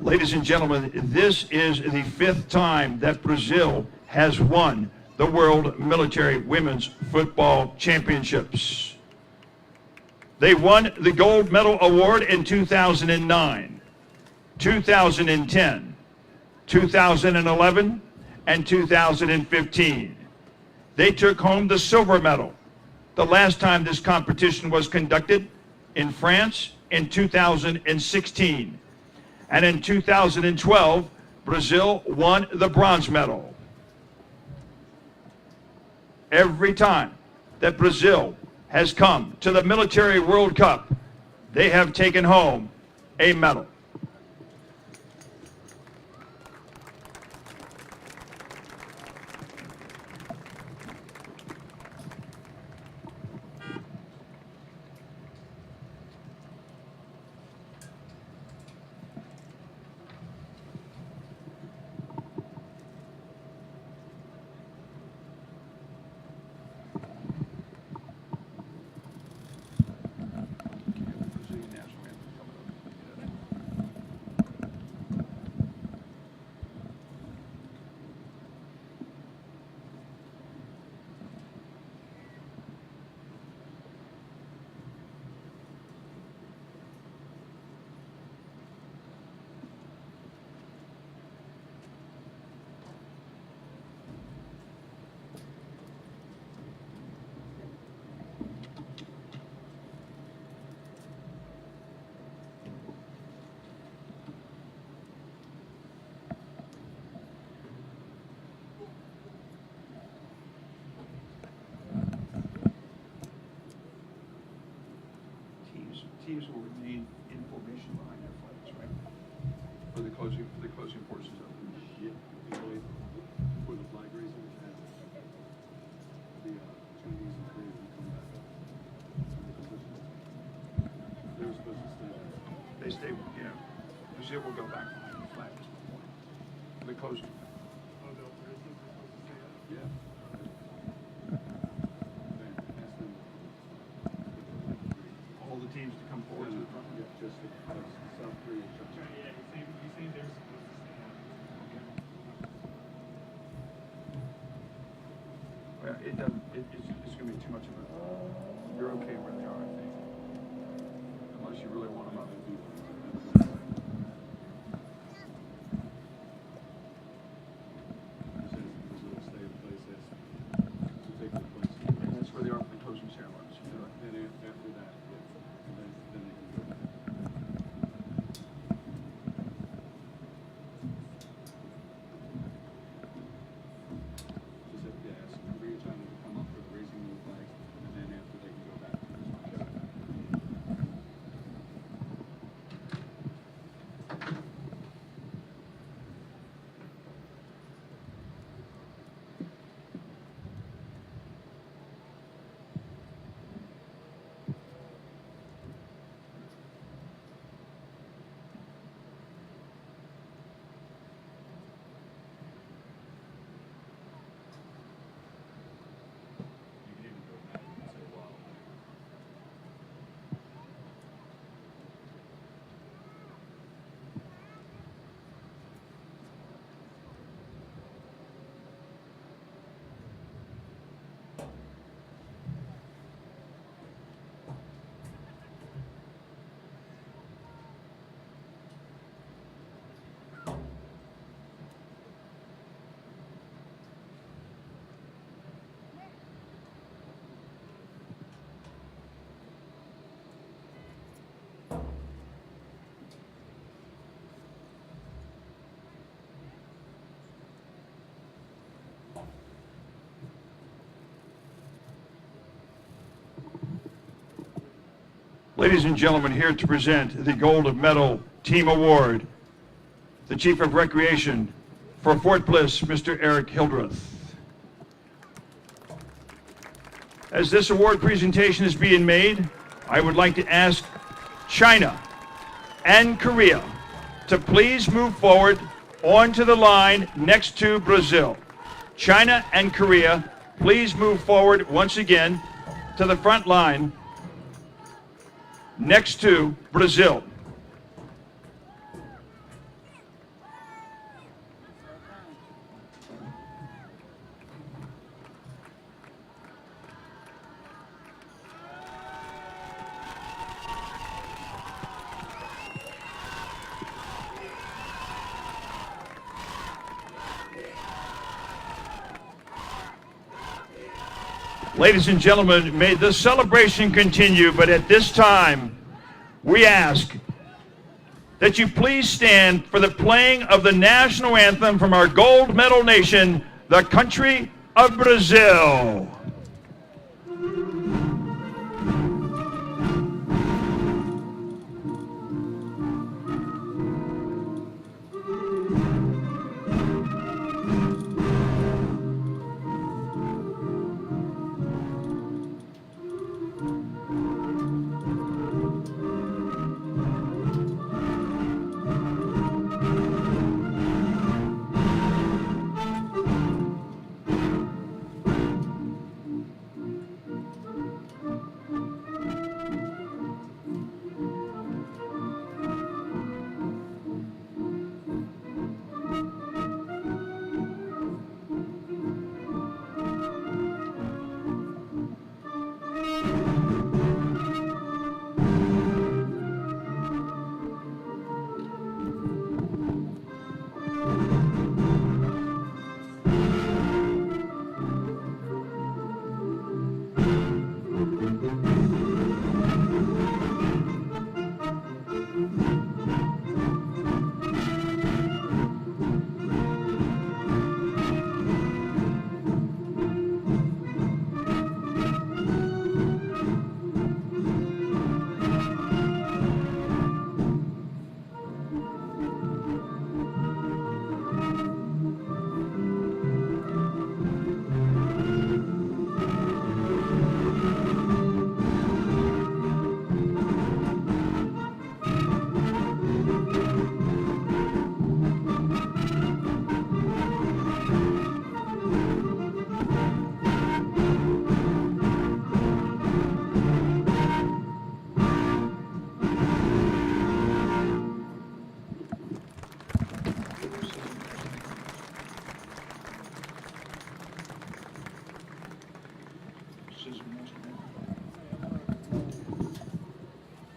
Ladies and gentlemen, this is the 5th time that Brazil has won the World Military Women's Football Championships. They won the Gold Medal Award in 2009. 2010, 2011, and 2015. They took home the silver medal. The last time this competition was conducted in France in 2016. And in 2012, Brazil won the bronze medal. Every time that Brazil has come to the Military World Cup, they have taken home a medal. Teams will remain in formation behind their flags, right? For the closing portions of it. Yeah, usually for the flag raising, the Chinese and Koreans will come back up. They were supposed to stay there. They stay, yeah. Brazil will go back behind the flag at some point. For the closing. Yeah. All the teams to come forward to the front. Yeah, just South Korea. Yeah, he's saying they're supposed to stay out. Well, it doesn't, it's going to be too much of a, you're okay where they are, I think. Unless you really want them up. That's where they are for the closing ceremony. So you're right. And after that, yeah. And then they can go back. Just have to ask Korea, China to come up for the raising of the flags, and then after they can go back. Ladies and gentlemen, here to present the Gold Medal Team Award, the Chief of Recreation for Fort Bliss, Mr. Eric Hildreth. As this award presentation is being made, I would like to ask China and Korea to please move forward onto the line next to Brazil. China and Korea, please move forward once again to the front line next to Brazil. Ladies and gentlemen, may the celebration continue, but at this time, we ask that you please stand for the playing of the national anthem from our gold medal nation, the country of Brazil.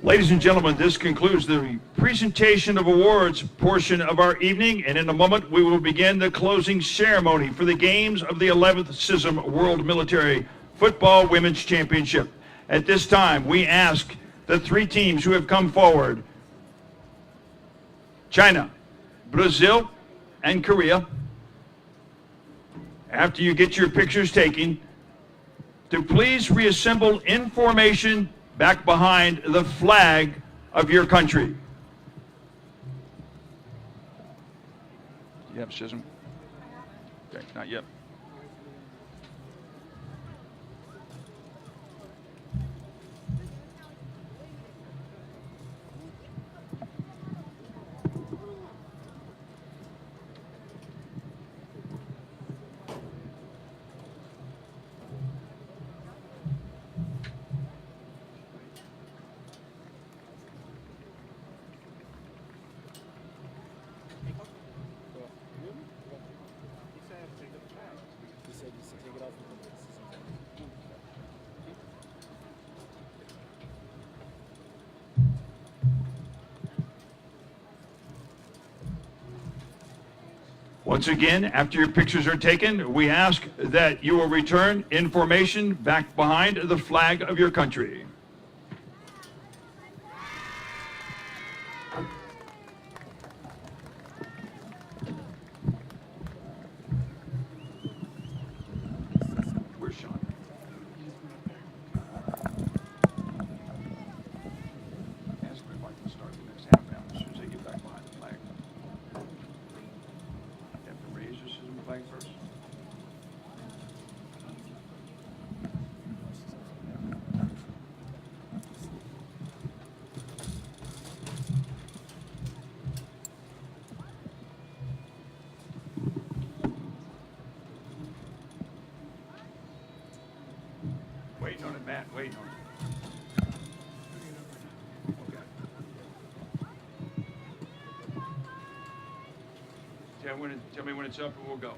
Ladies and gentlemen, this concludes the presentation of awards portion of our evening, and in a moment we will begin the closing ceremony for the games of the 11th CISM World Military Football Women's Championship. At this time, we ask the three teams who have come forward, China, Brazil, and Korea, after you get your pictures taken, to please reassemble in formation back behind the flag of your country. You have CISM? Okay, not yet. Once again, after your pictures are taken, we ask that you will return in formation back behind the flag of your country. Where's Sean? Ask them if I can start the next half hour as soon as they get back behind the flag. Raise your CISM flag first. Waiting on it, Matt. Waiting on it. Okay. Tell me when it's up and we'll go.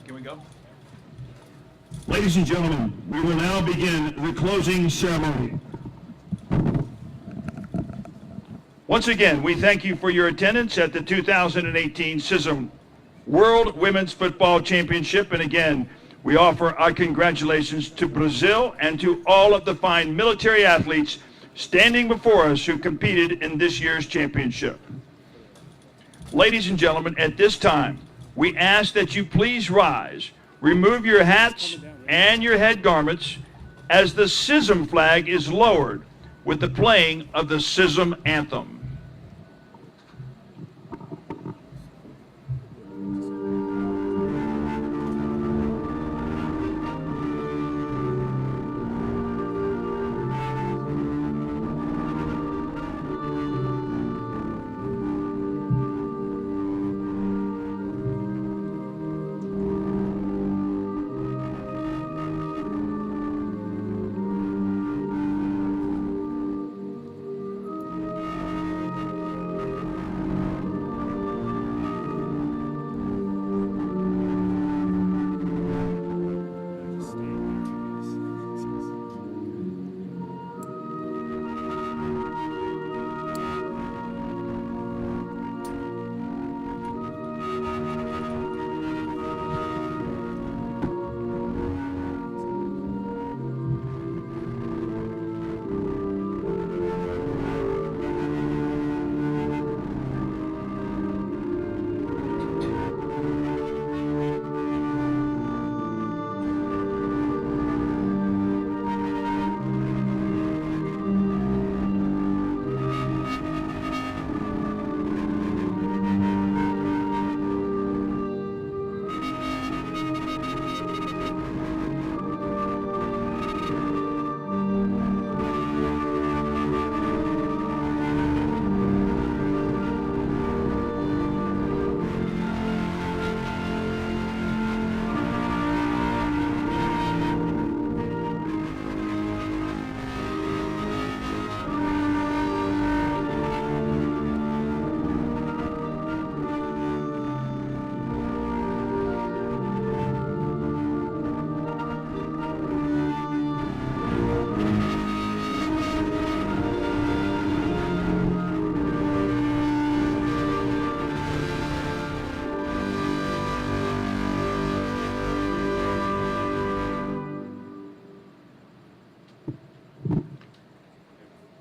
Can we go? Ladies and gentlemen, we will now begin the closing ceremony. Once again, we thank you for your attendance at the 2018 CISM World Women's Football Championship. And again, we offer our congratulations to Brazil and to all of the fine military athletes standing before us who competed in this year's championship. Ladies and gentlemen, at this time, we ask that you please rise, remove your hats and your head garments as the CISM flag is lowered with the playing of the CISM anthem.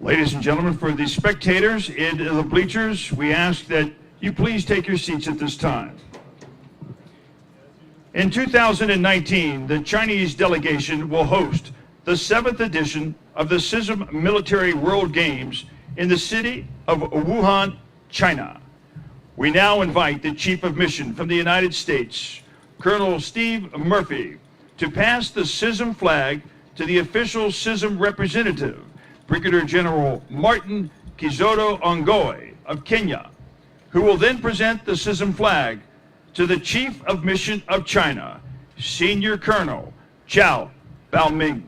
Ladies and gentlemen, for the spectators in the bleachers, we ask that you please take your seats at this time. In 2019, the Chinese delegation will host the 7th edition of the CISM Military World Games in the city of Wuhan, China. We now invite the Chief of Mission from the United States, Colonel Steve Murphy, to pass the CISM flag to the official CISM representative, Brigadier General Martin Kizoto Ongoy of Kenya, who will then present the CISM flag to the Chief of Mission of China, Senior Colonel Zhao Baoming.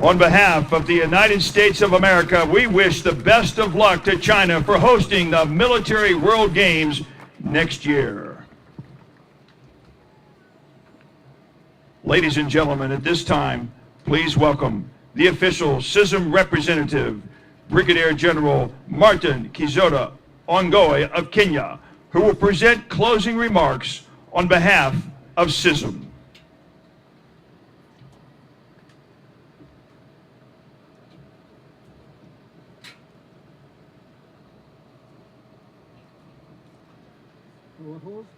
On behalf of the United States of America, we wish the best of luck to China for hosting the Military World Games next year. Ladies and gentlemen, at this time, please welcome the official CISM representative, Brigadier General Martin Kizoto Ongoy of Kenya, who will present closing remarks on behalf of CISM. Our host,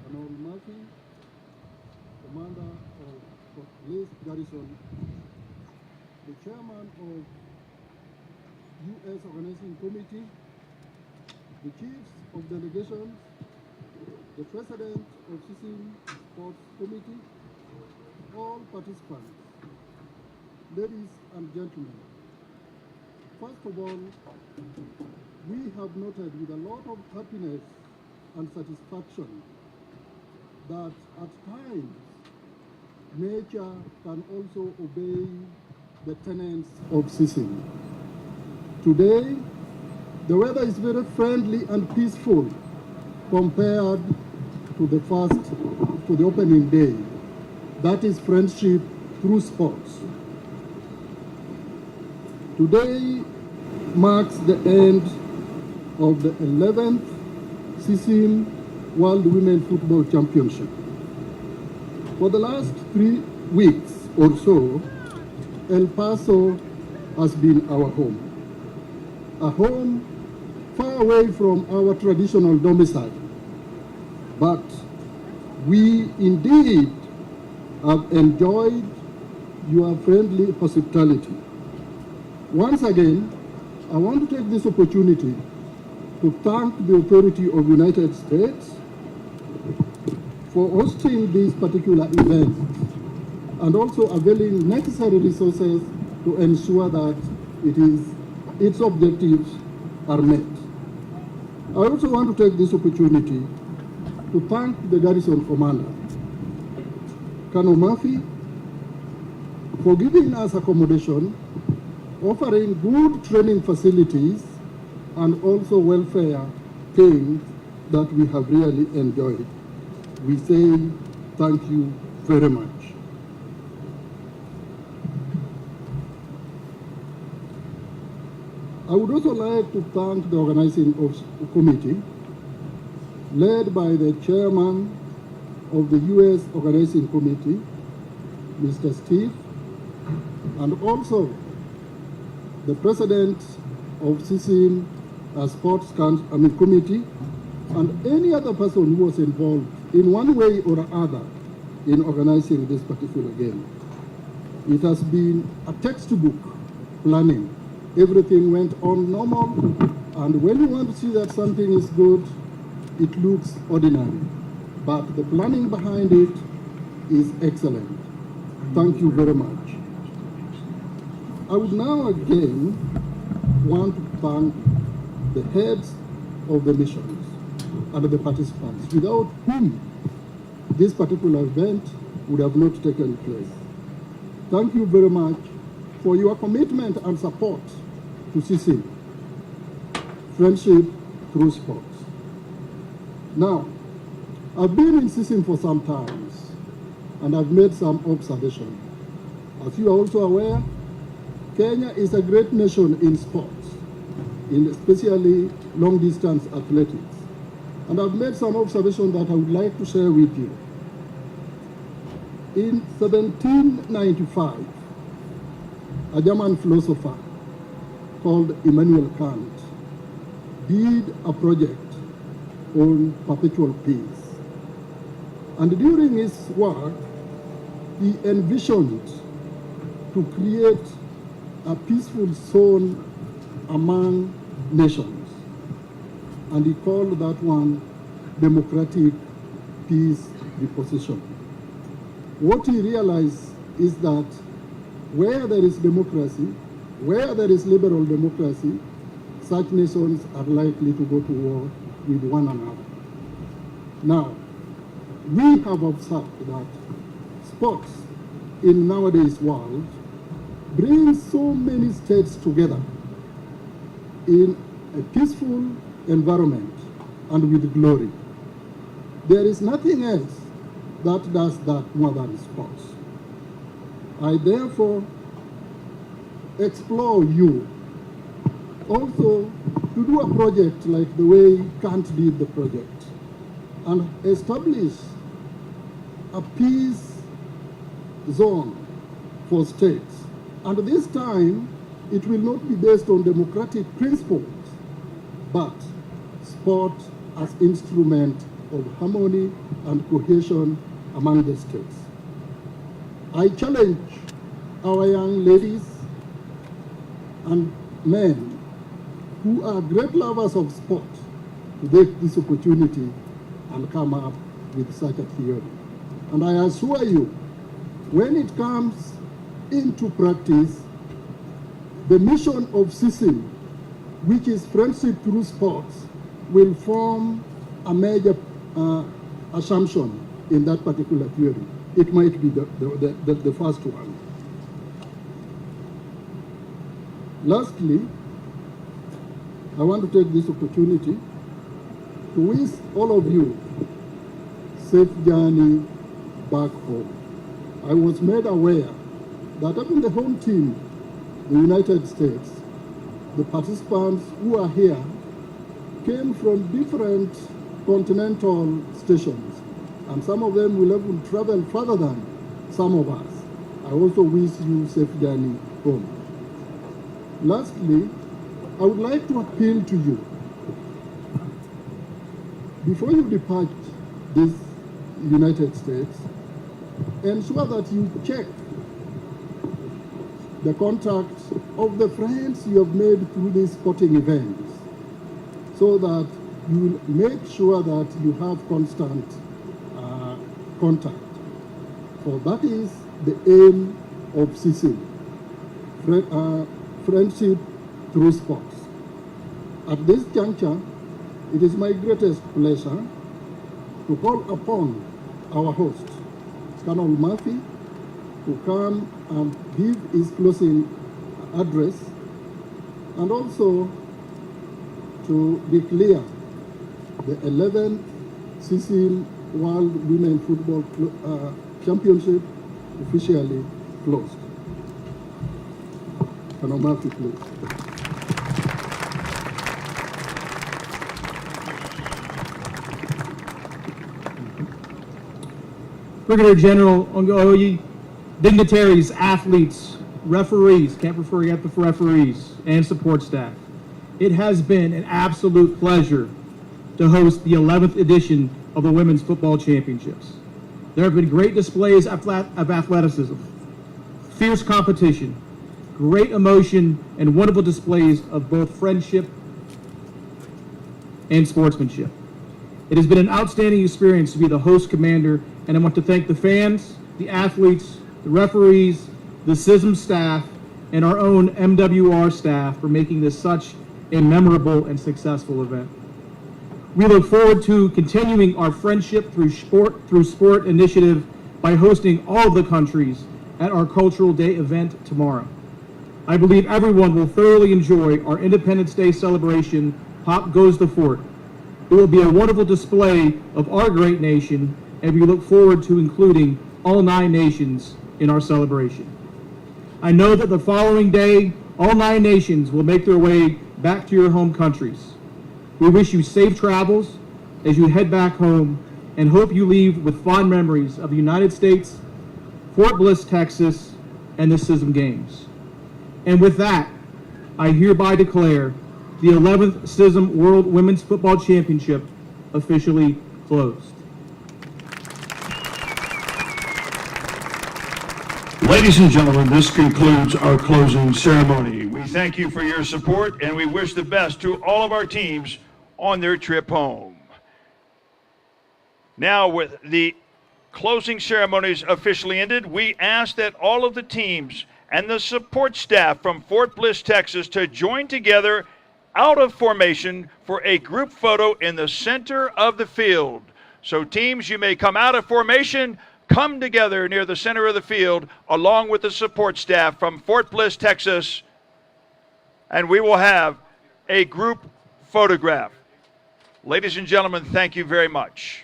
Colonel Murphy, Commander of Bliss Garrison, the Chairman of U.S. Organizing Committee, the Chiefs of Delegations, the President of CISM Sports Committee, all participants, ladies and gentlemen. First of all, we have noted with a lot of happiness and satisfaction that at times nature can also obey the tenets of CISM. Today, the weather is very friendly and peaceful compared to the opening day. That is friendship through sports. Today marks the end of the 11th CISM World Women Football Championship. For the last 3 weeks or so, El Paso has been our home. A home far away from our traditional domicile. But we indeed have enjoyed your friendly hospitality. Once again, I want to take this opportunity to thank the authority of the United States for hosting this particular event and also availing necessary resources to ensure that its objectives are met. I also want to take this opportunity to thank the garrison commander, Colonel Murphy, for giving us accommodation, offering good training facilities, and also welfare things that we have really enjoyed. We say thank you very much. I would also like to thank the organizing committee, led by the chairman of the U.S. Organizing Committee, Mr. Steve, and also the president of CISM Sports Committee, and any other person who was involved in one way or other in organizing this particular game. It has been a textbook planning. Everything went on normal, and when you want to see that something is good, it looks ordinary. But the planning behind it is excellent. Thank you very much. I would now again want to thank the heads of the missions and the participants, without whom this particular event would have not taken place. Thank you very much for your commitment and support to CISM, friendship through sports. Now, I've been in CISM for some time, and I've made some observations. As you are also aware, Kenya is a great nation in sports, in especially long-distance athletics. And I've made some observations that I would like to share with you. In 1795, a German philosopher called Immanuel Kant did a project on perpetual peace. And during his work, he envisioned to create a peaceful zone among nations. And he called that one democratic peace reposition. What he realized is that where there is democracy, where there is liberal democracy, such nations are likely to go to war with one another. Now, we have observed that sports in nowadays world brings so many states together in a peaceful environment and with glory. There is nothing else that does that more than sports. I therefore explore you also to do a project like the way Kant did the project and establish a peace zone for states. And this time, it will not be based on democratic principles, but sport as instrument of harmony and cohesion among the states. I challenge our young ladies and men who are great lovers of sport to take this opportunity and come up with such a theory. And I assure you, when it comes into practice, the mission of CISM, which is friendship through sports, will form a major assumption in that particular theory. It might be the first one. Lastly, I want to take this opportunity to wish all of you safe journey back home. I was made aware that even the home team, the United States, the participants who are here came from different continental stations, and some of them will even travel further than some of us. I also wish you safe journey home. Lastly, I would like to appeal to you. Before you depart this United States, ensure that you check the contacts of the friends you have made through these sporting events, so that you make sure that you have constant contact. For that is the aim of CISM, friendship through sports. At this juncture, it is my greatest pleasure to call upon our host, Colonel Murphy, to come and give his closing address, and also to declare the 11th CISM World Women Football Championship officially closed. Colonel Murphy, please. Brigadier General Ongoyi, dignitaries, athletes, referees, can't forget the referees, and support staff. It has been an absolute pleasure to host the 11th edition of the Women's Football Championships. There have been great displays of athleticism, fierce competition, great emotion, and wonderful displays of both friendship and sportsmanship. It has been an outstanding experience to be the host commander, and I want to thank the fans, the athletes, the referees, the CISM staff, and our own MWR staff for making this such a memorable and successful event. We look forward to continuing our Friendship Through Sport initiative by hosting all of the countries at our Cultural Day event tomorrow. I believe everyone will thoroughly enjoy our Independence Day celebration, Pop Goes the Fort. It will be a wonderful display of our great nation, and we look forward to including all 9 nations in our celebration. I know that the following day, all 9 nations will make their way back to your home countries. We wish you safe travels as you head back home, and hope you leave with fond memories of the United States, Fort Bliss, Texas, and the CISM Games. And with that, I hereby declare the 11th CISM World Women's Football Championship officially closed. Ladies and gentlemen, this concludes our closing ceremony. We thank you for your support, and we wish the best to all of our teams on their trip home. Now, with the closing ceremonies officially ended, we ask that all of the teams and the support staff from Fort Bliss, Texas, to join together out of formation for a group photo in the center of the field. So teams, you may come out of formation, come together near the center of the field along with the support staff from Fort Bliss, Texas, and we will have a group photograph. Ladies and gentlemen, thank you very much.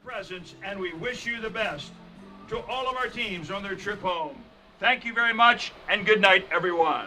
presence, and we wish you the best. To all of our teams on their trip home, thank you very much, and good night, everyone.